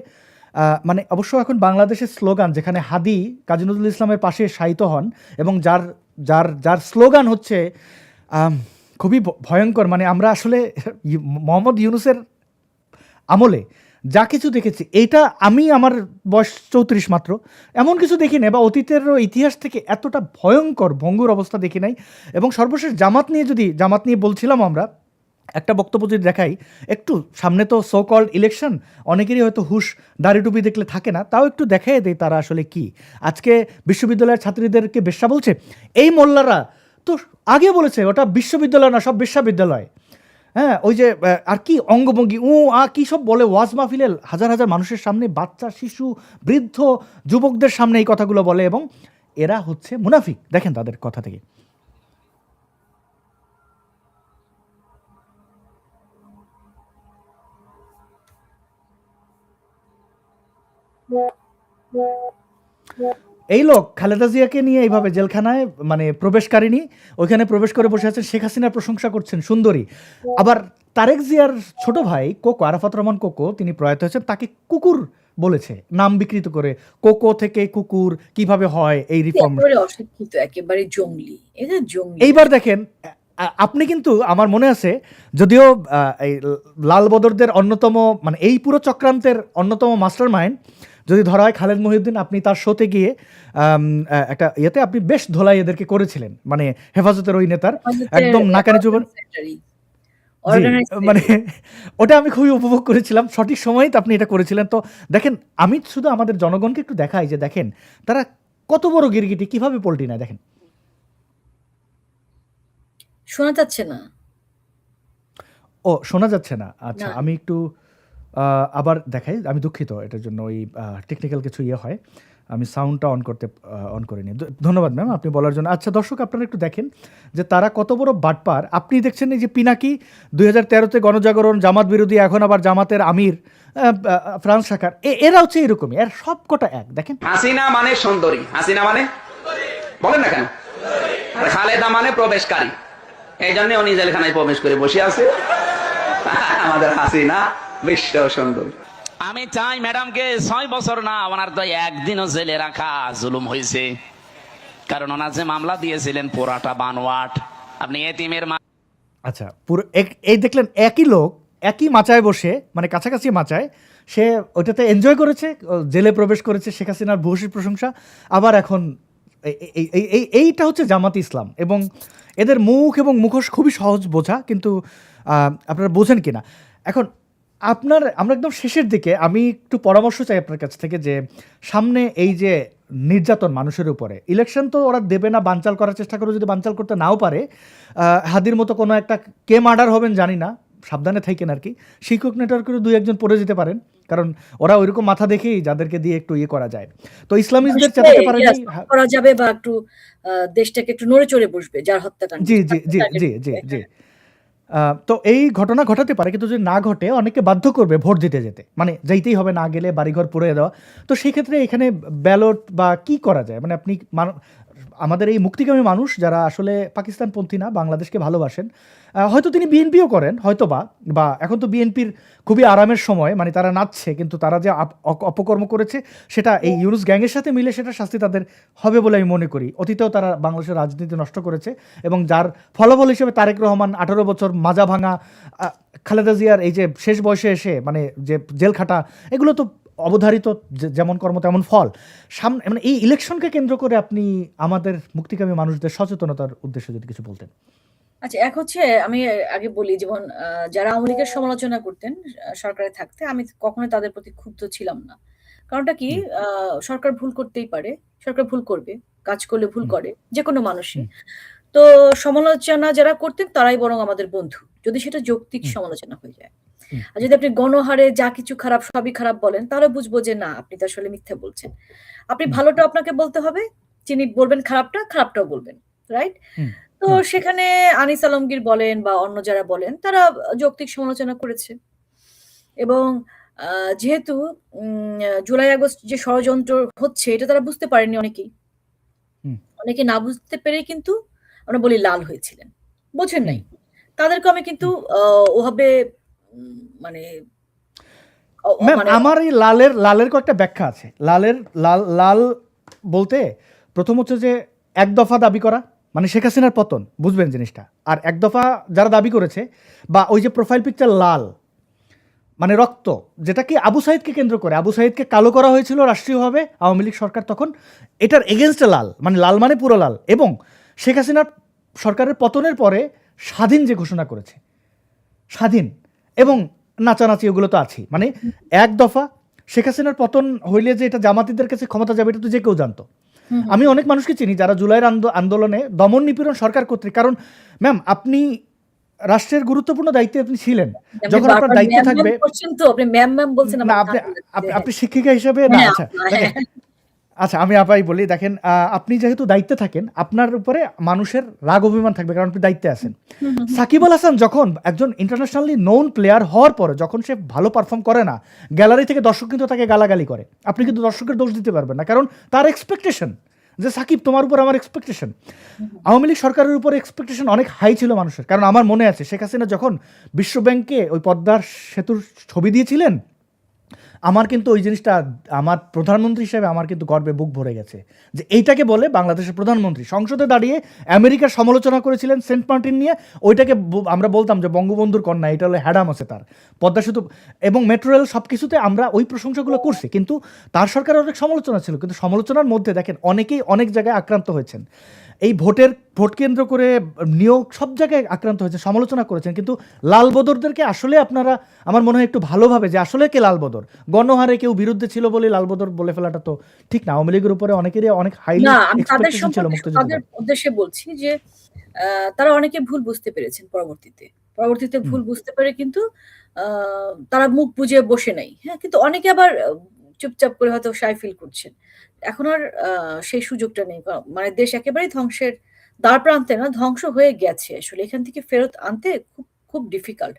[SPEAKER 1] মানে অবশ্য এখন বাংলাদেশের স্লোগান যেখানে হাদি কাজী নজরুল ইসলামের পাশে শায়িত হন, এবং যার যার যার স্লোগান হচ্ছে খুবই ভয়ঙ্কর। মানে আমরা আসলে মোহাম্মদ ইউনুসের আমলে যা কিছু দেখেছি, এইটা আমি আমার বয়স 34 মাত্র, এমন কিছু দেখি নাই, বা অতীতের ইতিহাস থেকে এতটা ভয়ঙ্কর ভঙ্গুর অবস্থা দেখি নাই। এবং সর্বশেষ জামাত নিয়ে বলছিলাম আমরা, একটা বক্তব্য যদি দেখাই একটু, সামনে তো সো কল্ড ইলেকশন, অনেকেরই হয়তো হুশ দাড়ি টুপি দেখলে থাকে না, তাও একটু দেখাই দেয় তারা আসলে কি। আজকে বিশ্ববিদ্যালয়ের ছাত্রীদেরকে বেশ্যা বলছে, এই মোল্লারা তো আগে বলেছে ওটা বিশ্ববিদ্যালয় না, সব বিশ্ববিদ্যালয়। হ্যাঁ, ওই যে আর কি অঙ্গভঙ্গি কি সব বলে ওয়াজ মাহফিলে হাজার হাজার মানুষের সামনে, বাচ্চা শিশু বৃদ্ধ যুবকদের সামনে এই কথাগুলো বলে, এবং এরা হচ্ছে মুনাফিক, দেখেন তাদের কথা থেকে। এই লোক খালেদা জিয়াকে নিয়ে এইভাবে জেলখানায় মানে প্রবেশকারিনী, ওইখানে প্রবেশ করে বসে আছেন, শেখ হাসিনার প্রশংসা করছেন সুন্দরী। আবার তারেক জিয়ার ছোট ভাই কোকো, আরাফাত রহমান কোকো, তিনি প্রয়াত হয়েছেন, তাকে কুকুর বলেছে নাম বিকৃত করে। কোকো থেকে কুকুর কিভাবে হয় এই রিফর্ম।
[SPEAKER 2] একেবারে অশিক্ষিত, একেবারে জঙ্গলি। এদের জঙ্গলি
[SPEAKER 1] এইবার দেখেন, আপনি কিন্তু আমার মনে আছে, যদিও এই লাল বদরদের অন্যতম, মানে এই পুরো চক্রান্তের অন্যতম মাস্টার মাইন্ড যদি ধরা হয় খালেদ মহিউদ্দিন, আপনি তার শোতে গিয়ে একটা ইয়েতে আপনি বেশ ধোলাই এদেরকে করেছিলেন, মানে হেফাজতের ওই নেতার একদম নাকানি চুবান। জি, মানে ওটা আমি খুবই উপভোগ করেছিলাম, সঠিক সময়ে আপনি এটা করেছিলেন। তো দেখেন, আমি শুধু আমাদের জনগণকে একটু দেখাই যে দেখেন তারা কত বড় গিরগিটি, কিভাবে পল্টি নেয় দেখেন।
[SPEAKER 2] শোনা যাচ্ছে না।
[SPEAKER 1] ও, শোনা যাচ্ছে না, আচ্ছা
[SPEAKER 2] না,
[SPEAKER 1] আমি একটু আবার দেখাই, আমি দুঃখিত এটার জন্য, ওই টেকনিক্যাল কিছু ইয়ে হয়, আমি সাউন্ডটা অন করে নিই। ধন্যবাদ ম্যাম আপনি বলার জন্য। আচ্ছা দর্শক, আপনারা একটু দেখেন যে তারা কত বড় বাটপার। আপনি দেখছেন এই যে পিনাকি 2013-তে গণজাগরণ, জামাত বিরোধী, এখন আবার জামাতের আমির, ফ্রান্স শাখার, এরা হচ্ছে এরকমই, এর সব কটা এক। দেখেন,
[SPEAKER 5] হাসিনা মানে সুন্দরী, হাসিনা মানে বলেন না কেন, আর খালেদা মানে প্রবেশকারী, এই জন্য উনি জেলখানায় প্রবেশ করে বসে আছে। আমাদের হাসিনা বিশ্ব সুন্দরী।
[SPEAKER 6] আমি চাই ম্যাডামকে 6 বছর না, ওনার তো একদিনও জেলে রাখা জুলুম হয়েছে, কারণ ওনার যে মামলা দিয়েছিলেন পুরাটা বানোয়াট। আপনি এতিমের
[SPEAKER 1] আচ্ছা পুরো এই দেখলেন একই লোক একই মাচায় বসে, মানে কাছাকাছি মাচায়, সে ওইটাতে এনজয় করেছে, জেলে প্রবেশ করেছে, শেখ হাসিনার ভূয়সী প্রশংসা, আবার এখন এইটা হচ্ছে জামাত ইসলাম। এবং এদের মুখ এবং মুখোশ খুবই সহজ বোঝা, কিন্তু আপনারা বোঝেন কিনা। এখন আমরা একদম শেষের দিকে, আমি একটু পরামর্শ চাই আপনার কাছ থেকে, যে সামনে এই যে নির্যাতন মানুষের উপরে, ইলেকশন তো ওরা দেবে না, বানচাল করার চেষ্টা করে, যদি বানচাল করতে নাও পারে, হাদির মতো কোনো একটা, কে মার্ডার হবেন জানি না, সাবধানে থাকেন আর কি। শিক্ষক নেটওয়ার্কেরও 2-1 পড়ে যেতে পারেন, কারণ ওরা ওইরকম মাথা দেখেই যাদেরকে দিয়ে একটু ইয়ে করা যায়। তো ইসলামিস্টদের চেতাতে পারে
[SPEAKER 2] করা যাবে, বা একটু দেশটাকে একটু নড়ে চড়ে বসবে যার হত্যাকাণ্ড।
[SPEAKER 1] জি জি জি জি জি জি। তো এই ঘটনা ঘটাতে পারে, কিন্তু যদি না ঘটে অনেককে বাধ্য করবে ভোট দিতে যেতে, মানে যাইতেই হবে, না গেলে বাড়িঘর পুড়িয়ে দেওয়া। তো সেই ক্ষেত্রে এখানে ব্যালট বা কি করা যায়, মানে আপনি আমাদের এই মুক্তিকামী মানুষ যারা আসলে পাকিস্তানপন্থী না, বাংলাদেশকে ভালোবাসেন, হয়তো তিনি বিএনপিও করেন, হয়তো বা এখন তো বিএনপির খুবই আরামের সময়, মানে তারা নাচছে, কিন্তু তারা যে অপকর্ম করেছে সেটা এই ইউনুস গ্যাংয়ের সাথে মিলে সেটা শাস্তি তাদের হবে বলে আমি মনে করি। অতীতেও তারা বাংলাদেশের রাজনীতি নষ্ট করেছে, এবং যার ফলাফল হিসেবে তারেক রহমান 18 বছর মাজা ভাঙা, খালেদা জিয়ার এই যে শেষ বয়সে এসে মানে যে জেল খাটা, এগুলো তো অবধারিত, যেমন কর্ম তেমন ফল। সামনে মানে এই ইলেকশনকে কেন্দ্র করে আপনি আমাদের মুক্তিকামী মানুষদের সচেতনতার উদ্দেশ্যে যদি কিছু বলতেন।
[SPEAKER 2] আচ্ছা, এক হচ্ছে, আমি আগে বলি, যেমন যারা আওয়ামী লীগের সমালোচনা করতেন সরকারে থাকতে, আমি কখনোই তাদের প্রতি ক্ষুব্ধ ছিলাম না। কারণটা কি, সরকার ভুল করতেই পারে, সরকার ভুল করবে, কাজ করলে ভুল করে যে কোনো মানুষই। তো সমালোচনা যারা করতেন তারাই বরং আমাদের বন্ধু, যদি সেটা যৌক্তিক সমালোচনা হয়ে যায়। আর যদি আপনি গণহারে যা কিছু খারাপ সবই খারাপ বলেন, তাহলে বুঝবো যে না, আপনি তো আসলে মিথ্যা বলছেন। আপনি ভালোটা আপনাকে বলতে হবে, যিনি বলবেন খারাপটাও বলবেন, রাইট? তো সেখানে আনিস আলমগীর বলেন বা অন্য যারা বলেন, তারা যৌক্তিক সমালোচনা করেছে। এবং যেহেতু জুলাই আগস্ট যে ষড়যন্ত্র হচ্ছে এটা তারা বুঝতে পারেনি, অনেকে না বুঝতে পেরে কিন্তু আমরা বলি লাল হয়েছিলেন, বোঝেন নাই। তাদেরকে আমি কিন্তু ওভাবে মানে
[SPEAKER 1] আমার এই লালের কয়েকটা ব্যাখ্যা আছে। লাল বলতে প্রথম হচ্ছে যে এক দফা দাবি করা, মানে শেখ হাসিনার পতন, বুঝবেন জিনিসটা। আর এক দফা যারা দাবি করেছে, বা ওই যে প্রোফাইল পিকচার লাল মানে রক্ত, যেটা কি আবু সাইদকে কেন্দ্র করে, আবু সাইদকে কালো করা হয়েছিল রাষ্ট্রীয়ভাবে আওয়ামী লীগ সরকার তখন, এটার এগেনস্টে লাল, মানে লাল মানে পুরো লাল। এবং শেখ হাসিনার সরকারের পতনের পরে স্বাধীন যে ঘোষণা করেছে, স্বাধীন এবং নাচানাচি, ওগুলো তো আছেই। মানে এক দফা শেখ হাসিনার পতন হইলে যে এটা জামাতিদের কাছে ক্ষমতা যাবে, এটা তো যে কেউ জানতো। আমি অনেক মানুষকে চিনি যারা জুলাইয়ের আন্দোলনে দমন নিপীড়ন সরকার কর্তৃক, কারণ ম্যাম আপনি রাষ্ট্রের গুরুত্বপূর্ণ দায়িত্বে আপনি ছিলেন, যখন আপনার দায়িত্ব থাকবে, আপনি শিক্ষিকা হিসেবে না। আচ্ছা আমি আপাই বলি, দেখেন আপনি যেহেতু দায়িত্বে থাকেন, আপনার উপরে মানুষের রাগ অভিমান থাকবে, কারণ আপনি দায়িত্বে আছেন। সাকিব আল হাসান যখন একজন ইন্টারন্যাশনালি নোন প্লেয়ার হওয়ার পরে যখন সে ভালো পারফর্ম করে না, গ্যালারি থেকে দর্শক কিন্তু তাকে গালাগালি করে, আপনি কিন্তু দর্শকের দোষ দিতে পারবেন না, কারণ তার এক্সপেকটেশন যে সাকিব তোমার উপর আমার এক্সপেকটেশন। আওয়ামী লীগ সরকারের উপর এক্সপেকটেশন অনেক হাই ছিল মানুষের, কারণ আমার মনে আছে শেখ হাসিনা যখন বিশ্বব্যাংকে ওই পদ্মার সেতুর ছবি দিয়েছিলেন, আমার কিন্তু ওই জিনিসটা, আমার প্রধানমন্ত্রী হিসেবে আমার কিন্তু গর্বে বুক ভরে গেছে যে এইটাকে বলে বাংলাদেশের প্রধানমন্ত্রী সংসদে দাঁড়িয়ে আমেরিকার সমালোচনা করেছিলেন সেন্ট মার্টিন নিয়ে, ওইটাকে আমরা বলতাম যে বঙ্গবন্ধুর কন্যা, এটা হলো হ্যাডাম আছে তার, পদ্মা সেতু এবং মেট্রো রেল সব কিছুতে আমরা ওই প্রশংসাগুলো করছি। কিন্তু তার সরকারের অনেক সমালোচনা ছিল, কিন্তু সমালোচনার মধ্যে দেখেন অনেকেই অনেক জায়গায় আক্রান্ত হয়েছেন, এই ভোট কেন্দ্র করে নিয়োগ সব জায়গায় আক্রান্ত হয়েছে, সমালোচনা করেছেন। কিন্তু লাল বদরদেরকে আসলে আপনারা, আমার মনে হয় একটু ভালোভাবে, যে আসলে কে লাল বদর, গণহারে কেউ বিরুদ্ধে ছিল বলে লাল বদর বলে ফেলাটা তো ঠিক না। আওয়ামী লীগের উপরে অনেকেরই অনেক হাইলি এক্সপেকটেশন ছিল মুক্তিযুদ্ধের।
[SPEAKER 2] তাদের উদ্দেশ্যে বলছি যে তারা অনেকে ভুল বুঝতে পেরেছেন পরবর্তীতে, পরবর্তীতে
[SPEAKER 1] হুম।
[SPEAKER 2] ভুল বুঝতে পেরে কিন্তু তারা মুখ বুজে বসে নাই। হ্যাঁ? কিন্তু অনেকে আবার চুপচাপ করে হয়তো শাই ফিল করছেন। এখন আর সেই সুযোগটা নেই। মানে দেশ একেবারেই ধ্বংসের দ্বারপ্রান্তে না, ধ্বংস হয়ে গেছে আসলে। এখান থেকে ফেরত আনতে খুব ডিফিকাল্ট।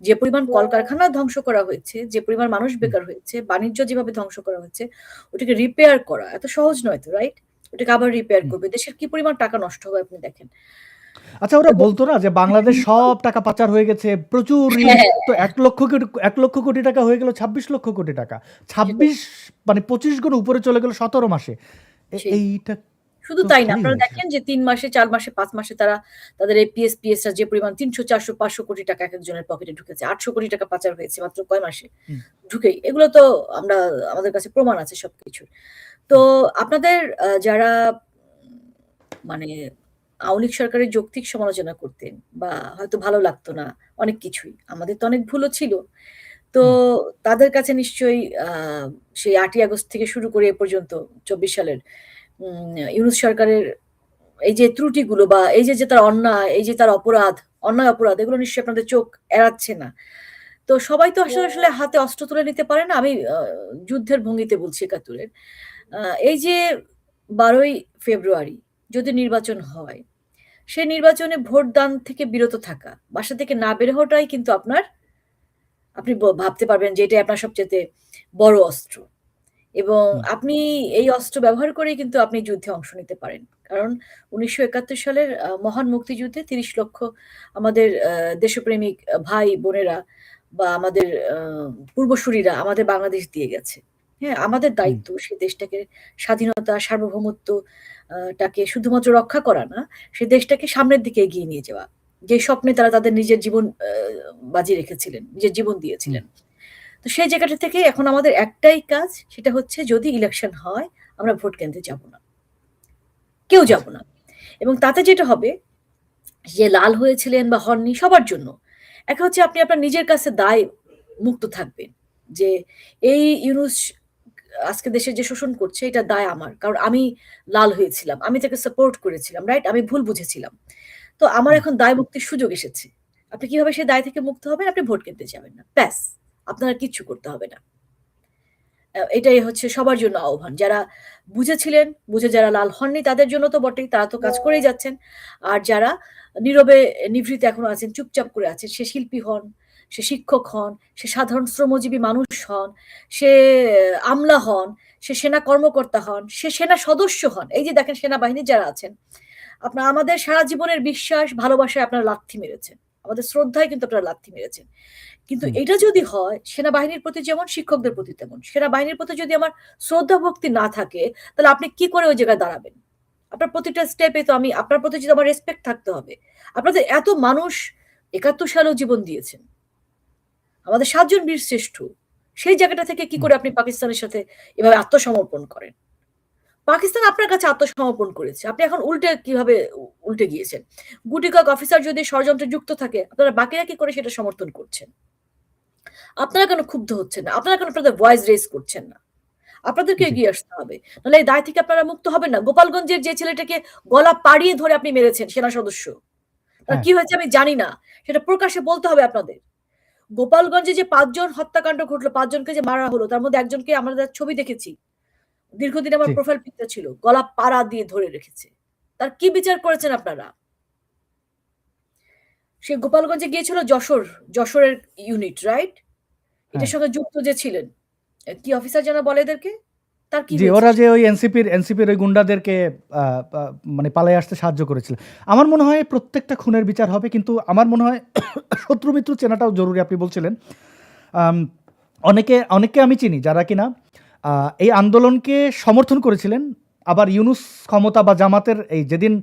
[SPEAKER 2] যে পরিমাণ কলকারখানা ধ্বংস করা হয়েছে, যে পরিমাণ মানুষ
[SPEAKER 1] হুম।
[SPEAKER 2] বেকার হয়েছে, বাণিজ্য যেভাবে ধ্বংস করা হয়েছে, ওটাকে রিপেয়ার করা এত সহজ নয় তো, রাইট? ওটাকে আবার রিপেয়ার
[SPEAKER 1] হুম।
[SPEAKER 2] করবে। দেশের কি পরিমাণ টাকা নষ্ট হবে আপনি দেখেন।
[SPEAKER 1] আচ্ছা, ওরা
[SPEAKER 2] এবং
[SPEAKER 1] বলতো না যে বাংলাদেশ সব টাকা পাচার হয়ে গেছে, প্রচুর ঋণ,
[SPEAKER 2] হ্যাঁ,
[SPEAKER 1] তো ১,০০,০০,০০,০০,০০,০০,০০,০০,০০,০০,০০,০০,০০,০০,০০,০০,০০,০০,০০,০০,০০,০০,০০,০০,০০,০০,০০,০০,০০,০০,০০,০০,০০,০০,০০,০০,০০,০০,০০,০০,০০,০০,০০,০০,০০,০০,০০,০০,০০,০০,০০,০০,০০,০০,০০,০০,০০,০০,০০,০০,০০,০০,০০,০০,০০,০০,০০,০০,০০,০০,০০,০০,০০,০০,০০,০০,
[SPEAKER 2] সেই
[SPEAKER 1] এইটা
[SPEAKER 2] শুধু
[SPEAKER 1] তো
[SPEAKER 2] তাই না,
[SPEAKER 1] ভালোই
[SPEAKER 2] আপনারা
[SPEAKER 1] হয়েছে।
[SPEAKER 2] দেখেন যে ৩ মাসে, ৪ মাসে, ৫ মাসে তারা তাদের এপিএস, পিএসরা যে পরিমাণ ৩০০, ৪০০, ৫০০ কোটি টাকা একেকজনের পকেটে ঢুকেছে। ৮০০ কোটি টাকা পাচার হয়েছে মাত্র কয় মাসে?
[SPEAKER 1] হুম,
[SPEAKER 2] ঢুকেই। এগুলো তো আমাদের কাছে প্রমাণ আছে সবকিছুর। তো
[SPEAKER 1] হুম,
[SPEAKER 2] আপনাদের যারা মানে আওয়ামী লীগ সরকারের যৌক্তিক সমালোচনা করতেন বা হয়তো ভালো লাগতো না অনেক কিছুই। আমাদের তো অনেক ভুলও ছিল। তো
[SPEAKER 1] হুম,
[SPEAKER 2] তাদের কাছে নিশ্চয়ই সেই ৮ই আগস্ট থেকে শুরু করে এ পর্যন্ত ২৪ সালের ইউনূস সরকারের এই যে ত্রুটিগুলো বা এই যে তার অন্যায়, এই যে তার অপরাধ, অন্যায় অপরাধ এগুলো নিশ্চয়ই আপনাদের চোখ এড়াচ্ছে না। তো সবাই তো আসলে হাতে অস্ত্র তুলে নিতে পারে না। আমি যুদ্ধের ভঙ্গিতে বলছি ৭১ এর। আ এই যে ১২ই ফেব্রুয়ারি যদি নির্বাচন হয়, সে নির্বাচনে ভোটদান থেকে বিরত থাকা, বাসা থেকে না বের হওয়াটাই কিন্তু আপনি ভাবতে পারবেন যে এটাই আপনার সবচাইতে বড় অস্ত্র। এবং
[SPEAKER 1] হুম,
[SPEAKER 2] আপনি এই অস্ত্র ব্যবহার করেই কিন্তু আপনি যুদ্ধে অংশ নিতে পারেন। কারণ ১৯৭১ সালের মহান মুক্তিযুদ্ধে ৩০ লক্ষ আমাদের দেশপ্রেমিক ভাই-বোনেরা বা আমাদের পূর্বসূরীরা আমাদের বাংলাদেশ দিয়ে গেছে। হ্যাঁ? আমাদের
[SPEAKER 1] হুম,
[SPEAKER 2] দায়িত্ব সে দেশটাকে স্বাধীনতা, সার্বভৌমত্ব টাকে শুধুমাত্র রক্ষা করা না, সে দেশটাকে সামনের দিকে এগিয়ে নিয়ে যাওয়া। যে স্বপ্নে তারা তাদের নিজের জীবন বাজি রেখেছিলেন, নিজের জীবন
[SPEAKER 1] হুম,
[SPEAKER 2] দিয়েছিলেন। তো সেই জায়গাটা থেকে এখন আমাদের একটাই কাজ, সেটা হচ্ছে যদি ইলেকশন হয়, আমরা ভোট কেন্দ্রে যাব না। কেউ যাব
[SPEAKER 1] আচ্ছা,
[SPEAKER 2] না। এবং তাতে যেটা হবে, যে লাল হয়েছিলেন বা হননি সবার জন্য। একটা হচ্ছে আপনি আপনার নিজের কাছে দায় মুক্ত থাকবেন। যে এই ইউনুস আজকে দেশে যে শোষণ করছে এটার দায় আমার। কারণ আমি লাল হয়েছিলাম। আমি তাকে সাপোর্ট করেছিলাম, রাইট? আমি ভুল বুঝেছিলাম। তো আমার
[SPEAKER 1] হুম,
[SPEAKER 2] এখন দায় মুক্তির সুযোগ এসেছে। আপনি কিভাবে সেই দায় থেকে মুক্ত হবেন? আপনি ভোট কেন্দ্রে যাবেন না। ব্যাস। আপনার আর কিচ্ছু করতে হবে না। এটাই হচ্ছে সবার জন্য আহ্বান। যারা বুঝেছিলেন, বুঝে যারা লাল হননি তাদের জন্য তো বটেই, তারা তো কাজ করেই যাচ্ছেন। আর যারা নীরবে নিভৃতে এখনো আছেন, চুপচাপ করে আছেন, সে শিল্পী হন, সে শিক্ষক হন, সে সাধারণ শ্রমজীবী মানুষ হন, সে আমলা হন, সে সেনা কর্মকর্তা হন, সে সেনা সদস্য হন। এই যে দেখেন সেনাবাহিনীর যারা আছেন, আমাদের সারা জীবনের বিশ্বাস, ভালোবাসায় আপনারা লাথি মেরেছেন। আমাদের শ্রদ্ধায় কিন্তু আপনারা লাথি মেরেছেন। কিন্তু
[SPEAKER 1] হুম,
[SPEAKER 2] এটা যদি হয় সেনাবাহিনীর প্রতি যেমন শিক্ষকদের প্রতি তেমন। সেনাবাহিনীর প্রতি যদি আমার শ্রদ্ধা ভক্তি না থাকে, তাহলে আপনি কি করে ওই জায়গায় দাঁড়াবেন? আপনার প্রতিটা স্টেপে তো আপনার প্রতি যদি আমার রেসপেক্ট থাকতে হবে। আপনাদের এত মানুষ ৭১ সালেও জীবন দিয়েছেন। আমাদের ৭ জন বীরশ্রেষ্ঠ। সেই জায়গাটা থেকে কি
[SPEAKER 1] হুম।
[SPEAKER 2] করে আপনি পাকিস্তানের সাথে এভাবে আত্মসমর্পণ করেন? পাকিস্তান আপনার কাছে আত্মসমর্পণ করেছে। আপনি এখন উল্টে কিভাবে উল্টে গিয়েছেন? গুটি কয়েক অফিসার যদি ষড়যন্ত্রে যুক্ত থাকে, আপনারা বাকিরা কি করে সেটা সমর্থন করছেন? আপনারা কেন ক্ষুব্ধ হচ্ছেন না? আপনারা কেন আপনাদের ভয়েস রেইজ করছেন না? আপনাদেরকে
[SPEAKER 1] জি,
[SPEAKER 2] এগিয়ে আসতে হবে। নাহলে এই দায় থেকে আপনারা মুক্ত হবেন না। গোপালগঞ্জের যে ছেলেটাকে গলা পাড়িয়ে ধরে আপনি মেরেছেন সেনা সদস্য। তার
[SPEAKER 1] হ্যাঁ,
[SPEAKER 2] কি হয়েছে আমি জানি না। সেটা প্রকাশ্যে বলতে হবে আপনাদের। গোপালগঞ্জে যে ৫ জন হত্যাকাণ্ড ঘটলো, ৫ জনকে যে মারা হলো, তার মধ্যে একজনকে আমরা ছবি দেখেছি। দীর্ঘদিন
[SPEAKER 1] জি।
[SPEAKER 2] আমার প্রোফাইল পিকটা ছিল। গলা পাড়া দিয়ে ধরে রেখেছে। তার কি বিচার করেছেন আপনারা? সে গোপালগঞ্জে গিয়েছিল যশোরের ইউনিট, রাইট?
[SPEAKER 1] হ্যাঁ।
[SPEAKER 2] এটার সঙ্গে যুক্ত যে ছিলেন। কি অফিসার যেন বলে এদেরকে? তার কি
[SPEAKER 1] জি,
[SPEAKER 2] হয়েছে?
[SPEAKER 1] ওরা যে ওই এনসিপির ওই গুন্ডাদেরকে আ পা মানে পালায়ে আসতে সাহায্য করেছিল। আমার মনে হয় প্রত্যেকটা খুনের বিচার হবে, কিন্তু আমার মনে হয় শত্রু-মিত্র চেনাটাও জরুরি। আপনি বলছিলেন। আম অনেককে আমি চিনি যারা কিনা আ এই আন্দোলনকে সমর্থন করেছিলেন। আবার ইউনূস ক্ষমতা বা জামাতের এই যেদিন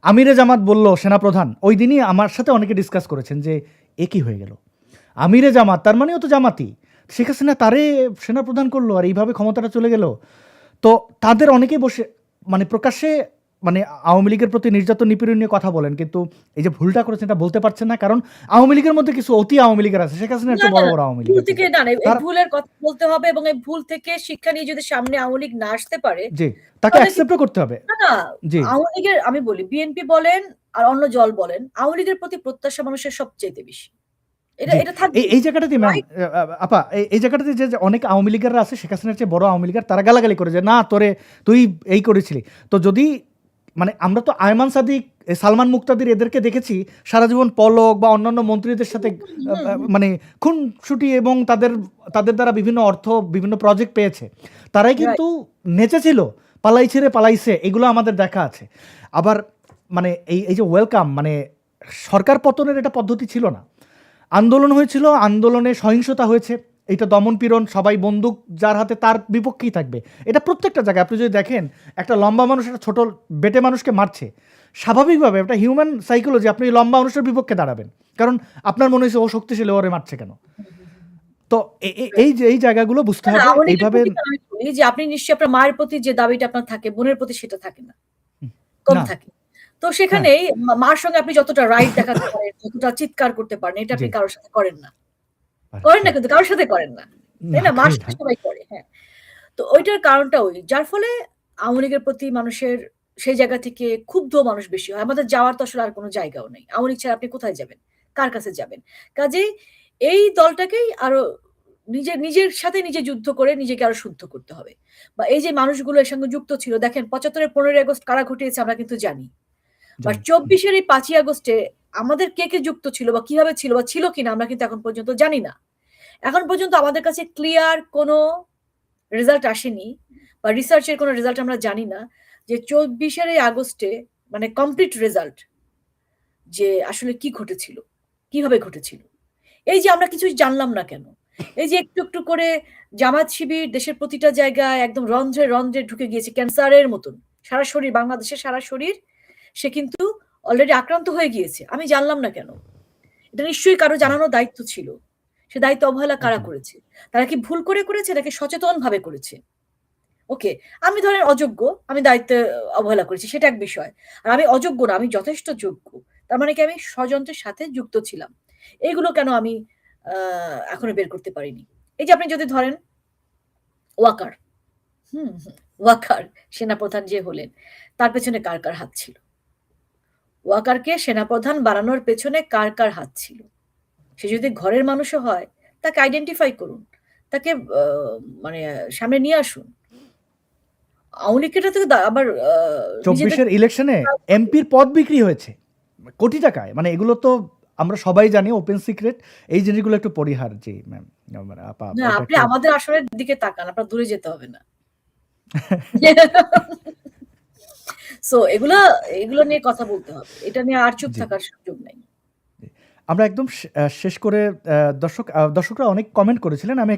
[SPEAKER 1] আমিরে জামাত বলল সেনাপ্রধান, ঐদিনই আমার সাথে অনেকে ডিসকাস করেছেন যে, "এ কি হয়ে গেল? আমিরে জামাত তার মানে ও তো জামাতি। শেখ হাসিনা তারে সেনাপ্রধান করলো আর এইভাবে ক্ষমতাটা চলে গেল।" তো তাদের অনেকেই বসে মানে প্রকাশ্যে মানে আওয়ামী লীগের প্রতি নির্যাতন নিপীড়ন নিয়ে কথা বলেন। কিন্তু এই যে ভুলটা করেছেন এটা বলতে পারছেন না। কারণ আওয়ামী লীগের মধ্যে কিছু অতি আওয়ামী লীগের আছে। শেখ হাসিনার
[SPEAKER 2] না,
[SPEAKER 1] চেয়ে
[SPEAKER 2] না,
[SPEAKER 1] বড়,
[SPEAKER 2] না।
[SPEAKER 1] বড় আওয়ামী লীগ
[SPEAKER 2] ভুল
[SPEAKER 1] আছে।
[SPEAKER 2] থেকে না, না। এই
[SPEAKER 1] তারা
[SPEAKER 2] ভুলের কথা বলতে হবে এবং এই ভুল থেকে শিক্ষা নিয়ে যদি সামনে আওয়ামী লীগ না আসতে পারে,
[SPEAKER 1] জি, তাকে
[SPEAKER 2] তাহলে
[SPEAKER 1] অ্যাকসেপ্ট
[SPEAKER 2] কিন্তু
[SPEAKER 1] ও করতে হবে।
[SPEAKER 2] না, না।
[SPEAKER 1] জি,
[SPEAKER 2] আমি বলি বিএনপি বলেন আর অন্য দল বলেন, আওয়ামী লীগের প্রতি প্রত্যাশা মানুষের সবচাইতে বেশি। এটা
[SPEAKER 1] জি
[SPEAKER 2] এটা থাকবে
[SPEAKER 1] এই জায়গাটাতে ম্যাম
[SPEAKER 2] রাইট।
[SPEAKER 1] আপা এই জায়গাটাতে যে অনেক আওয়ামী লীগাররা আছে শেখ হাসিনার চেয়ে বড় আওয়ামী লীগার তারা গালাগালি করে যে না তোরে তুই এই করেছিলি। তো যদি মানে আমরা তো আয়মান সাদিক সালমান মুক্তাদির এদেরকে দেখেছি সারা জীবন পলক বা অন্যান্য মন্ত্রীদের সাথে মানে খুনসুটি এবং তাদের তাদের দ্বারা বিভিন্ন অর্থ বিভিন্ন প্রজেক্ট পেয়েছে, তারাই কিন্তু নেচেছিল, পালাই ছেড়ে পালাইছে, এগুলো আমাদের দেখা আছে। আবার মানে এই যে ওয়েলকাম মানে সরকার পতনের এটা পদ্ধতি ছিল না, আন্দোলন হয়েছিল, আন্দোলনে সহিংসতা হয়েছে, এটা দমন পীড়ন, সবাই বন্দুক যার হাতে তার বিপক্ষেই থাকবে, এটা প্রত্যেকটা জায়গায়। আপনি যদি দেখেন একটা লম্বা মানুষ একটা ছোট বেটে মানুষকে মারছে, স্বাভাবিকভাবে একটা হিউম্যান সাইকোলজি আপনি লম্বা মানুষের বিপক্ষে দাঁড়াবেন, কারণ আপনার মনে হয়েছে ও শক্তিশালী, ওরে মারছে কেন। তো এই জায়গাগুলো বুঝতে হবে
[SPEAKER 2] আওয়ামী লীগের
[SPEAKER 1] এইভাবে।
[SPEAKER 2] প্রতি আমি বলি যে আপনি নিশ্চয়ই আপনার মায়ের প্রতি যে দাবিটা আপনার থাকে, বোনের প্রতি সেটা থাকে না, কম
[SPEAKER 1] না
[SPEAKER 2] থাকে। তো সেখানেই মার সঙ্গে আপনি যতটা রাইট দেখাতে পারেন, যতটা চিৎকার করতে পারেন, এটা আপনি
[SPEAKER 1] জি
[SPEAKER 2] কারোর সাথে করেন না। করেন না, কিন্তু কারোর সাথে করেন না, তাই
[SPEAKER 1] না
[SPEAKER 2] না? মার
[SPEAKER 1] করি
[SPEAKER 2] সাথে
[SPEAKER 1] না।
[SPEAKER 2] সবাই করে, হ্যাঁ। তো ওইটার কারণটা ওই, যার ফলে আওয়ামী লীগের প্রতি মানুষের সেই জায়গা থেকে ক্ষুব্ধ মানুষ বেশি হয়। আমাদের যাওয়ার তো আসলে আর কোনো জায়গাও নেই। আওয়ামী লীগ ছাড়া আপনি কোথায় যাবেন? কার কাছে যাবেন? কাজেই এই দলটাকেই আরো নিজের সাথে নিজে যুদ্ধ করে নিজেকে আরো শুদ্ধ করতে হবে। বা এই যে মানুষগুলো এর সঙ্গে যুক্ত ছিল, দেখেন ৭৫ এর ১৫ই আগস্ট কারা ঘটিয়েছে আমরা কিন্তু জানি। বা
[SPEAKER 1] জানি
[SPEAKER 2] ২৪ এর এই ৫ই আগস্টে আমাদের কে যুক্ত ছিল বা কিভাবে ছিল বা ছিল কিনা আমরা কিন্তু এখন পর্যন্ত জানি না। এখন পর্যন্ত আমাদের কাছে ক্লিয়ার কোনো রেজাল্ট আসেনি বা রিসার্চের কোনো রেজাল্ট আমরা জানি না যে ২৪ এর এই আগস্টে মানে কমপ্লিট রেজাল্ট যে আসলে কি ঘটেছিল, কিভাবে ঘটেছিল। এই যে আমরা কিছুই জানলাম না কেন? এই যে একটু করে জামায়াত শিবির দেশের প্রতিটা জায়গায় একদম রন্ধ্রে ঢুকে গিয়েছে ক্যান্সারের মতন। সারা শরীর, বাংলাদেশের সারা শরীর সে কিন্তু অলরেডি আক্রান্ত হয়ে গিয়েছে। আমি জানলাম না কেন? এটা নিশ্চয়ই কারো জানানোর দায়িত্ব ছিল। সে দায়িত্ব অবহেলা কারা
[SPEAKER 1] একদম।
[SPEAKER 2] করেছে? তারা কি ভুল করেছে নাকি সচেতনভাবে করেছে? ওকে, আমি ধরেন অযোগ্য, আমি দায়িত্বে অবহেলা করেছি, সেটা এক বিষয়। আর আমি অযোগ্য না, আমি যথেষ্ট যোগ্য। তার মানে কি আমি ষড়যন্ত্রের সাথে যুক্ত ছিলাম। এইগুলো কেন আমি আ এখনো বের করতে পারিনি? এই যে আপনি যদি ধরেন ওয়াকার, ওয়াকার সেনাপ্রধান যে হলেন, তার পেছনে কার হাত ছিল? ওয়াকারকে সেনাপ্রধান বানানোর পেছনে কার হাত ছিল? সে যদি ঘরের মানুষও হয়, তাকে আইডেন্টিফাই করুন। তাকে মানে সামনে নিয়ে আসুন। আওয়ামী লীগকে এটা থেকে আবার
[SPEAKER 1] ২৪
[SPEAKER 2] নিজেদের
[SPEAKER 1] এর ইলেকশনে এমপির পদ বিক্রি হয়েছে কোটি টাকায়। মানে এগুলো তো আমরা সবাই জানি, ওপেন সিক্রেট। এই জিনিসগুলো একটু পরিহার। জি ম্যাম, মানে আপা
[SPEAKER 2] না,
[SPEAKER 1] এটা
[SPEAKER 2] আপনি
[SPEAKER 1] একটু
[SPEAKER 2] আমাদের আসনের দিকে তাকান। আপনার দূরে যেতে হবে না। সো এগুলো নিয়ে কথা বলতে হবে। এটা নিয়ে আর চুপ
[SPEAKER 1] জি।
[SPEAKER 2] থাকার সুযোগ নাই।
[SPEAKER 1] জি। আমরা একদম শেষ করে দর্শকরা অনেক কমেন্ট করেছিলেন। আমি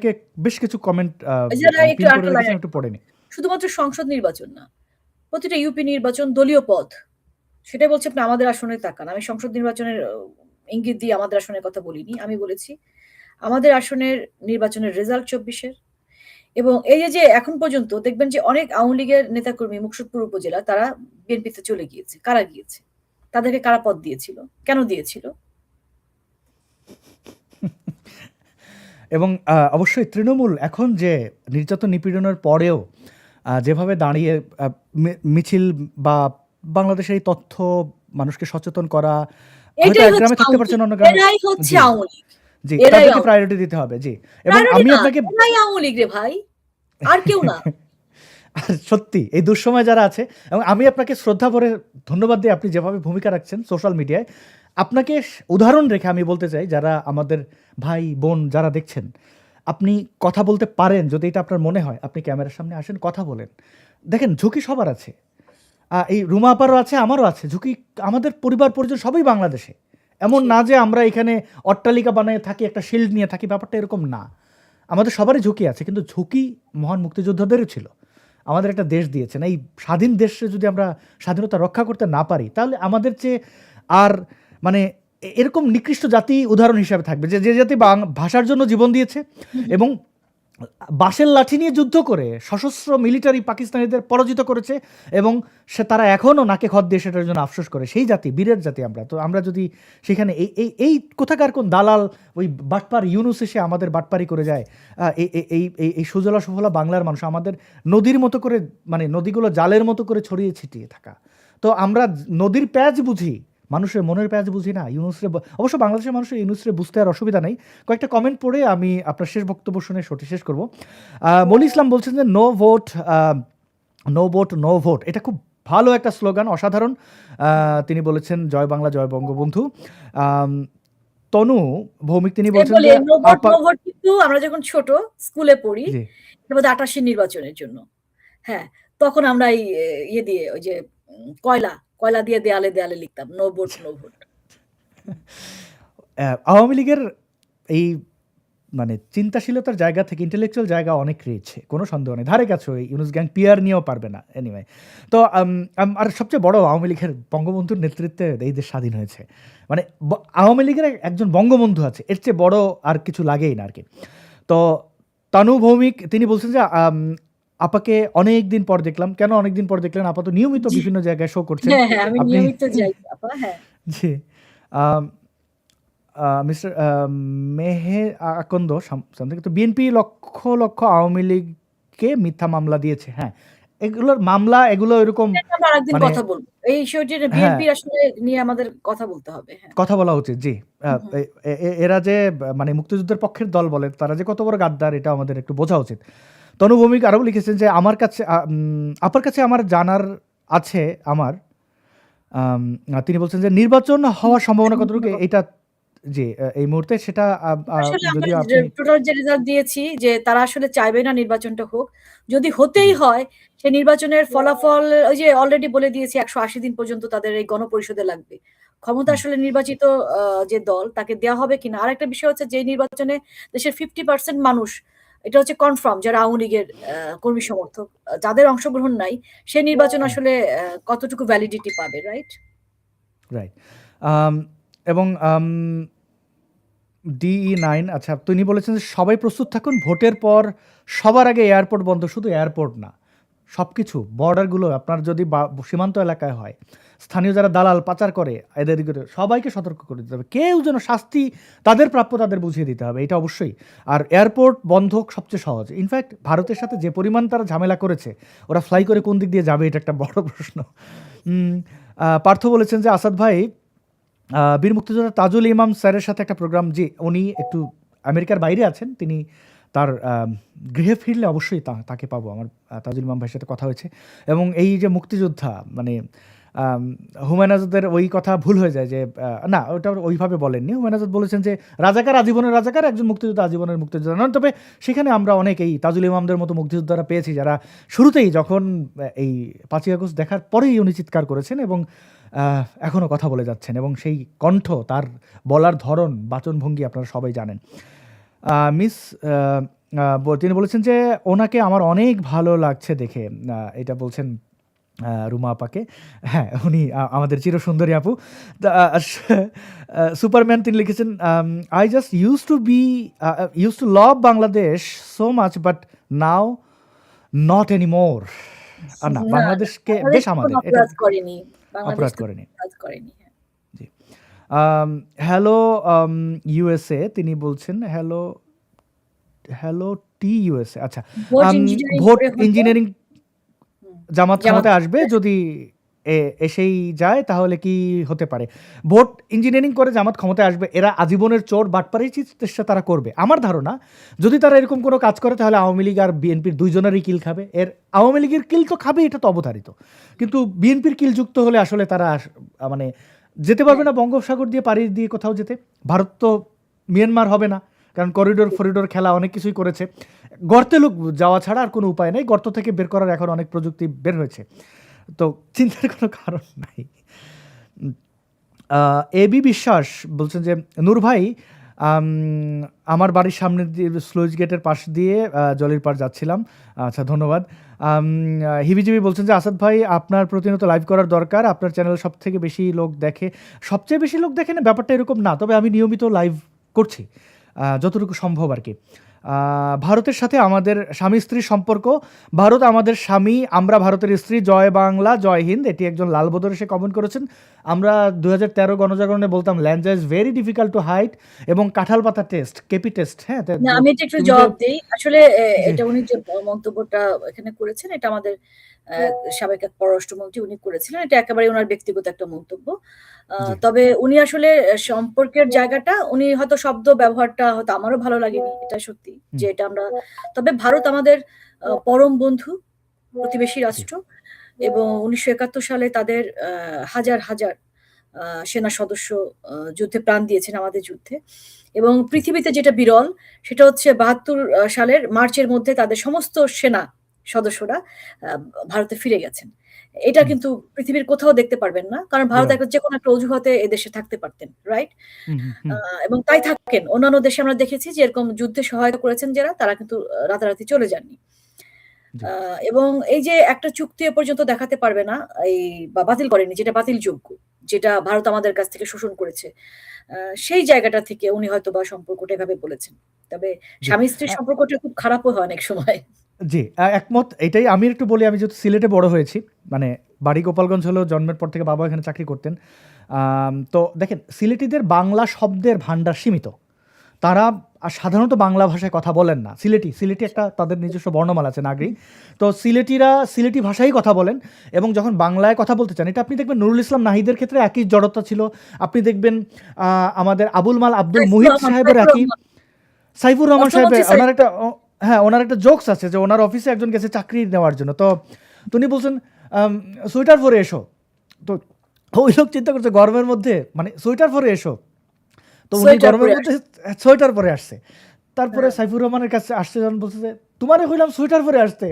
[SPEAKER 1] বেশ কিছু কমেন্ট
[SPEAKER 2] এছাড়া একটু
[SPEAKER 1] পিন করে
[SPEAKER 2] আরেকটা লাইন
[SPEAKER 1] রেখেছিলাম, একটু পড়ে নিই।
[SPEAKER 2] শুধুমাত্র সংসদ নির্বাচন না। প্রতিটা ইউপি নির্বাচন দলীয় পথ। সেটাই বলছি আপনি আমাদের আসনে তাকান। আমি সংসদ নির্বাচনের ইঙ্গিত দিয়ে আমাদের আসনের কথা বলিনি। আমি বলেছি আমাদের আসনের নির্বাচনের রেজাল্ট ২৪ এর এবং এই যে এখন পর্যন্ত দেখবেন যে অনেক আওয়ামী লীগের নেতাকর্মী মুকসুদপুর উপজেলা তারা বিএনপিতে চলে গিয়েছে। কারা গিয়েছে? তাদেরকে কারা পদ দিয়েছিল? কেন দিয়েছিল?
[SPEAKER 1] এবং অবশ্যই তৃণমূল এখন যে নির্যাতন নিপীড়নের পরেও যেভাবে দাঁড়িয়ে মিছিল বা বাংলাদেশের এই তথ্য মানুষকে সচেতন করা, হয়তো
[SPEAKER 2] এটাই
[SPEAKER 1] এক
[SPEAKER 2] হচ্ছে
[SPEAKER 1] গ্রামে থাকতে
[SPEAKER 2] আওয়ামী
[SPEAKER 1] পারছেন,
[SPEAKER 2] লীগ।
[SPEAKER 1] অন্য গ্রামে।
[SPEAKER 2] এরাই হচ্ছে
[SPEAKER 1] জি,
[SPEAKER 2] আওয়ামী লীগ।
[SPEAKER 1] জি,
[SPEAKER 2] এরাই
[SPEAKER 1] তাদেরকে
[SPEAKER 2] আওয়ামী
[SPEAKER 1] প্রায়োরিটি দিতে হবে। জি, এবং
[SPEAKER 2] প্রায়োরিটি
[SPEAKER 1] আমি
[SPEAKER 2] না,
[SPEAKER 1] আপনাকে
[SPEAKER 2] এরাই আওয়ামী লীগ রে ভাই। আর কেউ না।
[SPEAKER 1] আর সত্যি এই দুঃসময় যারা আছে, এবং আমি আপনাকে শ্রদ্ধা ভরে ধন্যবাদ দিই, আপনি যেভাবে ভূমিকা রাখছেন সোশ্যাল মিডিয়ায়। আপনাকে উদাহরণ রেখে আমি বলতে চাই, যারা আমাদের ভাই বোন যারা দেখছেন, আপনি কথা বলতে পারেন, যদি এটা আপনার মনে হয়, আপনি ক্যামেরার সামনে আসেন, কথা বলেন। দেখেন ঝুঁকি সবার আছে, এই রুমা আপারও আছে, আমারও আছে ঝুঁকি। আমাদের পরিবার পরিজন সবই বাংলাদেশে। এমন না যে আমরা এখানে অট্টালিকা বানিয়ে থাকি, একটা শিল্ড নিয়ে থাকি, ব্যাপারটা এরকম না। আমাদের সবারই ঝুঁকি আছে, কিন্তু ঝুঁকি মহান মুক্তিযোদ্ধাদেরও ছিল। আমাদের একটা দেশ দিয়েছেন, এই স্বাধীন দেশে যদি আমরা স্বাধীনতা রক্ষা করতে না পারি, তাহলে আমাদের চেয়ে আর মানে এরকম নিকৃষ্ট জাতি উদাহরণ হিসাবে থাকবে, যে জাতি ভাষার জন্য জীবন দিয়েছে এবং বাঁশের লাঠি নিয়ে যুদ্ধ করে সশস্ত্র মিলিটারি পাকিস্তানিদের পরাজিত করেছে, এবং তারা এখনও নাকে খত দিয়ে সেটার জন্য আফসোস করে। সেই জাতি, বীরের জাতি আমরা। তো আমরা যদি সেখানে এই কোথাকার কোন দালাল, ওই বাটপার ইউনুস এসে আমাদের বাটপারি করে যায়, এই সুজলা সুফলা বাংলার মানুষ আমাদের নদীর মতো করে, মানে নদীগুলো জালের মতো করে ছড়িয়ে ছিটিয়ে থাকা। তো আমরা নদীর প্যাঁচ বুঝি, মানুষের মনের প্যাঁচ বুঝি না ইউনুসরে অবশ্য বাংলাদেশের মানুষের ইউনুসরে বুঝতে আর অসুবিধা নেই। কয়েকটা কমেন্ট পড়ে আমি আপনার শেষ বক্তব্য শুনে শেষ করব। মলি ইসলাম বলছেন যে no vote no vote no vote, এটা খুব ভালো একটা স্লোগান, অসাধারণ। তিনি বলেছেন জয় বাংলা জয় বঙ্গবন্ধু। তনু ভৌমিক তিনি বলছেন যে
[SPEAKER 2] নো ভোট কিন্তু আমরা যখন ছোট স্কুলে পড়ি
[SPEAKER 1] জি
[SPEAKER 2] এর মধ্যে 88 নির্বাচনের জন্য, হ্যাঁ, তখন আমরা এই ইয়ে দিয়ে ওই যে কয়লা দিয়ে দেয়ালে দেয়ালে লিখতাম no vote no vote.
[SPEAKER 1] Awami লীগের এই মানে চিন্তাশীলতার জায়গা থেকে ইন্টেলেকচুয়াল জায়গা অনেক রয়েছে, কোনো সন্দেহ নেই। ধারে কাছে ওই ইউনুস গ্যাং পিয়ার নিয়েও পারবে না এনিওয়ে। তো আর সবচেয়ে বড় আওয়ামী লীগের বঙ্গবন্ধুর নেতৃত্বে এই দেশ স্বাধীন হয়েছে, মানে আওয়ামী লীগের একজন বঙ্গবন্ধু আছে, এর চেয়ে বড় আর কিছু লাগেই না আর কি। তো তানু ভৌমিক তিনি বলছেন যে আপাকে অনেক দিন পর দেখলাম। কেন অনেক দিন পর দেখলেন? আপা তো নিয়মিত বিভিন্ন জায়গায় শো করছেন।
[SPEAKER 2] হ্যাঁ, আমি নিয়মিত যাই আপা। হ্যাঁ
[SPEAKER 1] জি মিস্টার মেহে আকন্দ সামথিং। তো বিএনপি লক্ষ লক্ষ আওয়ামী লীগকে মিথ্যা মামলা দিয়েছে। হ্যাঁ, এগুলোর মামলা এগুলো এরকম
[SPEAKER 2] আমরা আরেকদিন
[SPEAKER 1] মানে
[SPEAKER 2] কথা বলবো এই বিষয়টি, বিএনপি আসলে নিয়ে আমাদের কথা বলতে হবে। হ্যাঁ,
[SPEAKER 1] কথা বলা উচিত। জি এরা যে মানে মুক্তিযুদ্ধের পক্ষের দল বলে, তারা যে কত বড় গাদ্দার এটা আমাদের একটু বোঝা উচিত। তনু ভৌমিক আরও লিখেছেন যে আমার কাছে আপার কাছে আমার জানার আছে আমার তিনি বলছেন যে নির্বাচন হওয়ার সম্ভাবনা কতটুকু এটা জি এই মুহূর্তে সেটা
[SPEAKER 2] আসলে
[SPEAKER 1] যদি
[SPEAKER 2] আমরা
[SPEAKER 1] আপনি
[SPEAKER 2] টোটাল যে রেজাল্ট দিয়েছি যে তারা আসলে চাইবে না নির্বাচনটা হোক। যদি হতেই হয় সেই নির্বাচনের ফলাফল ওই যে অলরেডি বলে দিয়েছি 180 দিন পর্যন্ত তাদের এই গণপরিষদে লাগবে। ক্ষমতা আসলে নির্বাচিত যে দল তাকে দেয়া হবে কিনা। আরেকটা বিষয় হচ্ছে যে নির্বাচনে দেশের 50% মানুষ, এটা হচ্ছে কনফার্ম, যারা আওয়ামী লীগের কর্মী সমর্থক, যাদের অংশগ্রহণ নাই সেই নির্বাচন আসলে কতটুকু ভ্যালিডিটি পাবে, রাইট?
[SPEAKER 1] রাইট। এবং DE9 আচ্ছা তিনি বলেছেন যে সবাই প্রস্তুত থাকুন, ভোটের পর সবার আগে এয়ারপোর্ট বন্ধ। শুধু এয়ারপোর্ট না, সব কিছু বর্ডারগুলো আপনার যদি সীমান্ত এলাকায় হয়, স্থানীয় যারা দালাল পাচার করে এদের সবাইকে সতর্ক করে দিতে হবে। কেউ যেন শাস্তি তাদের প্রাপ্য তাদের বুঝিয়ে দিতে হবে, এটা অবশ্যই। আর এয়ারপোর্ট বন্ধ সবচেয়ে সহজ। ইনফ্যাক্ট ভারতের সাথে যে পরিমাণ তারা ঝামেলা করেছে, ওরা ফ্লাই করে কোন দিক দিয়ে যাবে এটা একটা বড় প্রশ্ন। পার্থ বলেছেন যে আসাদ ভাই বীর মুক্তিযোদ্ধা তাজুল ইমাম স্যারের সাথে একটা প্রোগ্রাম, যে উনি একটু আমেরিকার বাইরে আছেন, তিনি তার গৃহে ফিরলে অবশ্যই তাকে পাবো। আমার তাজুল ইমাম ভাইয়ের সাথে কথা হয়েছে। এবং এই যে মুক্তিযোদ্ধা মানে হুমায়ুন আজাদের ওই কথা ভুল হয়ে যায় যে না ওটা ওইভাবে বলেননি। হুমায়ুন আজাদ বলেছেন যে রাজাকার আজীবনের রাজাকার, একজন মুক্তিযোদ্ধা আজীবনের মুক্তিযোদ্ধা নন। তবে সেখানে আমরা অনেক এই তাজুল ইমামদের মতো মুক্তিযোদ্ধারা পেয়েছি যারা শুরুতেই যখন এই 5ই আগস্ট দেখার পরেই উনি চিৎকার করেছেন এবং এখনও কথা বলে যাচ্ছেন, এবং সেই কণ্ঠ, তার বলার ধরন, বাচনভঙ্গি আপনারা সবাই জানেন। তিনি বলেছেন যে ওনাকে আমার অনেক ভালো লাগছে দেখে, এটা বলছেন রুমা আপাকে। হ্যাঁ, উনি আমাদের চিরসুন্দরী আপু। সুপারম্যান তিনি লিখেছেন I just use to love Bangladesh so much but now not anymore. না, বাংলাদেশকে বেশ আমাদের এটা অপরাধ করেনি। জি হ্যালো ইউএসএ তিনি বলছেন হ্যালো টি ইউএসএ। আচ্ছা, ভোট ইঞ্জিনিয়ারিং জামাত ক্ষমতায় আসবে, যদি এসেই যায় তাহলে কি হতে পারে? ভোট ইঞ্জিনিয়ারিং করে জামাত ক্ষমতায় আসবে, এরা আজীবনের চোর বাটপাড়ি চেষ্টা তারা করবে। আমার ধারণা যদি তারা এরকম কোনো কাজ করে তাহলে আওয়ামী লীগ আর বিএনপির দুইজনেরই কিল খাবে। আওয়ামী লীগের কিল তো খাবে, এটা তো অবধারিত, কিন্তু বিএনপির কিল যুক্ত হলে আসলে তারা মানে যেতে পারবে না বঙ্গোপসাগর দিয়ে, পাড়ি দিয়ে কোথাও যেতে। ভারত তো মিয়ানমার হবে না, কারণ করিডোর খেলা অনেক কিছুই করেছে। গর্তে লোক যাওয়া ছাড়া আর কোনো উপায় নেই। গর্ত থেকে বের করার এখন অনেক প্রযুক্তি বের হয়েছে, তো চিন্তার কোনো কারণ নাই। এবি বিশ্বাস বলছেন যে নূর ভাই আমার বাড়ির সামনে দিয়ে স্লুইস গেটের পাশ দিয়ে জলের পাড় যাচ্ছিলাম। আচ্ছা, ধন্যবাদ। হিবিজিবি বলছেন যে আসাদ ভাই আপনার প্রতিনিয়ত লাইভ করার দরকার, আপনার চ্যানেল সবচেয়ে বেশি লোক দেখে। সবচেয়ে বেশি লোক দেখে না, ব্যাপারটা এরকম না, তবে আমি নিয়মিত লাইভ করছি যতটুকু সম্ভব আর কি। ভারতের সাথে আমাদের স্বামী স্ত্রীর সম্পর্ক, ভারত আমাদের স্বামী, আমরা ভারতের স্ত্রী, জয় বাংলা, জয় হিন্দ। এটি একজন লালবদর এসে কমেন্ট করেছেন। আমরা 2013 গণজাগরণে বলতাম language is very difficult to hide, এবং কাঁঠাল পাতা টেস্ট, কেপি টেস্ট। হ্যাঁ,
[SPEAKER 2] না, আমি এটা একটু
[SPEAKER 1] তুমি যে
[SPEAKER 2] জবাব দেই। আসলে
[SPEAKER 1] জি
[SPEAKER 2] এটা উনি যে মন্তব্যটা এখানে করেছেন, এটা আমাদের সাবেক এক পররাষ্ট্রমন্ত্রী উনি করেছিলেন। এটা একেবারে ওনার ব্যক্তিগত একটা মন্তব্য।
[SPEAKER 1] জি
[SPEAKER 2] তবে উনি আসলে সম্পর্কের জায়গাটা, উনি হয়তো শব্দ ব্যবহারটা হয়তো আমারও ভালো লাগেনি, এটা সত্যি যে এটা আমরা, তবে ভারত আমাদের পরম বন্ধু, প্রতিবেশী
[SPEAKER 1] জি
[SPEAKER 2] রাষ্ট্র, এবং 1971 সালে তাদের হাজার হাজার সেনা সদস্য যুদ্ধে প্রাণ দিয়েছেন আমাদের যুদ্ধে। এবং
[SPEAKER 1] জি
[SPEAKER 2] পৃথিবীতে যেটা বিরল, সেটা হচ্ছে 72 সালের মার্চের মধ্যে তাদের সমস্ত সেনা সদস্যরা ভারতে ফিরে গেছেন। এটা
[SPEAKER 1] হুম,
[SPEAKER 2] কিন্তু পৃথিবীর কোথাও দেখতে পারবেন না। কারণ ভারত
[SPEAKER 1] বিরল।
[SPEAKER 2] একটা যেকোনো একটা অজুহাতে এদেশে থাকতে পারতেন, রাইট?
[SPEAKER 1] হুম হুম হুম,
[SPEAKER 2] এবং তাই থাকেন। অন্যান্য দেশে আমরা দেখেছি যে এরকম যুদ্ধে সহায়তা করেছেন যারা, তারা কিন্তু রাতারাতি চলে যাননি।
[SPEAKER 1] জি
[SPEAKER 2] এবং এই যে একটা চুক্তি এ পর্যন্ত দেখাতে পারবে না, এই বা বাতিল করেনি, যেটা বাতিলযোগ্য, যেটা ভারত আমাদের কাছ থেকে শোষণ করেছে। সেই জায়গাটা থেকে উনি হয়তোবা সম্পর্কটা এভাবে বলেছেন। তবে
[SPEAKER 1] জি
[SPEAKER 2] স্বামী-স্ত্রীর সম্পর্কটা খুব খারাপও হয় অনেক সময়।
[SPEAKER 1] জি, একমত। এটাই আমি একটু বলি, আমি যেহেতু সিলেটে বড় হয়েছি, মানে বাড়ি গোপালগঞ্জ হলেও জন্মের পর থেকে বাবা এখানে চাকরি করতেন। তো দেখেন, সিলেটিদের বাংলা শব্দের ভান্ডার সীমিত। তারা সাধারণত বাংলা ভাষায় কথা বলেন না। সিলেটি একটা তাদের নিজস্ব বর্ণমালা আছে, নাগরি। তো সিলেটিরা সিলেটি ভাষায় কথা বলেন, এবং যখন বাংলায় কথা বলতে চান, এটা আপনি দেখবেন নুরুল ইসলাম নাহিদের ক্ষেত্রে একই জড়তা ছিল। আপনি দেখবেন আমাদের আবুল মাল আব্দুল মুহিত সাহেবের একই, সাইফুর রহমান সাহেবের,
[SPEAKER 2] অর্থমন্ত্রী সাইফ
[SPEAKER 1] ওনার একটা হ্যাঁ, ওনার একটা জোকস আছে যে ওনার অফিসে একজন গেছে চাকরি নেওয়ার জন্য। তো উনি বলছেন সোয়েটার পরে এসো। তো ওই লোক চিন্তা করছে গরমের মধ্যে মানে সোয়েটার পরে এসো। তো উনি
[SPEAKER 2] সোয়েটার
[SPEAKER 1] গরমের
[SPEAKER 2] পরে
[SPEAKER 1] মধ্যে
[SPEAKER 2] আসছে।
[SPEAKER 1] সোয়েটার পরে আসছে। তারপরে
[SPEAKER 2] হ্যাঁ।
[SPEAKER 1] সাইফুর রহমানের কাছে আসছে, যখন বলছে যে তোমারে হইলাম সোয়েটার পরে আসতে।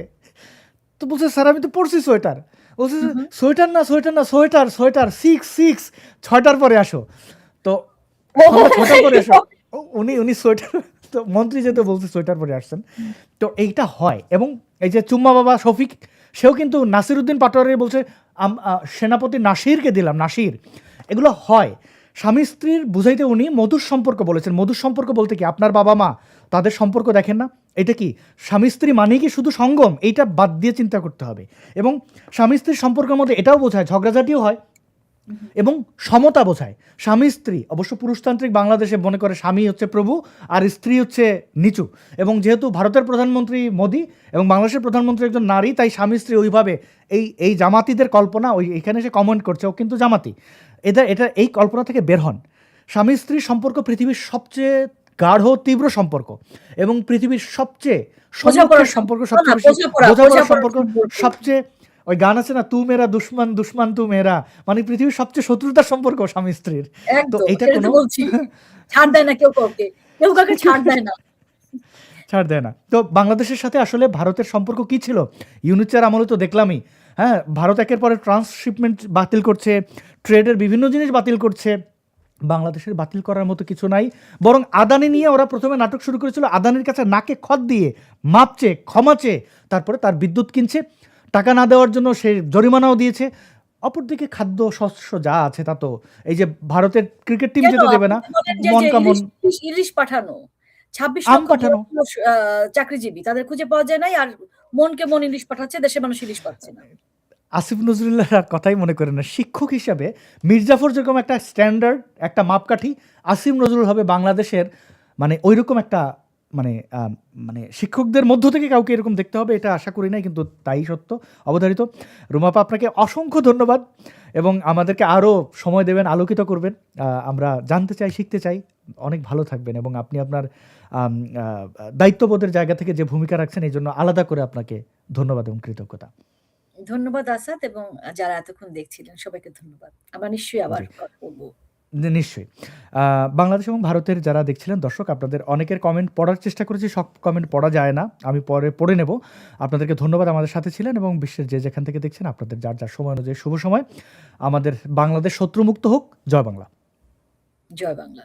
[SPEAKER 1] তো বলছে স্যার আমি তো পরছি সোয়েটার। বলছে যে,
[SPEAKER 2] হু, হু।
[SPEAKER 1] সোয়েটার না, সোয়েটার না, সোয়েটার, সোয়েটার, 6 6টার পরে আসো। তো
[SPEAKER 2] ওহো!
[SPEAKER 1] আমরা 6টার পরে এসো। উনি উনি সোয়েটার, তো মন্ত্রী যেহেতু বলছে সোয়েটার পরে আসছেন। তো এইটা হয়। এবং এই যে চুম্মা বাবা শফিক, সেও কিন্তু নাসিরউদ্দিন পাটোয়ারি বলছে সেনাপতি নাসিরকে দিলাম, নাসির। এগুলো হয়। স্বামী স্ত্রীর বুঝাইতে উনি মধুর সম্পর্ক বলেছেন। মধুর সম্পর্ক বলতে কি, আপনার বাবা মা তাদের সম্পর্ক দেখেন না? এটা কি স্বামী স্ত্রী মানেই কি শুধু সঙ্গম? এইটা বাদ দিয়ে চিন্তা করতে হবে। এবং স্বামী স্ত্রীর সম্পর্কের মধ্যে এটাও বোঝায় ঝগড়াঝাটিও হয়, এবং সমতা বোঝায়। স্বামী স্ত্রী, অবশ্য পুরুষতান্ত্রিক বাংলাদেশে মনে করে স্বামী হচ্ছে প্রভু আর স্ত্রী হচ্ছে নিচু। এবং যেহেতু ভারতের প্রধানমন্ত্রী মোদি এবং বাংলাদেশের প্রধানমন্ত্রী একজন নারী, তাই স্বামী স্ত্রী ওইভাবে এই জামাতিদের কল্পনা, ওই এখানে সে কমেন্ট করছে ও কিন্তু জামাতি, এটা এই কল্পনা থেকে বের হন। স্বামী স্ত্রীর সম্পর্ক পৃথিবীর সবচেয়ে গাঢ় তীব্র সম্পর্ক, এবং পৃথিবীর সবচেয়ে
[SPEAKER 2] বোঝাপড়ার
[SPEAKER 1] সম্মুখের সম্পর্ক,
[SPEAKER 2] না, না,
[SPEAKER 1] সবচেয়ে বেশি বোঝাপড়ার
[SPEAKER 2] বোঝাপড়ার
[SPEAKER 1] সম্পর্ক,
[SPEAKER 2] সম্পর্ক।
[SPEAKER 1] সবচেয়ে, ওই গান আছে না, তু মেরা দুশ্মন দুশ্মন তু মেরা, মানে পৃথিবীর সবচেয়ে শত্রুতার সম্পর্ক স্বামী স্ত্রীর। তো
[SPEAKER 2] একদম,
[SPEAKER 1] এইটা
[SPEAKER 2] সেটা তো
[SPEAKER 1] কোনো
[SPEAKER 2] বলছি। ছাড় দেয় না কেউ কাউকে। কেউ কাউকে ছাড় দেয় না।
[SPEAKER 1] ছাড় দেয় না। তো বাংলাদেশের সাথে আসলে ভারতের সম্পর্ক কি ছিল? ইউনিচার আমলে তো দেখলামই। হ্যাঁ, ভারত একের পরে ট্রান্সশিপমেন্ট বাতিল করছে, ট্রেডের বিভিন্ন জিনিস বাতিল করছে। বাংলাদেশের বাতিল করার মতো কিছু নাই। বরং আদানি নিয়ে ওরা প্রথমে নাটক শুরু করেছিল, আদানির কাছে নাকে খত দিয়ে মাপ চেয়ে, ক্ষমা চেয়ে, তারপরে তার বিদ্যুৎ কিনছে। টাকা না দেওয়ার জন্য সে জরিমানাও দিয়েছে। অপরদিকে খাদ্য শস্য যা আছে তা তো, এই যে ভারতের ক্রিকেট টিম
[SPEAKER 2] কেন
[SPEAKER 1] যেতে দেবে
[SPEAKER 2] আপনি
[SPEAKER 1] না,
[SPEAKER 2] তো বলেন যে
[SPEAKER 1] মন কামন
[SPEAKER 2] ইলিশ পাঠানো। 26
[SPEAKER 1] আম
[SPEAKER 2] লক্ষ
[SPEAKER 1] পাঠানো।
[SPEAKER 2] চাকরিজীবী, তাদের খুঁজে পাওয়া যায় নাই, আর মনকে মন ইলিশ পাঠাচ্ছে, দেশের মানুষ ইলিশ পাচ্ছে না।
[SPEAKER 1] আসিফ নজরুল্লাহর আর কথাই মনে করেন না। শিক্ষক হিসাবে মির্জাফর যেরকম একটা স্ট্যান্ডার্ড, একটা মাপকাঠি, আসিফ নজরুল হবে বাংলাদেশের মানে ওইরকম একটা মানে মানে শিক্ষকদের মধ্য থেকে কাউকে এরকম দেখতে হবে, এটা আশা করি নাই, কিন্তু তাই সত্য অবধারিত। রুমাপা, আপনাকে অসংখ্য ধন্যবাদ, এবং আমাদেরকে আরও সময় দেবেন, আলোকিত করবেন। আমরা জানতে চাই, শিখতে চাই। অনেক ভালো থাকবেন, এবং আপনি আপনার দায়িত্ববোধের জায়গা থেকে যে ভূমিকা রাখছেন, এই জন্য আলাদা করে আপনাকে ধন্যবাদ এবং কৃতজ্ঞতা।
[SPEAKER 2] ধন্যবাদ আসাদ, এবং যারা এতক্ষণ দেখছিলেন সবাইকে ধন্যবাদ। আমরা নিশ্চয়ই আবার
[SPEAKER 1] জি,
[SPEAKER 2] কথা বলব।
[SPEAKER 1] নিশ্চয়ই। বাংলাদেশ এবং ভারতের যারা দেখছিলেন দর্শক, আপনাদের অনেকের কমেন্ট পড়ার চেষ্টা করেছি, সব কমেন্ট পড়া যায় না, আমি পরে পড়ে নেব। আপনাদেরকে ধন্যবাদ আমাদের সাথে ছিলেন, এবং বিশ্বের যে যেখান থেকে দেখছেন, আপনাদের যার যার সময় অনুযায়ী শুভ সময়। আমাদের বাংলাদেশ শত্রুমুক্ত হোক। জয় বাংলা।
[SPEAKER 2] জয় বাংলা।